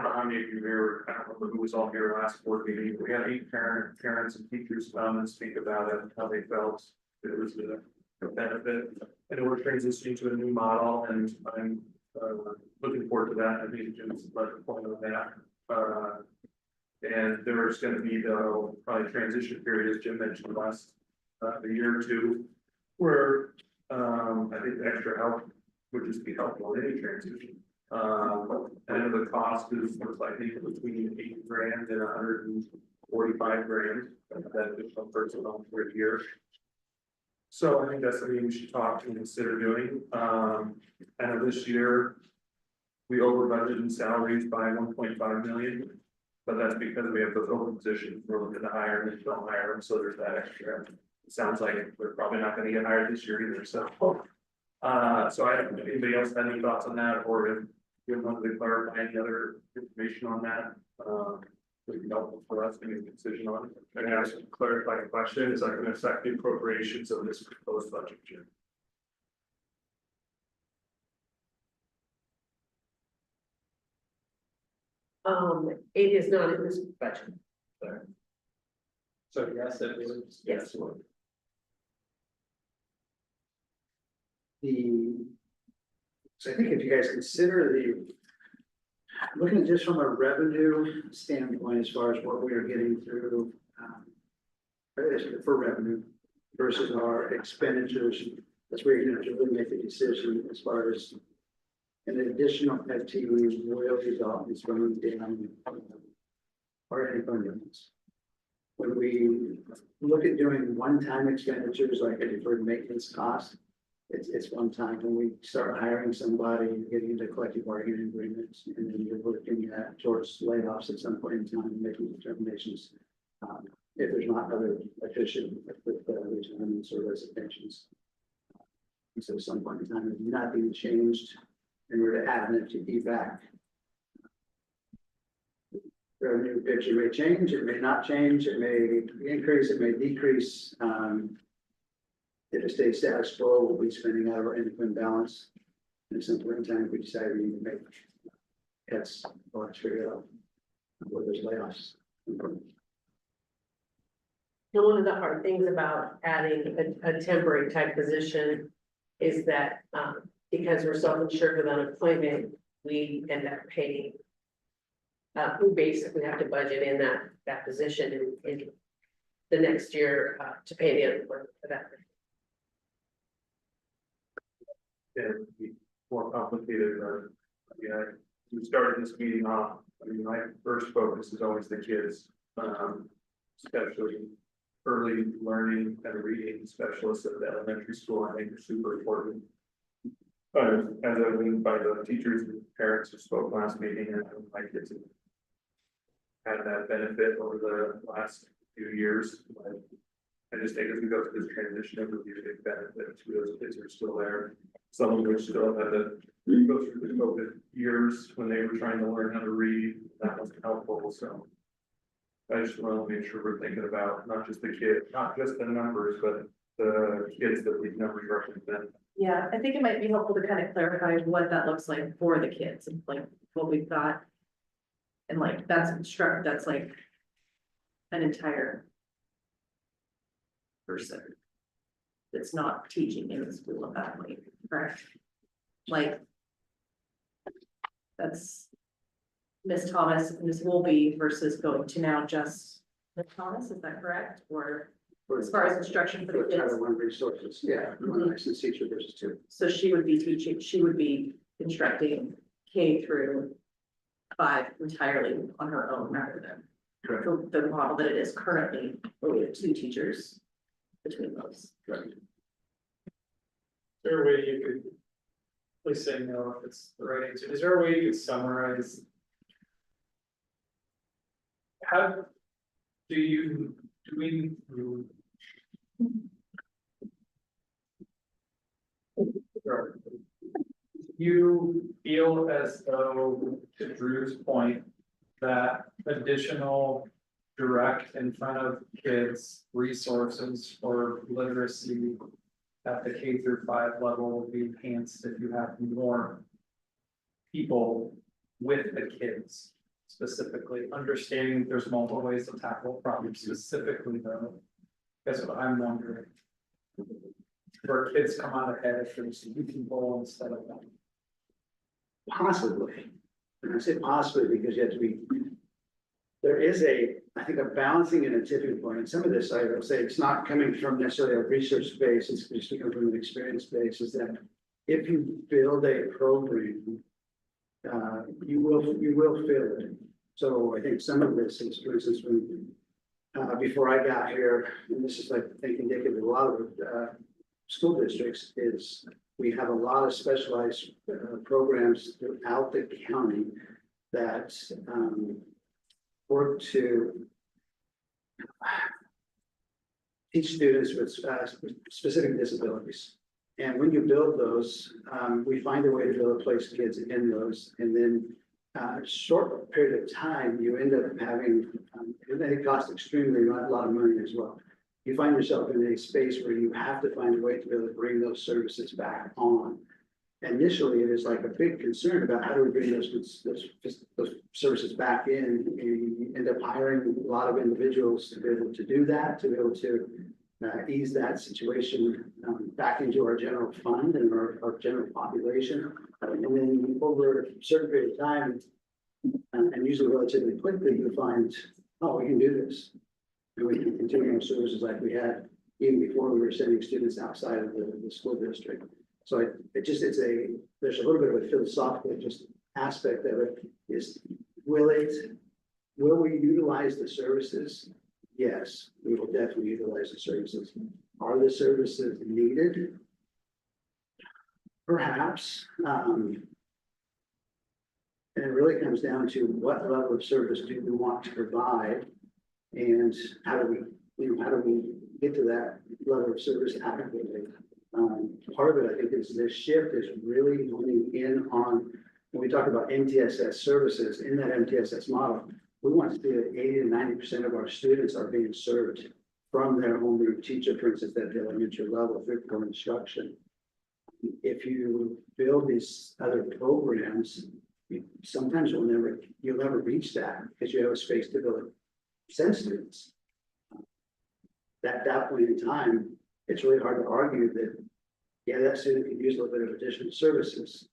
know how many of you here, I don't remember who was all here last board meeting, we had 8 parents and teachers come and speak about it, how they felt it was a benefit. And we're transitioning to a new model, and I'm looking forward to that. I think Jim's led the point on that. And there's gonna be the probably transition period, as Jim mentioned last, a year or two, where I think the extra help would just be helpful in any transition. And the cost is looks like between $8,000 and $145,000, that additional person on for a year. So I think that's something we should talk and consider doing. And this year, we over budgeted in salaries by 1.5 million. But that's because we have those open positions, we're looking to hire and don't hire them, so there's that extra. It sounds like we're probably not gonna get hired this year either, so. So I don't know if anybody else had any thoughts on that, or if you want to clarify any other information on that. Would be helpful for us to make a decision on it. Can I ask a clarifying question? Is that going to affect the appropriations of this proposed budget year? It is not in this budget. So yes, it is. Yes. So I think if you guys consider looking at just from a revenue standpoint, as far as what we are getting through, for revenue versus our expenditures, that's where you're gonna have to really make a decision as far as an additional FTE royalties office from down or any fundings. When we look at doing one-time expenditures like a deferred maintenance cost, it's one time. When we start hiring somebody, getting into collective bargaining agreements, and then you're looking at towards layoffs at some point in time, making determinations. If there's not other efficient with retirements or resignations. And so some point in time, if not being changed, and we're to add an FTE back. The revenue picture may change, it may not change, it may increase, it may decrease. If it stays status quo, we'll be spending out of our income balance. And at some point in time, if we decide we need to make cuts, we'll have to figure out where there's layoffs. And one of the hard things about adding a temporary type position is that, because we're self-insured with unemployment, we end up paying. We basically have to budget in that position in the next year, to pay the unemployment for that. It'd be more complicated, yeah, we started this meeting off, I mean, my first focus is always the kids. Especially early learning and reading specialists at the elementary school, I think are super important. As I mean by the teachers and parents who spoke last meeting, and my kids have had that benefit over the last few years. I just think as we go through this transition, it would be a big benefit to those kids who are still there. Some of which still had to go through the COVID years when they were trying to learn how to read. That wasn't helpful, so. I just want to make sure we're thinking about not just the kids, not just the numbers, but the kids that these numbers represent. Yeah, I think it might be helpful to kind of clarify what that looks like for the kids and like what we've got. And like, that's like an entire person that's not teaching in the school of that way, correct? Like, that's Miss Thomas, Miss Wolby versus going to now just Miss Thomas, is that correct? Or as far as instruction for the kids? Title I resources, yeah, one licensed teacher versus 2. So she would be teaching, she would be instructing K through 5 entirely on her own rather than the model that it is currently, where we have 2 teachers between those. Right. Is there a way you could please say no if it's the right answer. Is there a way you could summarize? How do we? You feel as though, to Drew's point, that additional direct in front of kids resources for literacy at the K-5 level will be enhanced if you have more people with the kids, specifically understanding there's multiple ways to tackle problems, specifically though. That's what I'm wondering. Where kids come out ahead if there's you people instead of them. Possibly, and I say possibly because you have to be. There is I think a balancing and a tipping point, and some of this, I would say, it's not coming from necessarily a research base, it's just coming from an experience base, is that if you build a program, you will fill it. So I think some of this is, for instance, when, before I got here, and this is like, I think indicative of a lot of, school districts, is we have a lot of specialized programs throughout the county that work to teach students with specific disabilities. And when you build those, we find a way to be able to place kids in those, and then short period of time, you end up having, and it costs extremely a lot of money as well. You find yourself in a space where you have to find a way to be able to bring those services back on. Initially, it is like a big concern about how do we bring those services back in, and you end up hiring a lot of individuals to be able to do that, to be able to ease that situation back into our general fund and our general population. And then over a certain period of time, and usually relatively quickly, you find, oh, we can do this. And we can continue our services like we had even before we were sending students outside of the school district. So there's a little bit of a philosophical just aspect of it is, will we utilize the services? Yes, we will definitely utilize the services. Are the services needed? Perhaps. And it really comes down to what level of service do we want to provide, and how do we get to that level of service adequately? Part of it, I think, is this shift is really honing in on, when we talk about MTSS services, in that MTSS model, we want to see that 80 to 90% of our students are being served from their homeroom teacher, for instance, at the elementary level through core instruction. If you build these other programs, sometimes you'll never reach that because you have a space to build send students. At that point in time, it's really hard to argue that, yeah, that student could use a little bit of additional services.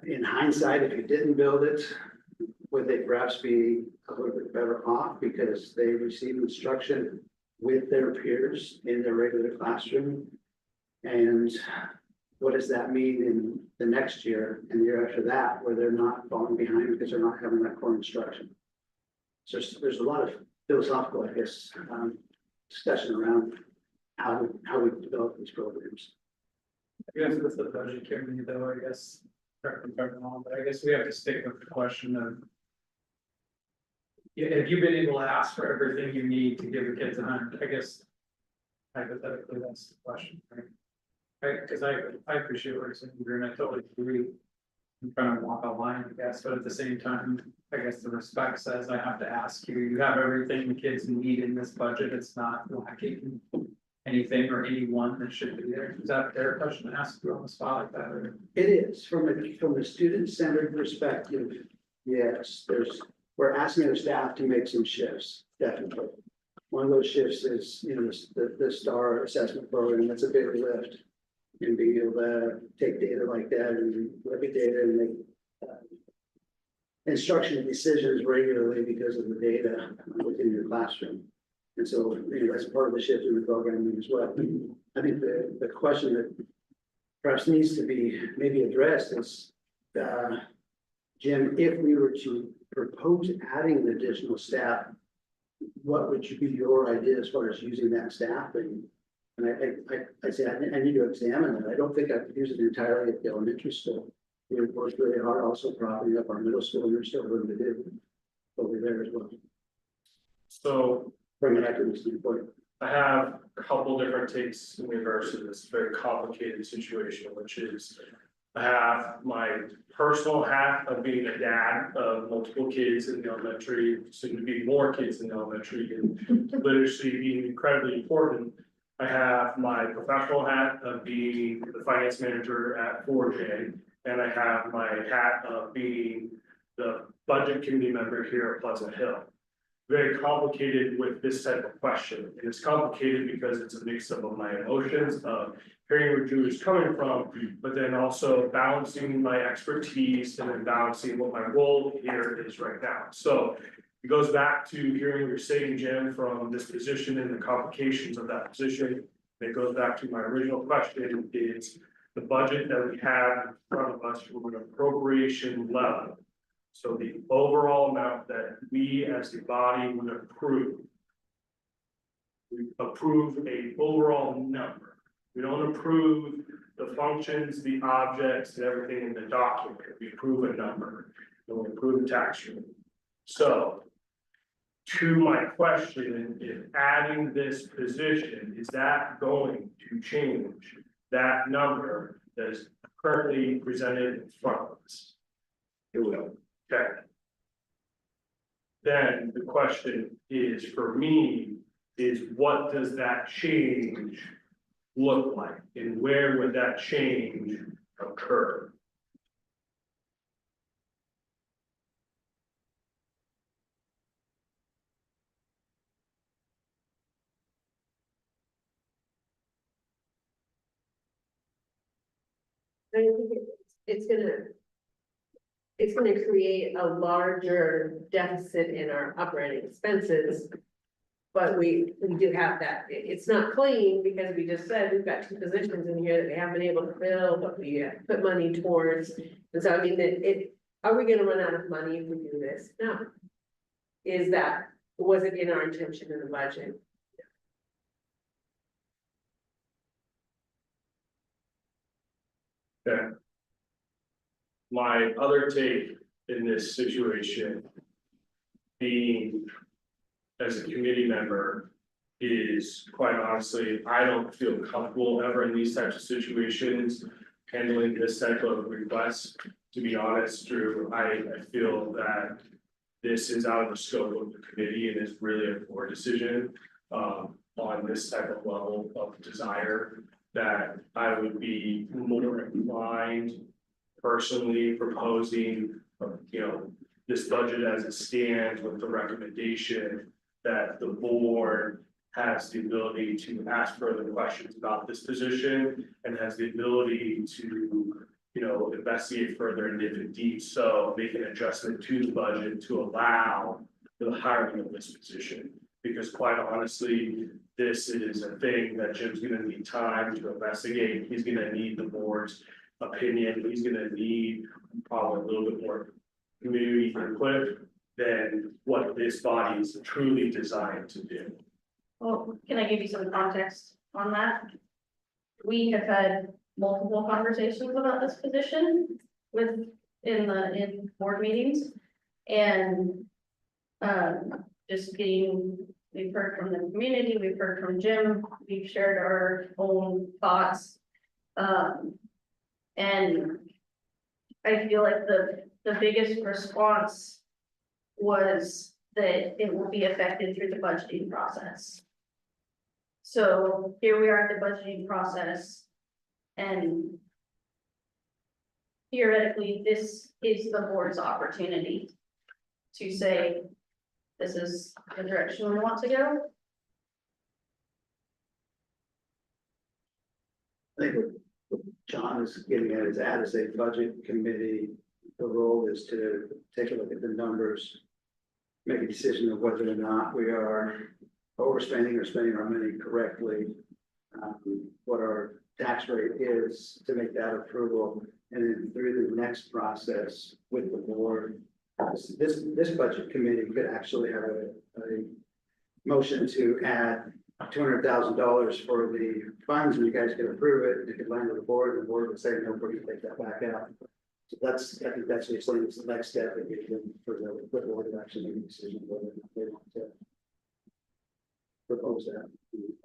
In hindsight, if you didn't build it, would they perhaps be a little bit better off because they receive instruction with their peers in their regular classroom? And what does that mean in the next year and the year after that, where they're not falling behind because they're not having that core instruction? So there's a lot of philosophical, I guess, discussion around how we develop these programs. I guess with the budget committee though, I guess, correct me if I'm wrong, but I guess we have to stick with the question of, have you been able to ask for everything you need to give the kids 100? I guess hypothetically, that's the question, right? Right, because I appreciate what you're saying, and I totally agree. I'm trying to walk a line, I guess, but at the same time, I guess the respect says I have to ask you, you have everything the kids need in this budget, it's not lacking anything or anyone that should be there. Is that a fair question to ask you on the spot like that? Or? It is, from a student-centered perspective, yes, we're asking the staff to make some shifts, definitely. One of those shifts is, the STAR assessment program, that's a big lift. And being able to take data like that and look at data and make instruction decisions regularly because of the data within your classroom. And so that's part of the shift in the programming as well. I think the question that perhaps needs to be maybe addressed is, Jim, if we were to propose adding an additional staff, what would be your idea as far as using that staff? And And I say, I need to examine it. I don't think I could use it entirely at the elementary school. We worked really hard also propping up our middle school, and there's still room to do over there as well, So from an equity standpoint. I have a couple different takes in regards to this very complicated situation, which is. I have my personal hat of being a dad of multiple kids in the elementary, soon to be more kids in the elementary, and literacy being incredibly important. I have my professional hat of being the finance manager at 4J, and I have my hat of being the budget committee member here at Pleasant Hill. Very complicated with this type of question, and it's complicated because it's a mix up of my emotions of hearing where Drew is coming from, but then also balancing my expertise and then balancing what my role here is right now. So it goes back to hearing what you're saying, Jim, from this position and the complications of that position. It goes back to my original question is the budget that we have in front of us from an appropriation level. So the overall amount that we as the body would approve. We approve a overall number. We don't approve the functions, the objects, and everything in the document. We approve a number. And we approve the tax rate. So, to my question, if adding this position, is that going to change that number that is currently presented in front of us? It will. Okay. Then the question is, for me, is what does that change look like? And where would that change occur? I think it's gonna create a larger deficit in our operating expenses. But we do have that, it's not clean because we just said we've got two positions in here that we haven't been able to fill, but we put money towards. And so I mean, are we gonna run out of money if we do this? No. Was it in our intention in the budget? Okay. My other take in this situation. Being as a committee member. Is quite honestly, I don't feel comfortable ever in these types of situations. Handling this type of request, to be honest, Drew, I feel that. This is out of the scope of the committee and is really a board decision. On this type of level of desire. That I would be more inclined personally proposing, this budget as it stands with the recommendation that the board has the ability to ask further questions about this position and has the ability to, investigate further and if deep, so make an adjustment to the budget to allow for the hiring of this position. Because quite honestly, this is a thing that Jim's gonna need time to investigate. He's gonna need the board's opinion. He's gonna need probably a little bit more community input than what this body is truly designed to do. Well, can I give you some context on that? We have had multiple conversations about this position in board meetings. And we've heard from the community, we've heard from Jim, we've shared our own thoughts. And I feel like the biggest response was that it will be affected through the budgeting process. So here we are at the budgeting process. And theoretically, this is the board's opportunity to say, this is the direction we want to go. I think what John is getting at is as a budget committee, the role is to take a look at the numbers. Make a decision of whether or not we are overspending or spending our money correctly. What our tax rate is to make that approval, and then through the next process with the board. This budget committee could actually have a motion to add $200,000 for the funds, and you guys can approve it, it could land with the board, and the board would say, no, we're gonna take that back out. So that's, I think that's just the next step that we can for the board to actually make a decision whether or not they want to propose that.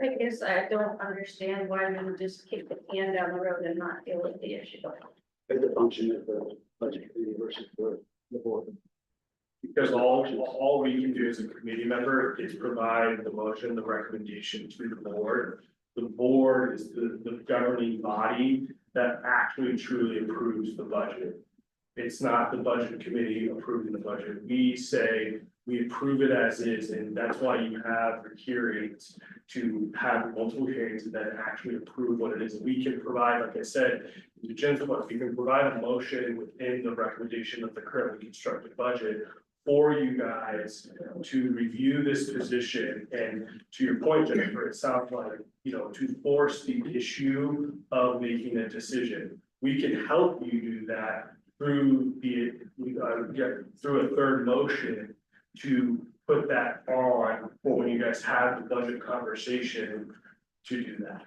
I guess I don't understand why we just kick the can down the road and not deal with the issue. As the function of the budget committee versus the board. Because all we can do as a committee member is provide the motion, the recommendation to the board. The board is the governing body that actually truly approves the budget. It's not the budget committee approving the budget. We say we approve it as is, and that's why you have hearings to have multiple hearings and then actually approve what it is. We can provide, like I said, to Jen's point, we can provide a motion within the recommendation of the currently constructed budget for you guys to review this position. And to your point, Jennifer, it sounds like, you know, to force the issue of making a decision. We can help you do that through through a third motion to put that on for when you guys have the budget conversation to do that.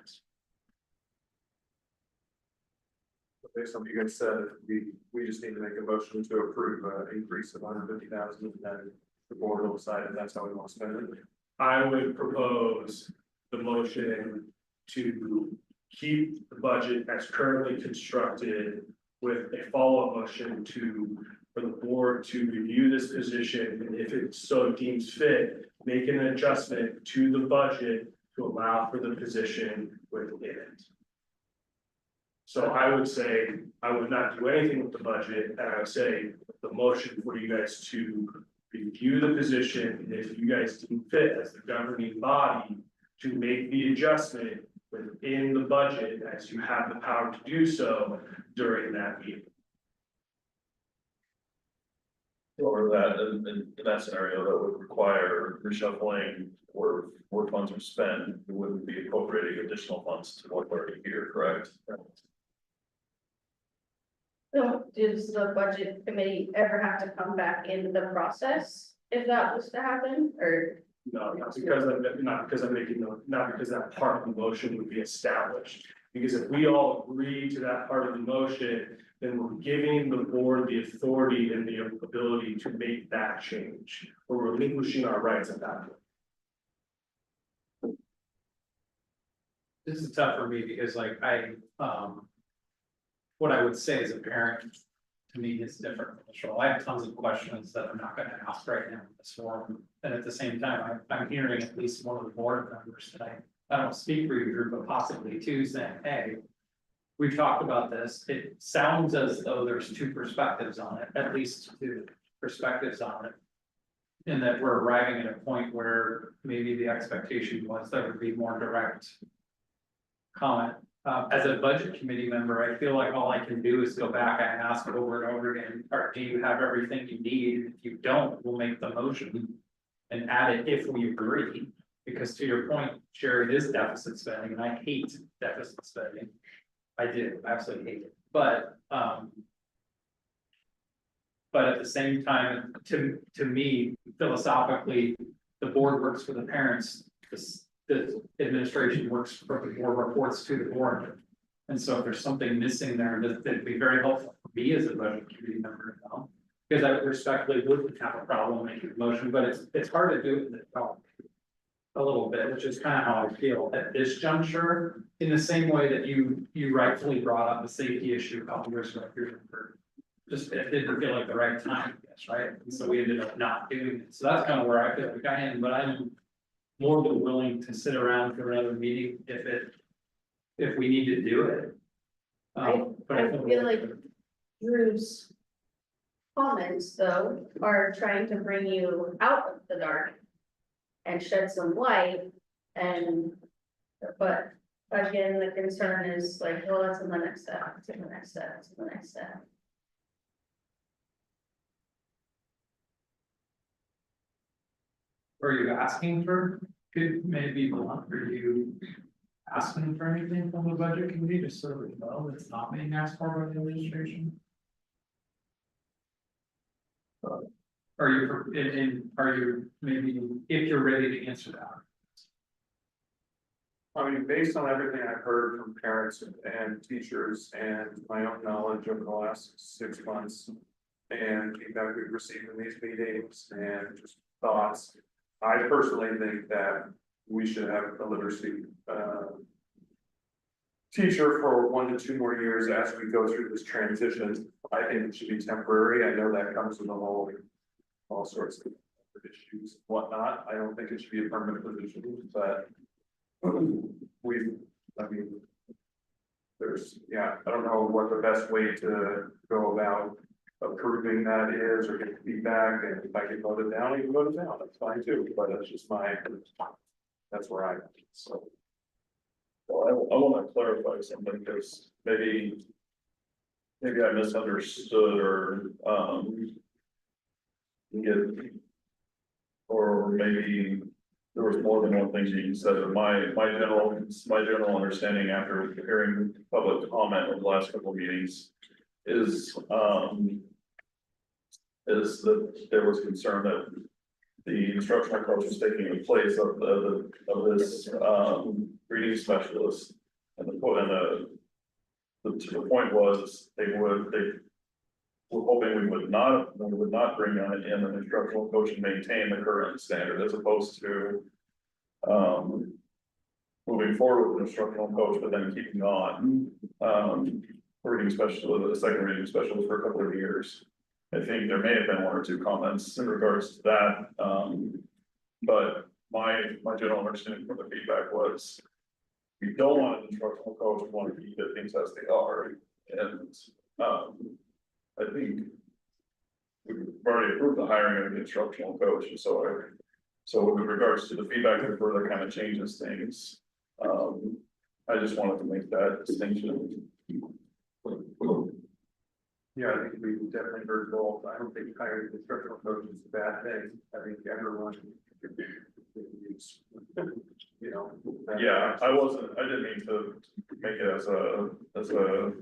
Based on what you guys said, we just need to make a motion to approve an increase of $150,000, and then the board will decide if that's how we want to spend it. I would propose the motion to keep the budget as currently constructed with a follow-up motion for the board to review this position, and if it so deems fit, make an adjustment to the budget to allow for the position within it. So I would say, I would not do anything with the budget, and I would say the motion for you guys to review the position, and if you guys deem fit as the governing body to make the adjustment within the budget as you have the power to do so during that meeting. Or that, in that scenario, that would require reshuffling where funds are spent, we wouldn't be appropriating additional funds to what's already here, correct? So does the budget committee ever have to come back into the process if that was to happen, or? No, not because that part of the motion would be established. Because if we all agree to that part of the motion, then we're giving the board the authority and the ability to make that change. We're relinquishing our rights at that point. This is tough for me because like what I would say as a parent, to me is different from this role. I have tons of questions that I'm not gonna ask right now in this forum. And at the same time, I'm hearing at least one of the board members tonight. I don't speak for your group, but possibly two, saying, hey, we've talked about this. It sounds as though there's two perspectives on it, at least two perspectives on it. And that we're arriving at a point where maybe the expectation was there would be more direct comment. As a budget committee member, I feel like all I can do is go back and ask over and over again, or do you have everything you need? If you don't, we'll make the motion and add it if we agree. Because to your point, Sherry, it is deficit spending, and I hate deficit spending. I do, absolutely hate it. But at the same time, to me, philosophically, the board works for the parents. The administration works for the board, reports to the board. And so if there's something missing there, that'd be very helpful for me as a budget committee member, you know? Because I respectfully would have a problem making a motion, but it's hard to do it a little bit, which is kind of how I feel at this juncture. In the same way that you rightfully brought up the safety issue a couple years ago, just it didn't feel like the right time, I guess, right? And so we ended up not doing it. So that's kind of where I feel like I am, but I'm more than willing to sit around for another meeting if we need to do it. But I feel like Drew's comments, though, are trying to bring you out of the dark and shed some light, but again, the concern is like, well, that's in the next step, it's in the next step, it's in the next step. Are you asking for, could maybe blunt, are you asking for anything from the budget committee, just so we know it's not being asked for by the administration? Are you, are you maybe, if you're ready to answer that? I mean, based on everything I've heard from parents and teachers and my own knowledge over the last 6 months. And feedback we've received in these meetings and just thoughts. I personally think that we should have a literacy, teacher for 1 to 2 more years as we go through this transition. I think it should be temporary. I know that comes with all sorts of issues and whatnot. I don't think it should be a permanent position, but I mean, I don't know what the best way to go about approving that is or getting feedback, and if I get voted down, you can vote it down, that's fine too, but that's just that's where I'm, so. Well, I wanna clarify something, because maybe I misunderstood or, or maybe there was more than one thing you said, but my general understanding after hearing public comment over the last couple of meetings is that there was concern that the instructional coach was taking the place of this reading specialist. And the point was, they were hoping we would not bring in an instructional coach and maintain the current standard, as opposed to moving forward with an instructional coach, but then keeping on reading specialist, a second reading specialist for a couple of years. I think there may have been 1 or 2 comments in regards to that, but my general understanding from the feedback was we don't want an instructional coach, we want to keep the things as they are, and I think we've already approved the hiring of the instructional coach, and so with regards to the feedback that further kind of changes things, I just wanted to make that distinction. Yeah, I think we definitely heard both. I don't think hiring an instructional coach is a bad thing. I think everyone. You know. Yeah, I didn't mean to make it as a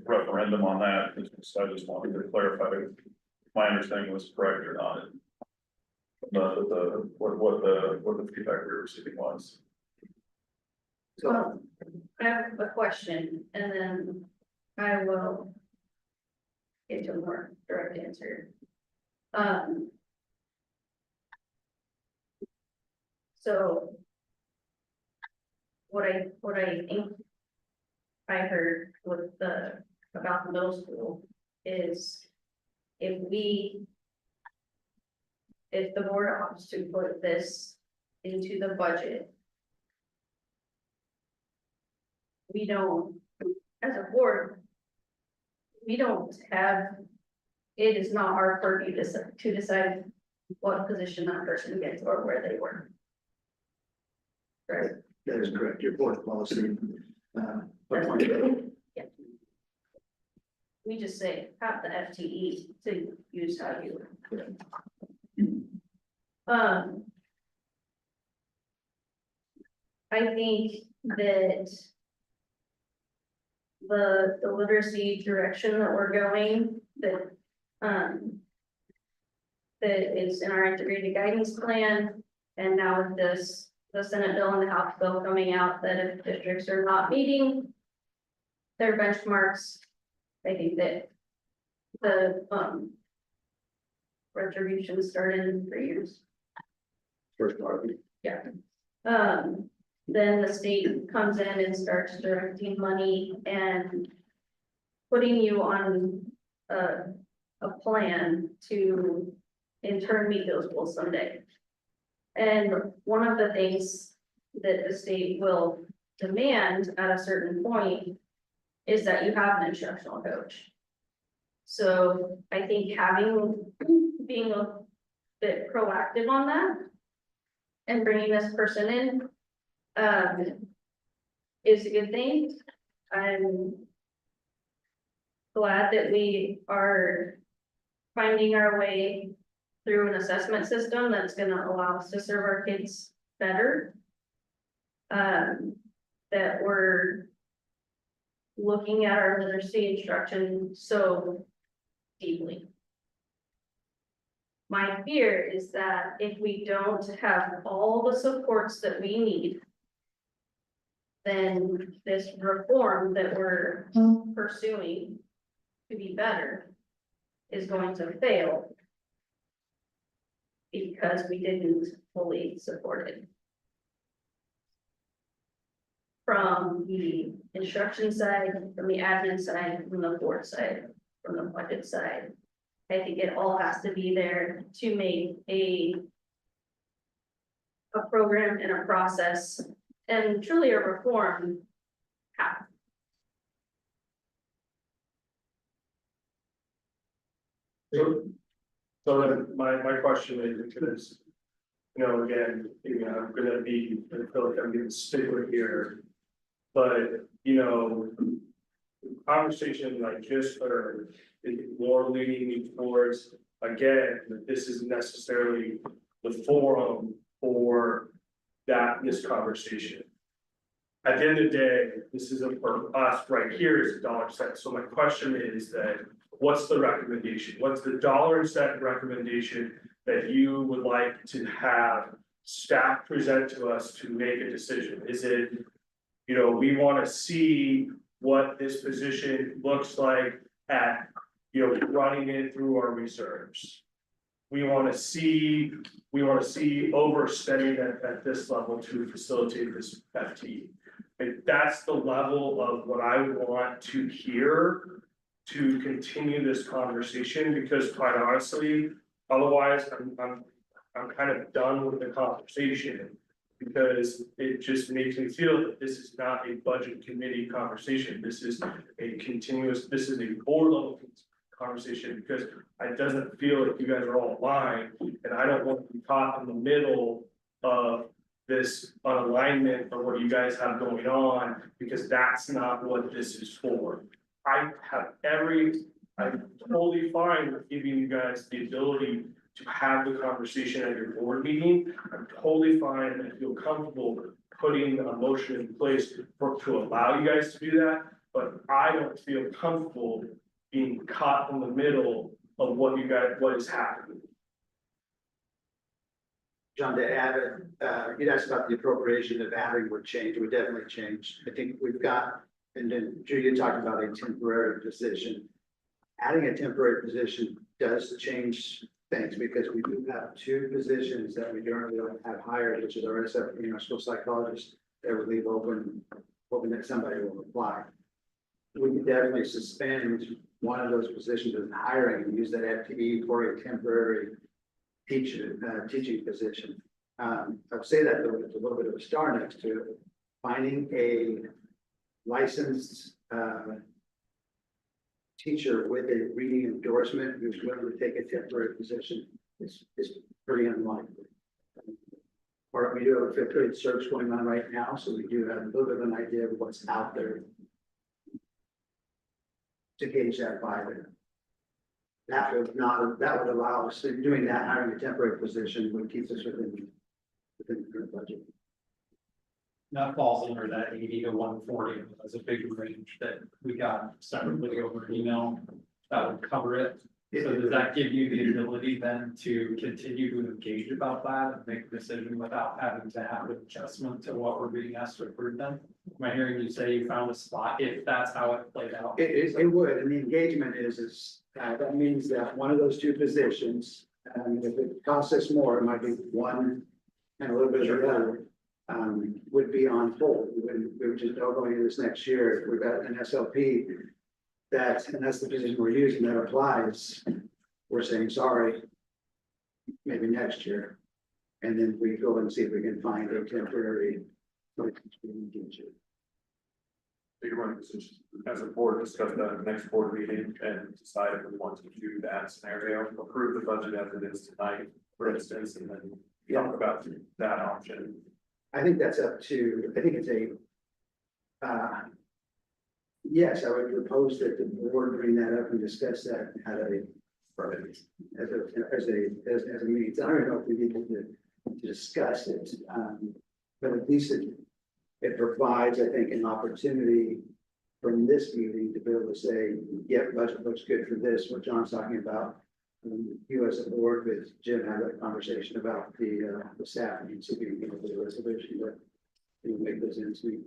referendum on that, I just wanted to clarify if my understanding was correct or not. What the feedback we were receiving was. Well, I have a question and then I will get to a more direct answer. So what I think I heard with about the middle school is if the board opts to put this into the budget, we don't, as a board, we don't have, it is not our purview to decide what position that person gets or where they work. Right? That is correct, your board policy. Yeah. We just say, have the FTE to use how you. I think that the literacy direction that we're going, that is in our integrated guidance plan, and now with this, the Senate bill and the House bill coming out, that if districts are not meeting their benchmarks, I think that the retribution started in 3 years. First part. Yeah. Then the state comes in and starts directing money and putting you on a plan to in turn meet those goals someday. And one of the things that the state will demand at a certain point is that you have an instructional coach. So I think being a bit proactive on that and bringing this person in is a good thing. I'm glad that we are finding our way through an assessment system that's gonna allow us to serve our kids better. That we're looking at our literacy instruction so deeply. My fear is that if we don't have all the supports that we need then this reform that we're pursuing to be better is going to fail because we didn't fully support it. From the instruction side, from the admin side, from the board side, from the budget side. I think it all has to be there to make a program and a process and truly a reform happen. So then my question is, because, you know, again, I'm gonna be, I feel like I'm getting stickler here. But, you know, conversation like just heard, is more leaning me towards, again, that this isn't necessarily the forum for this conversation. At the end of the day, this isn't for us right here is $1 so my question is that, what's the recommendation? What's the $1 recommendation that you would like to have staff present to us to make a decision? Is it, you know, we wanna see what this position looks like at, you know, running it through our reserves. We wanna see overspending at this level to facilitate this FT. And that's the level of what I want to hear to continue this conversation, because quite honestly, otherwise, I'm kind of done with the conversation. Because it just makes me feel that this is not a budget committee conversation, this is a board level conversation, because it doesn't feel like you guys are all aligned, and I don't want to be caught in the middle of this unalignment of what you guys have going on, because that's not what this is for. I'm totally fine with giving you guys the ability to have the conversation at your board meeting. I'm totally fine and feel comfortable putting a motion in place to allow you guys to do that, but I don't feel comfortable being caught in the middle of what is happening. John, to add, you asked about the appropriation of adding would change, it would definitely change. I think we've got, and then Julia talked about a temporary position. Adding a temporary position does change things, because we do have 2 positions that we currently don't have hired, which is our SFP, our school psychologist, that would leave open, hoping that somebody will apply. We can definitely suspend one of those positions in hiring and use that FTE for a temporary teaching position. I would say that though, it's a little bit of a star next to it. Finding a licensed teacher with a reading endorsement who's willing to take a temporary position is pretty unlikely. Or we do have a 5th grade search going on right now, so we do have a little bit of an idea of what's out there to gauge that by there. That would allow us, doing that, hiring a temporary position would keep us within the current budget. That falls under that 80 to 140, that's a big range that we got separately over email, that would cover it. So does that give you the ability then to continue to engage about that and make a decision without having to have an adjustment to what we're being asked to approve then? Am I hearing you say you found a spot, if that's how it played out? It would, and the engagement is that means that one of those 2 positions, if it costs us more, it might be one and a little bit of the other, would be on hold. We would just know going into this next year, if we've got an SLP and that's the position we're using that applies, we're saying, sorry, maybe next year. And then we go and see if we can find a temporary. Big running position as a board, discuss that at the next board meeting and decide if we want to do that scenario, approve the budget as it is tonight, for instance, and then talk about that option. I think that's up to, I think it's yes, I would propose that the board bring that up and discuss that at a meeting. I don't know if we need to discuss it, but at least it provides, I think, an opportunity from this meeting to be able to say, yeah, budget looks good for this, what John's talking about. You as a board with Jim had a conversation about the staff and see if we can get a resolution that we make those ends meet.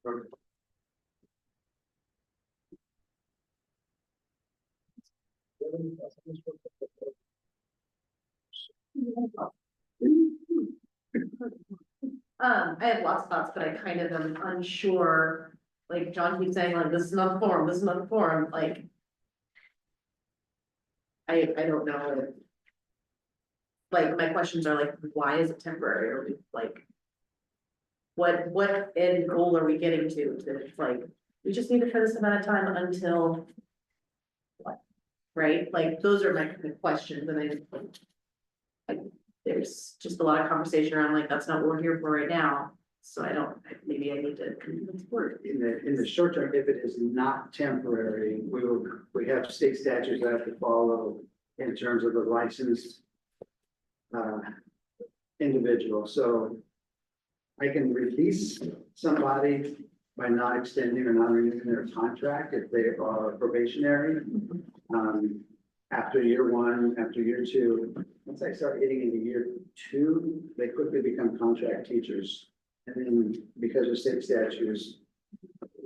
I have lots of thoughts, but I kind of am unsure, like John keeps saying, like, this is not the forum, this is not the forum, like. I don't know if. Like, my questions are like, why is it temporary, or like. What end goal are we getting to, like, we just need it for this amount of time until. What, right, like, those are my kind of questions, and like, there's just a lot of conversation around, like, that's not what we're here for right now, so I don't, maybe I need to. In the short term, if it is not temporary, we have state statutes that have to follow in terms of the licensed individual, so I can release somebody by not extending or not renewing their contract if they are probationary. After year one, after year two, once I start getting into year two, they quickly become contract teachers. And then because of state statutes,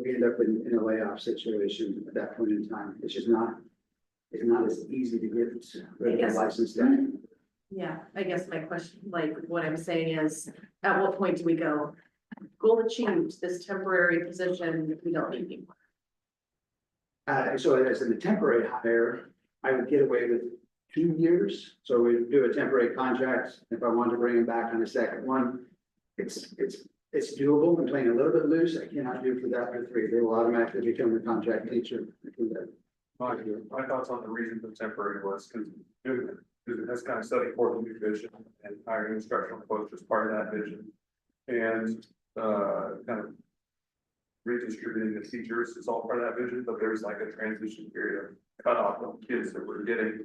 we end up in a layoff situation at that point in time. It's just not, it's not as easy to get rid of a licensed staff. Yeah, I guess my question, like, what I'm saying is, at what point do we go, goal achieved, this temporary position, we don't need anymore? So as in the temporary hire, I would get away with 2 years. So we do a temporary contract. If I want to bring him back on a second one, it's doable. I'm playing a little bit loose. I cannot do for that for 3. They will automatically become the contract teacher. I do that. My thoughts on the reason for temporary was because it has kind of studied for the new vision and hiring instructional coach as part of that vision. And kind of redistributing the teachers is all part of that vision, but there's like a transition period of cutoff of kids that we're getting.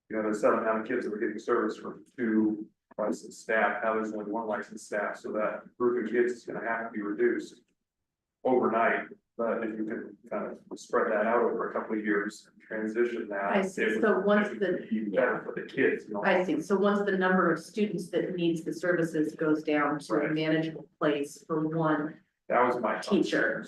You know, there's 7 amount of kids that were getting service from 2 licensed staff. Now there's only 1 licensed staff, so that group of kids is going to have to be reduced overnight. But if you can kind of spread that out over a couple of years and transition that. I see. it So once would the- be better for the kids, you know. I see, so once the number of students that needs the services goes down to a Right. manageable place for 1 That was my thought. teacher.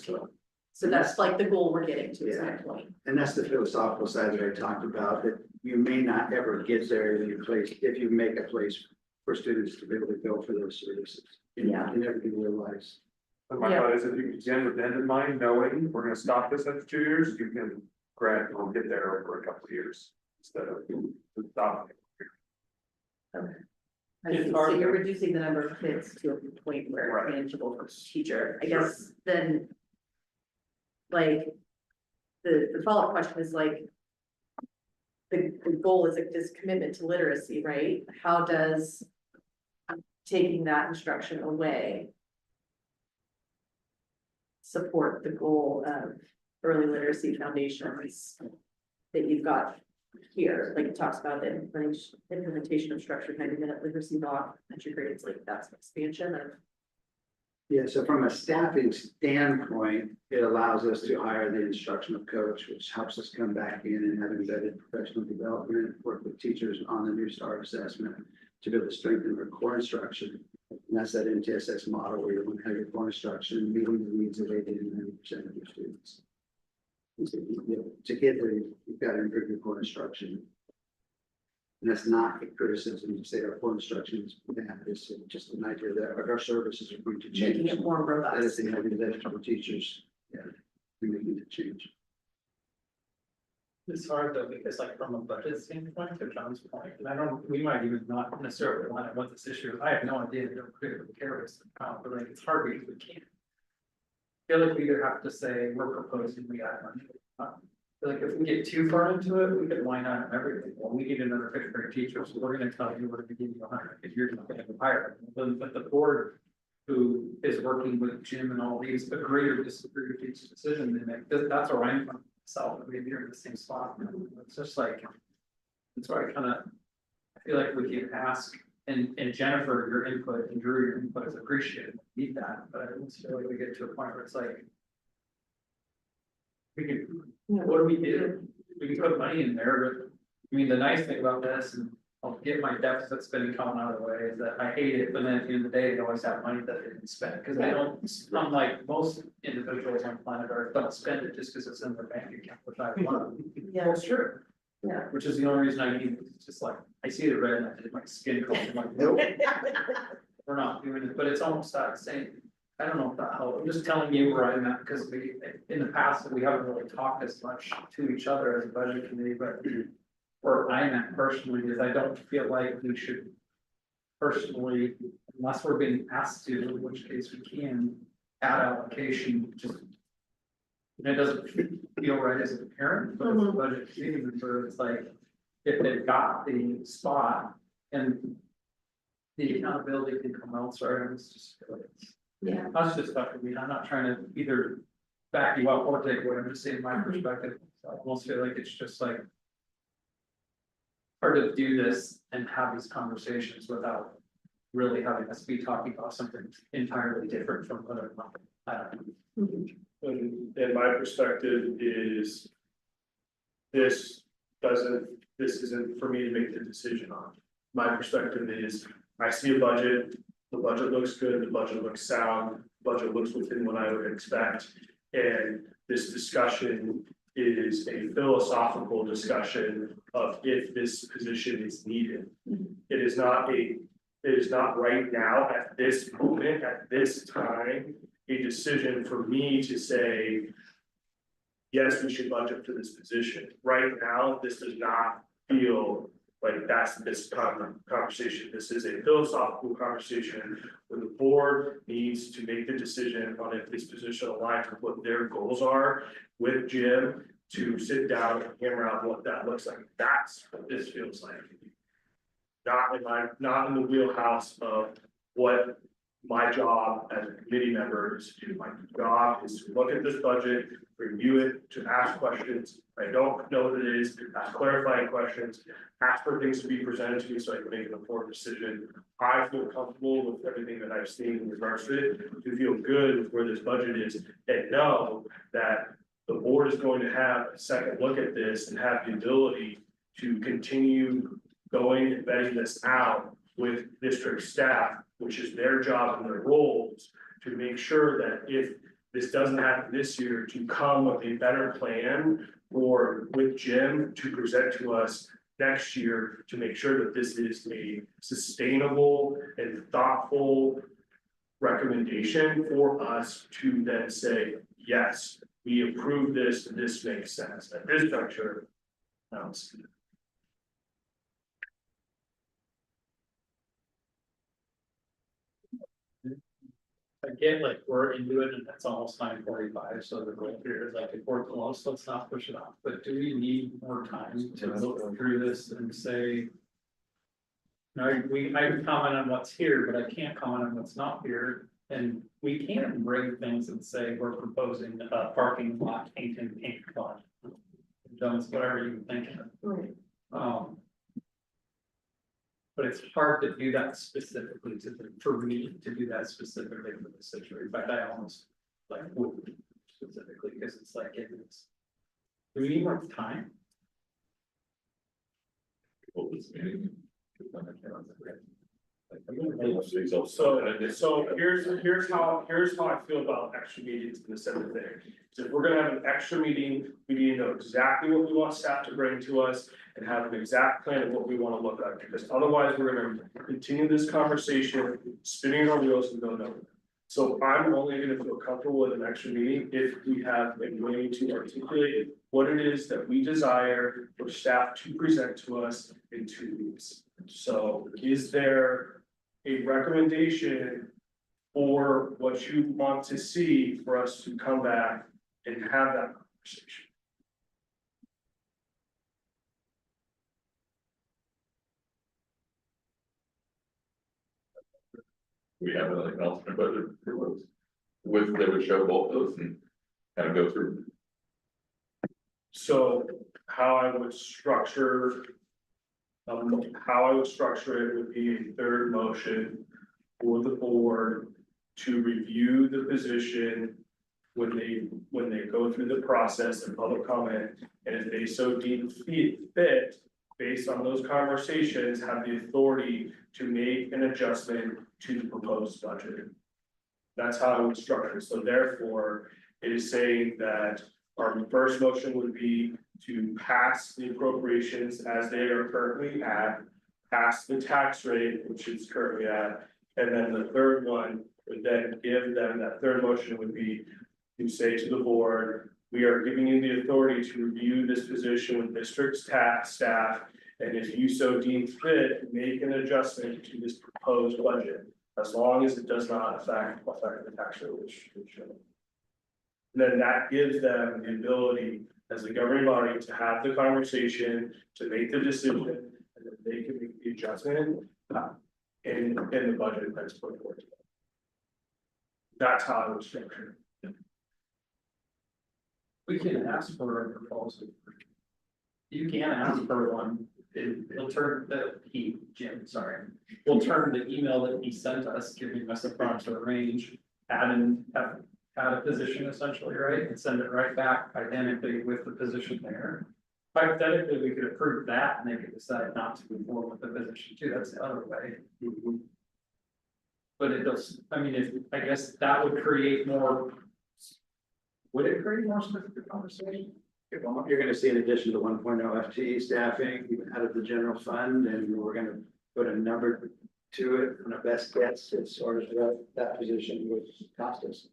So that's like the goal we're getting to, is Yeah. that point? And that's the philosophical side that I talked about, that you may not ever get there in your place if you make a place for students to be able to go for those services. Yeah. You never do realize. And my thought is if you begin with the end in mind, knowing we're gonna stop this after 2 years, you can gradually get there over a couple of years instead of stopping. I It's see. hard So you're to- reducing the number of kids to a point where Right. it's manageable for each teacher, I Sure. guess, then. Like, the follow-up question is like. The goal is like this commitment to literacy, right? How does. Taking that instruction away. Support the goal of early literacy foundations. That you've got here, like it talks about the implementation of structured 90-minute literacy block, entry grades, like that's an expansion of. Yeah, so from a staffing standpoint, it allows us to hire the instructional coach, which helps us come back in and have embedded professional development, work with teachers on the new start assessment to be able to strengthen their core instruction. And that's that MTSS model where you want to have your core instruction meeting the needs of 80 to 90% of your students. And so, to get there, you've got to improve your core instruction. And that's not a criticism to say our core instruction is bad, it's just an idea that our services are going to change. Making it more That is robust. the heavy lift for teachers, yeah, we're making the change. It's hard though, because like from a budget standpoint, to John's point, and I don't, we might even not necessarily line up what this issue is. I have no idea, I don't particularly care what's about, but like, it's hard because we can't. I feel like we either have to say, we're proposing, we got money. I feel like if we get too far into it, we could line up everything. Well, we need another 5th grade teacher, so we're gonna tell you, we're gonna give you 100, if you're not gonna hire them. But the board who is working with Jim and all these agree or disagree with each decision they make, that's where I'm from myself, maybe you're in the same spot. It's just like, that's why I kinda, I feel like we can ask, and Jennifer, your input, and Drew, your input is appreciated, we need that, but I almost feel like we get to a point where it's like. We can, what do? We can put money in there, but I mean, the nice thing about this, and I'll get my deficit spending coming out of the way, is that I hate it, but then at the end of the day, they always have money that they can spend, because they don't, unlike most individuals on planet Earth, don't spend it just because it's in their bank account, which I want. Yeah. That's true. Yeah. Which is the only reason I need, it. It's just like, I see the red and I did my skin color, I'm like, nope. We're not doing it, but it's almost that same, I don't know if that helps, I'm just telling you where I'm at, because we, in the past, we haven't really talked as much to each other as a budget committee, but. Where I'm at personally is I don't feel like we should personally, unless we're being asked to, in which case we can, add allocation, just. And it doesn't feel right as a parent, but as a budget committee member, it's like, if they've got the spot and. The accountability can come elsewhere, and it's just, Yeah. that's just stuff for me, I'm not trying to either back you up or take away, I'm just saying my perspective, I almost feel like it's just like. Hard to do this and have these conversations without really having us be talking about something entirely different from what I don't know. And my perspective is. This isn't for me to make the decision on. My perspective is, I see a budget, the budget looks good, the budget looks sound, budget looks within what I would expect. And this discussion is a philosophical discussion of if this position is needed. It is not right now, at this moment, at this time, a decision for me to say. Yes, we should budget for this position. Right now, this does not feel like that's this conversation. This is a philosophical conversation where the board needs to make the decision on if this position aligns with what their goals are with Jim to sit down and hammer out what that looks like. That's what this feels like. Not in the wheelhouse of what my job as a committee member is to do. My job is to look at this budget, review it, to ask questions. I don't know what it is, ask clarifying questions, ask for things to be presented to me so I can make an informed decision. I feel comfortable with everything that I've seen in regards to it, to feel good with where this budget is, and know that the board is going to have a second look at this and have the ability to continue going and vetting this out with district staff, which is their job and their roles, to make sure that if this doesn't happen this year, to come with a better plan or with Jim to present to us next year to make sure that this is a sustainable and thoughtful recommendation for us to then say, yes, we approve this, and this makes sense. At this juncture, I don't see it. I get like we're into it and it's almost 9:45, so the goal here is like if we're close, let's not push it off, but do we need more time to look through this and say? No, I can comment on what's here, but I can't comment on what's not here, and we can't bring things and say we're proposing a parking lot paint fund. Jones, whatever you think of. But it's hard to do that specifically for me to do that specifically for the situation. In fact, I almost like would specifically because it's like, it's. Do we need more time? So here's how I feel about extra meetings in the center there. So if we're gonna have an extra meeting, we need to know exactly what we want staff to bring to us and have an exact plan of what we wanna look at, because otherwise we're gonna continue this conversation, spinning our wheels and go nowhere. So I'm only gonna feel comfortable with an extra meeting if we have a way to articulate what it is that we desire for staff to present to us in 2 weeks. So is there a recommendation for what you want to see for us to come back and have that conversation? We have like an alternate budget for those, with, that would show both those and kind of go through. So how I would structure. How I would structure it would be a third motion for the board to review the position. When they go through the process of public comment, and if they so deem fit, based on those conversations, have the authority to make an adjustment to the proposed budget. That's how I would structure it, so therefore, it is saying that our first motion would be to pass the appropriations as they are currently at, pass the tax rate, which is currently at, and then the third one would then give them, that third motion would be to say to the board, we are giving you the authority to review this position with district's tax staff, and if you so deem fit, make an adjustment to this proposed budget, as long as it does not affect the tax rate, which should. Then that gives them the ability as a governing body to have the conversation, to make the decision, and then they can make the adjustment in the budget that's put forward. That's how I would structure it. We can ask for a proposal. You can ask for one, it'll turn Jim, sorry. We'll turn the email that he sent us, giving us a approximate range, add a position essentially, right? And send it right back identically with the position there. Hypothetically, we could approve that and they could decide not to move forward with the position too, that's the other way. But it does, I mean, I guess that would create more. Would it create more specific conversation? You're gonna see in addition to 1.0 FTE staffing out of the general fund, and we're gonna put a number to it on a best guess as sort of that position would cost us.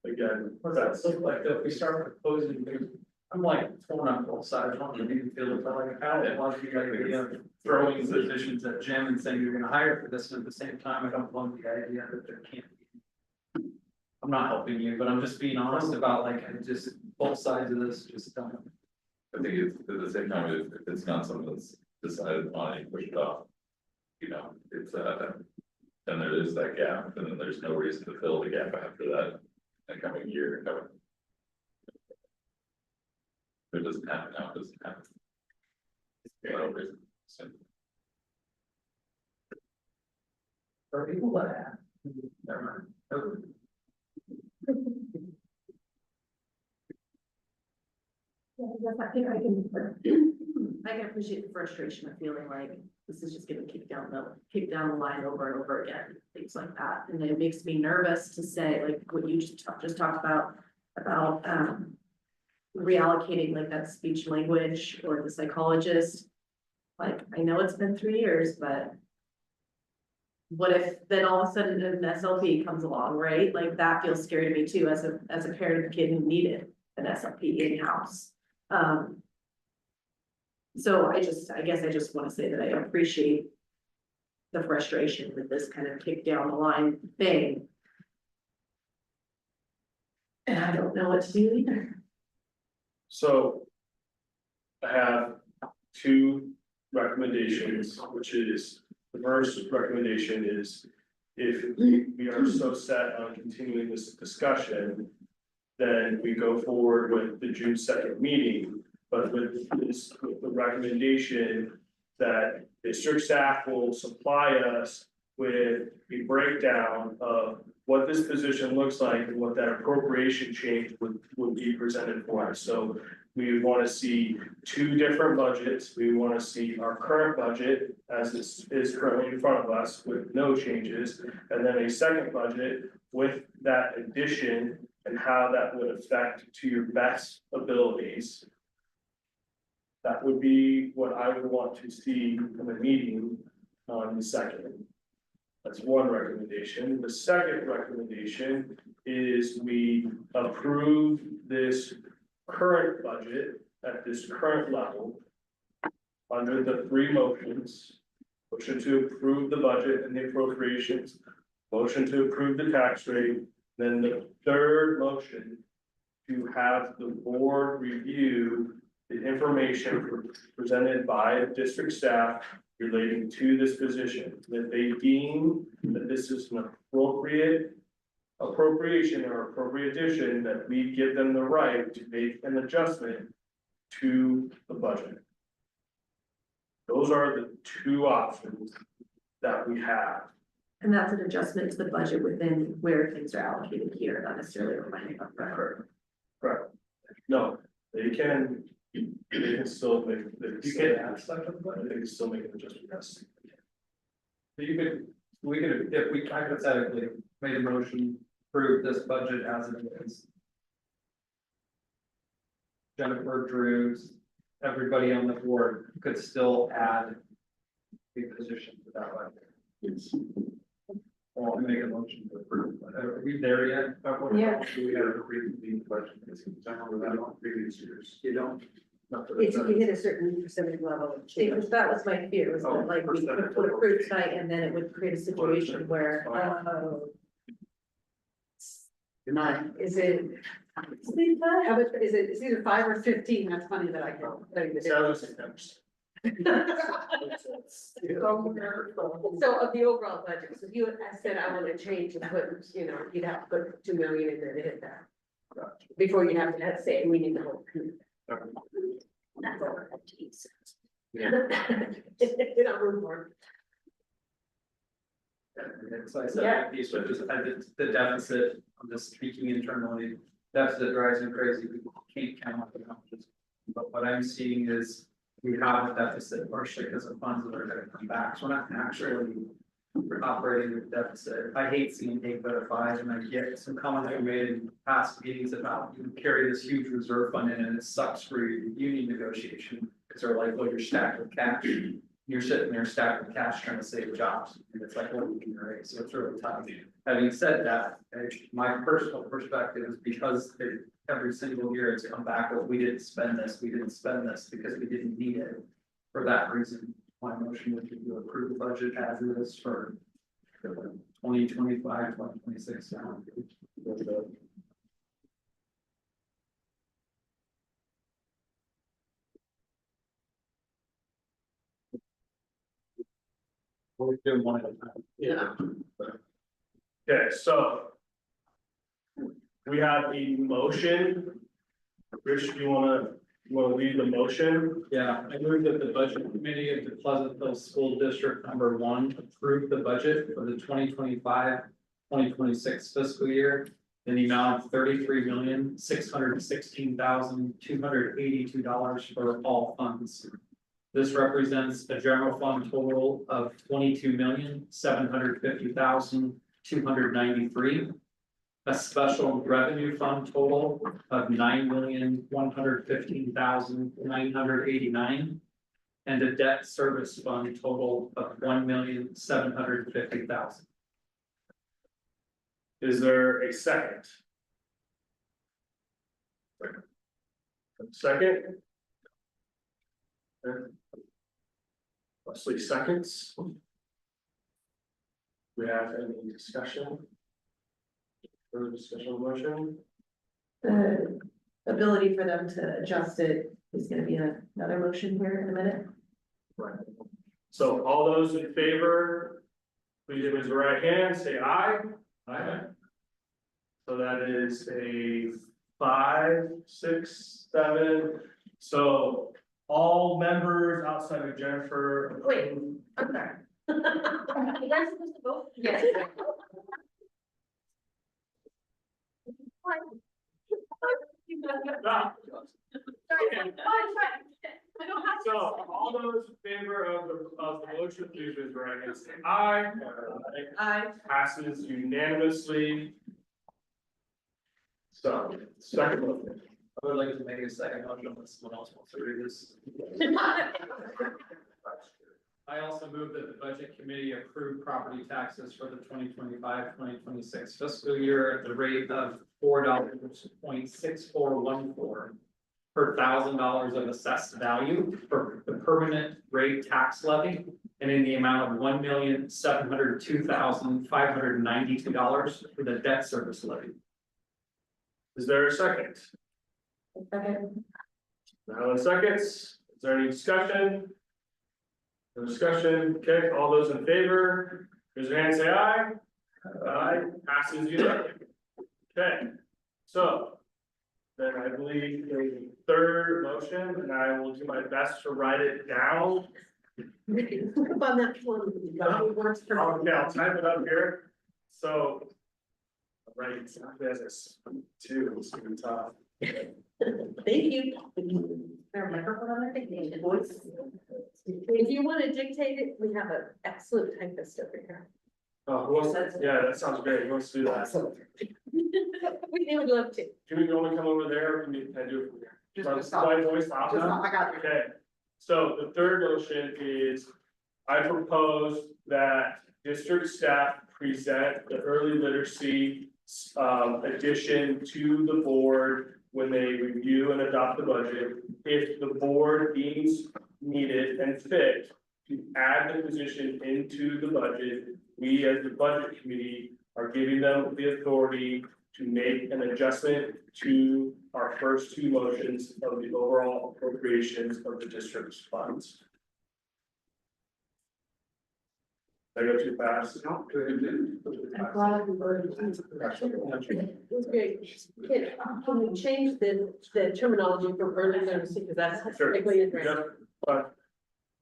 Again, What does that look like though, if we start proposing, I'm like torn on both sides, I don't even feel it, but like, I don't want the idea of throwing positions at Jim and saying you're gonna hire for this, and at the same time, I don't want the idea that there can't be. I'm not helping you, but I'm just being honest about like, I just, both sides of this just don't. I think it's, at the same time, if it's not something that's decided on and pushed off. You know, it's, then there is that gap, and then there's no reason to fill the gap after that, the coming year, no. If it doesn't happen now, it doesn't happen. No reason. So, For people that have, never mind. I think I can appreciate the frustration of feeling like this is just getting kicked down the line over and over again, things like that. And it makes me nervous to say, like, what you just talked about reallocating like that speech language or the psychologist. Like, I know it's been 3 years, but what if then all of a sudden an SLP comes along, right? Like, that feels scary to me too, as a parent of a kid who needed an SLP in-house. So I guess I just want to say that I appreciate the frustration with this kind of kick down the line thing. And I don't know what to do either. so. I have two recommendations, which is, the first recommendation is. If we are so set on continuing this discussion. Then we go forward with the June 2nd meeting, but with the recommendation. That district staff will supply us with a breakdown of what this position looks like and what that appropriation change would be presented for us. So we want to see two different budgets. We want to see our current budget as this is currently in front of us with no changes. And then a second budget with that addition and how that would affect to your best abilities. That would be what I would want to see in the meeting on the 2nd. That's one recommendation. The second recommendation is we approve this current budget at this current level. Under the three motions, motion to approve the budget and the appropriations, motion to approve the tax rate, then the third motion to have the board review the information presented by district staff relating to this position, that they deem that this is an appropriate appropriation or appropriate addition, that we give them the right to make an adjustment to the budget. Those are the two options that we have. And that's an adjustment to the budget within where things are allocated here, not necessarily reminding of record. Correct. No, they can They can still make, You can add stuff, they can still make an adjustment, yes. you could, we could, if we hypothetically made a motion, approve this budget as it is. Jennifer, Drews, everybody on the board could still add a position to that budget. Or make a motion to approve, are we there yet? Yeah. We had a reconvene question, it's in general that on previous years. You don't. Not for the- It's if you hit a certain percentage level. Because that was my fear, was that like we would approve tonight and then it would create a situation where, Good night. is it? How much, is it, it's either 5 or 15, that's funny that I can tell you the difference. So of the overall budget, so if you had said, I want to change and put, you know, you'd have to put 2 million in there to hit that. Before you have to say, we need the whole. That's all I have to use. You know, room for. So I said, that piece, but just the deficit, I'm just speaking internally, deficit drives me crazy, people can't count on the numbers. But what I'm seeing is we have a deficit partially because of funds that are gonna come back, so we're not actually operating with deficit. I hate seeing 8.5, and I get some comments we made in past meetings about you carry this huge reserve fund in and it sucks for your union negotiation. Cause they're like, well, you're stacked with cash, you're sitting there stacked with cash trying to save jobs, and it's like, well, we can raise, so it's really tough. Having said that, my personal perspective is because every single year it's come back, well, we didn't spend this because we didn't need it. For that reason, my motion would be to approve the budget as it is for 2025, 2026. We're doing one at a time. Yeah. Okay, so. We have a motion. Rich, do you wanna lead the motion? Yeah, I move that the budget committee of the Pleasantville School District number 1 approve the budget for the 2025-2026 fiscal year. In the amount of $33,616,282 for all funds. This represents a general fund total of $22,750,293. A special revenue fund total of $9,115,989. And a debt service fund total of $1,750,000. Is there a second? Second? Okay. Leslie seconds. We have any discussion? Further discussion on the motion? The ability for them to adjust it is gonna be another motion here in a minute. Right. So all those in favor, please raise your right hand, say aye. Aye. So that is a 5, 6, 7. So all members outside of Jennifer. Wait. I'm sorry. You guys supposed to vote? Yes. So all those in favor of the motion, please raise your right hand, say aye. Aye. Passes unanimously. So, second motion. I would like to make a second motion unless someone else wants to read this. I also move that the budget committee approve property taxes for the 2025-2026 fiscal year at the rate of $4.6414 per $1,000 of assessed value for the permanent rate tax levy, and in the amount of $1,702,592 for the debt service levy. Is there a second? Second. Now in seconds, is there any discussion? No discussion, okay, all those in favor, raise your hand, say aye. Aye, passes unanimously. Okay, so. Then I believe the third motion, and I will do my best to write it down. Look up on that one. Okay, I'll type it up here, so. Right, exactly as it's 2, it's gonna be tough. Thank you. Their microphone on their vacation. If you want to dictate it, we have an excellent typist over here. Oh, who wants, yeah, that sounds great, who wants to do that? We would love to. Can we only come over there, or can I do it from here? Just stop. My voice stop Just, now? I got you. Okay, so the third motion is, I propose that district staff present the early literacy addition to the board when they review and adopt the budget. If the board deems needed and fit to add the position into the budget, we as the budget committee are giving them the authority to make an adjustment to our first two motions of the overall appropriations of the district's funds. Did I go too fast? No. That's great. Can we change the terminology from early literacy, because that's Sure. particularly addressed. Yeah, but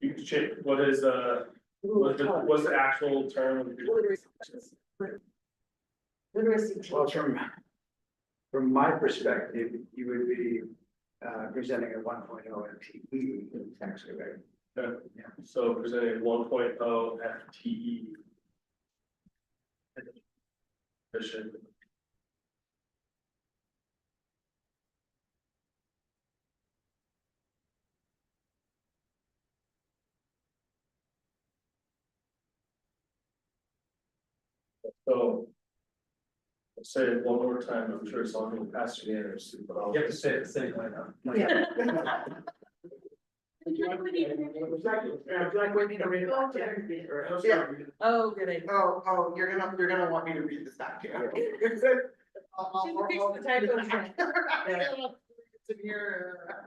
you can change, what is, what's the actual term? Literacy. Well, from my perspective, you would be presenting a 1.0 FTE actually, right? So presenting 1.0 FTE. Position. So. Let's say it one more time, I'm sure it's all going to pass the answers, but I'll. You have to say it the same way now. Yeah. Would you like me to read it? Yeah. Oh, good idea. Oh, you're gonna want me to read this back to you. She's fixing the typos. It's in here.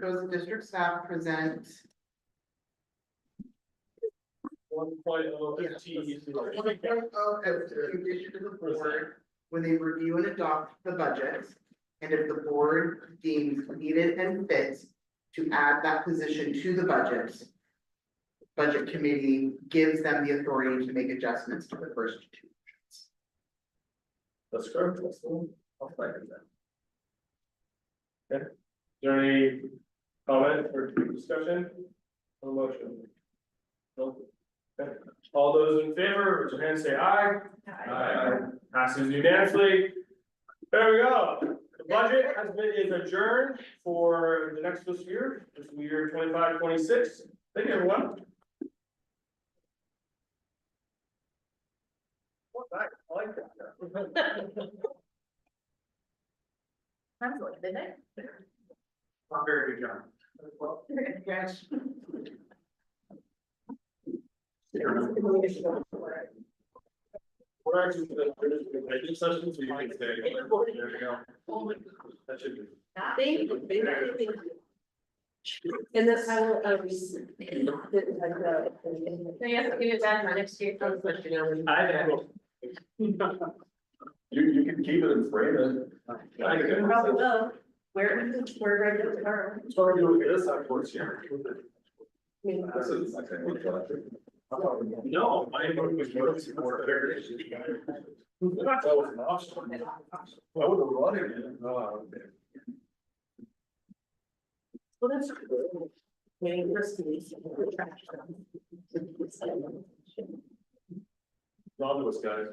Those district staff present. 1.0 FTE. Condition to the board when they review and adopt the budget. And if the board deems needed and fit to add that position to the budget. Budget committee gives them the authority to make adjustments to the first two. That's correct. That's the one. I'll second that. Okay, is there any comment or discussion on the motion? No. Okay, all those in favor, raise your hand, say aye. Aye. Passes unanimously. There we go. The budget is adjourned for the next fiscal year, fiscal year 25-26. Thank you, everyone. I like that. Sounds like, didn't it? Very good job. Yes. We're actually going to finish the executive session, so you can stay. There we go. That should be. Thank you, thank you. And then I will, So you have to give it back for next year. You can keep it and frame it. Probably will. Where I go tomorrow. Start doing this, of course, here. This is, No, my vote was more support. That was an option. I would have run it. well, that's. Waiting for Steve. Rob was guys.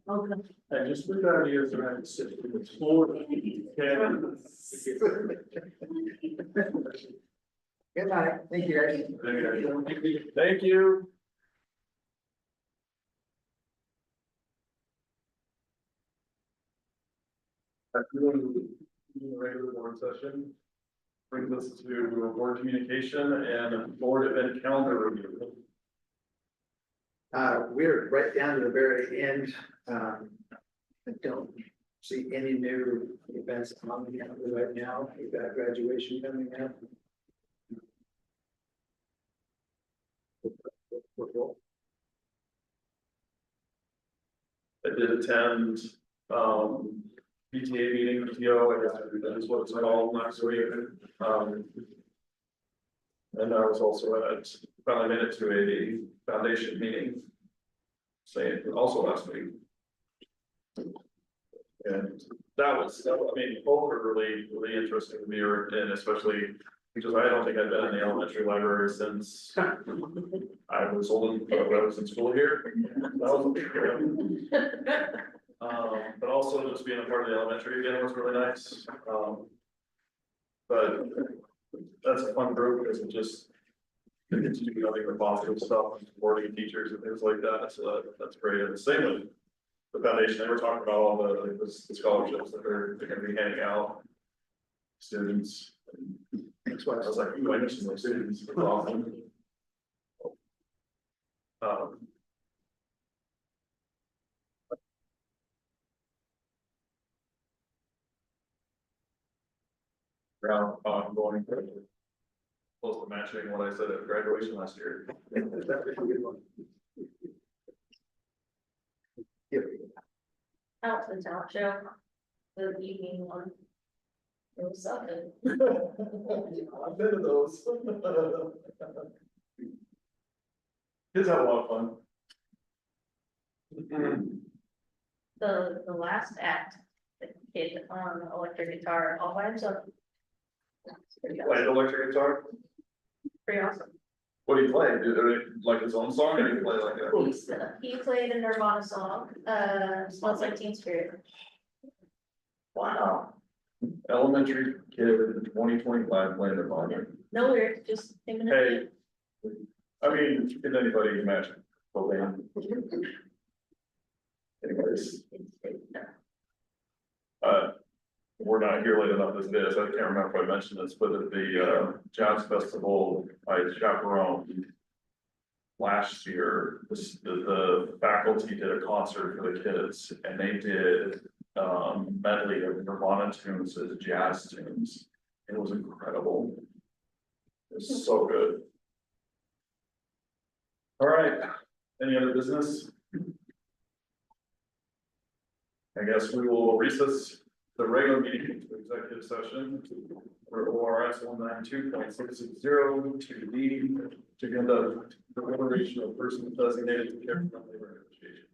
Okay. And just put that ideas around the system, it's more. Good night. Thank you, guys. Thank you. Doing the regular board session. Brings us to board communication and board event calendar review. We're right down to the very end. I don't see any new events on the calendar right now. We've got graduation coming up. I did attend, PTA meeting, PTO, I guess that is what it's called last week. And I was also finally made it to a foundation meeting. Saying also last week. And that was, I mean, both were really interesting to me, and especially because I don't think I've been in the elementary library since I was old, when I was in school here. That was a big deal. But also just being a part of the elementary again was really nice. But that's a fun group because it just, they get to do nothing but positive stuff, and supporting teachers and things like that, so that's great. And the same with the foundation, they were talking about all the scholarships that they're gonna be handing out. Students. That's why I was like, ooh, I know some of those students. That's awesome. Round ongoing. Close to matching what I said at graduation last year. Out to the talent show, the evening one. It was something. I've been to those. Kids have a lot of fun. The last act, the kid on the electric guitar all by himself. It's pretty Played awesome. electric guitar. Pretty awesome. What do you play? Do they like his own song or do you play like a? He played a Nirvana song, Smells Like Teen Spirit. Wow. Elementary kid in 2025 playing the violin. No lyrics, just him and Hey. a. I mean, can anybody imagine? Anyways, we're not here late enough as it is. I can't remember if I mentioned this, but at the Jazz Festival, I chaperoned last year, the faculty did a concert for the kids and they did medley of Nirvana tunes as jazz tunes. It was incredible. It was so good. All right, any other business? I guess we will recess the regular meeting to executive session for ORS 192.660 to lead to conduct the deliberation of persons designated to care for labor negotiation.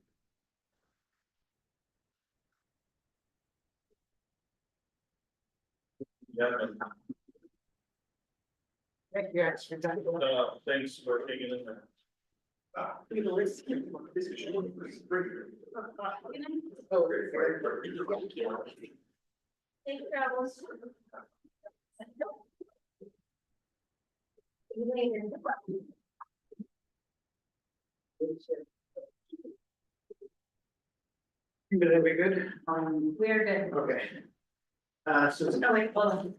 Yeah. Thank you guys for that. Thanks for hanging in there. Safe travels. Are we good? We are good. Okay. So No, wait, hold on.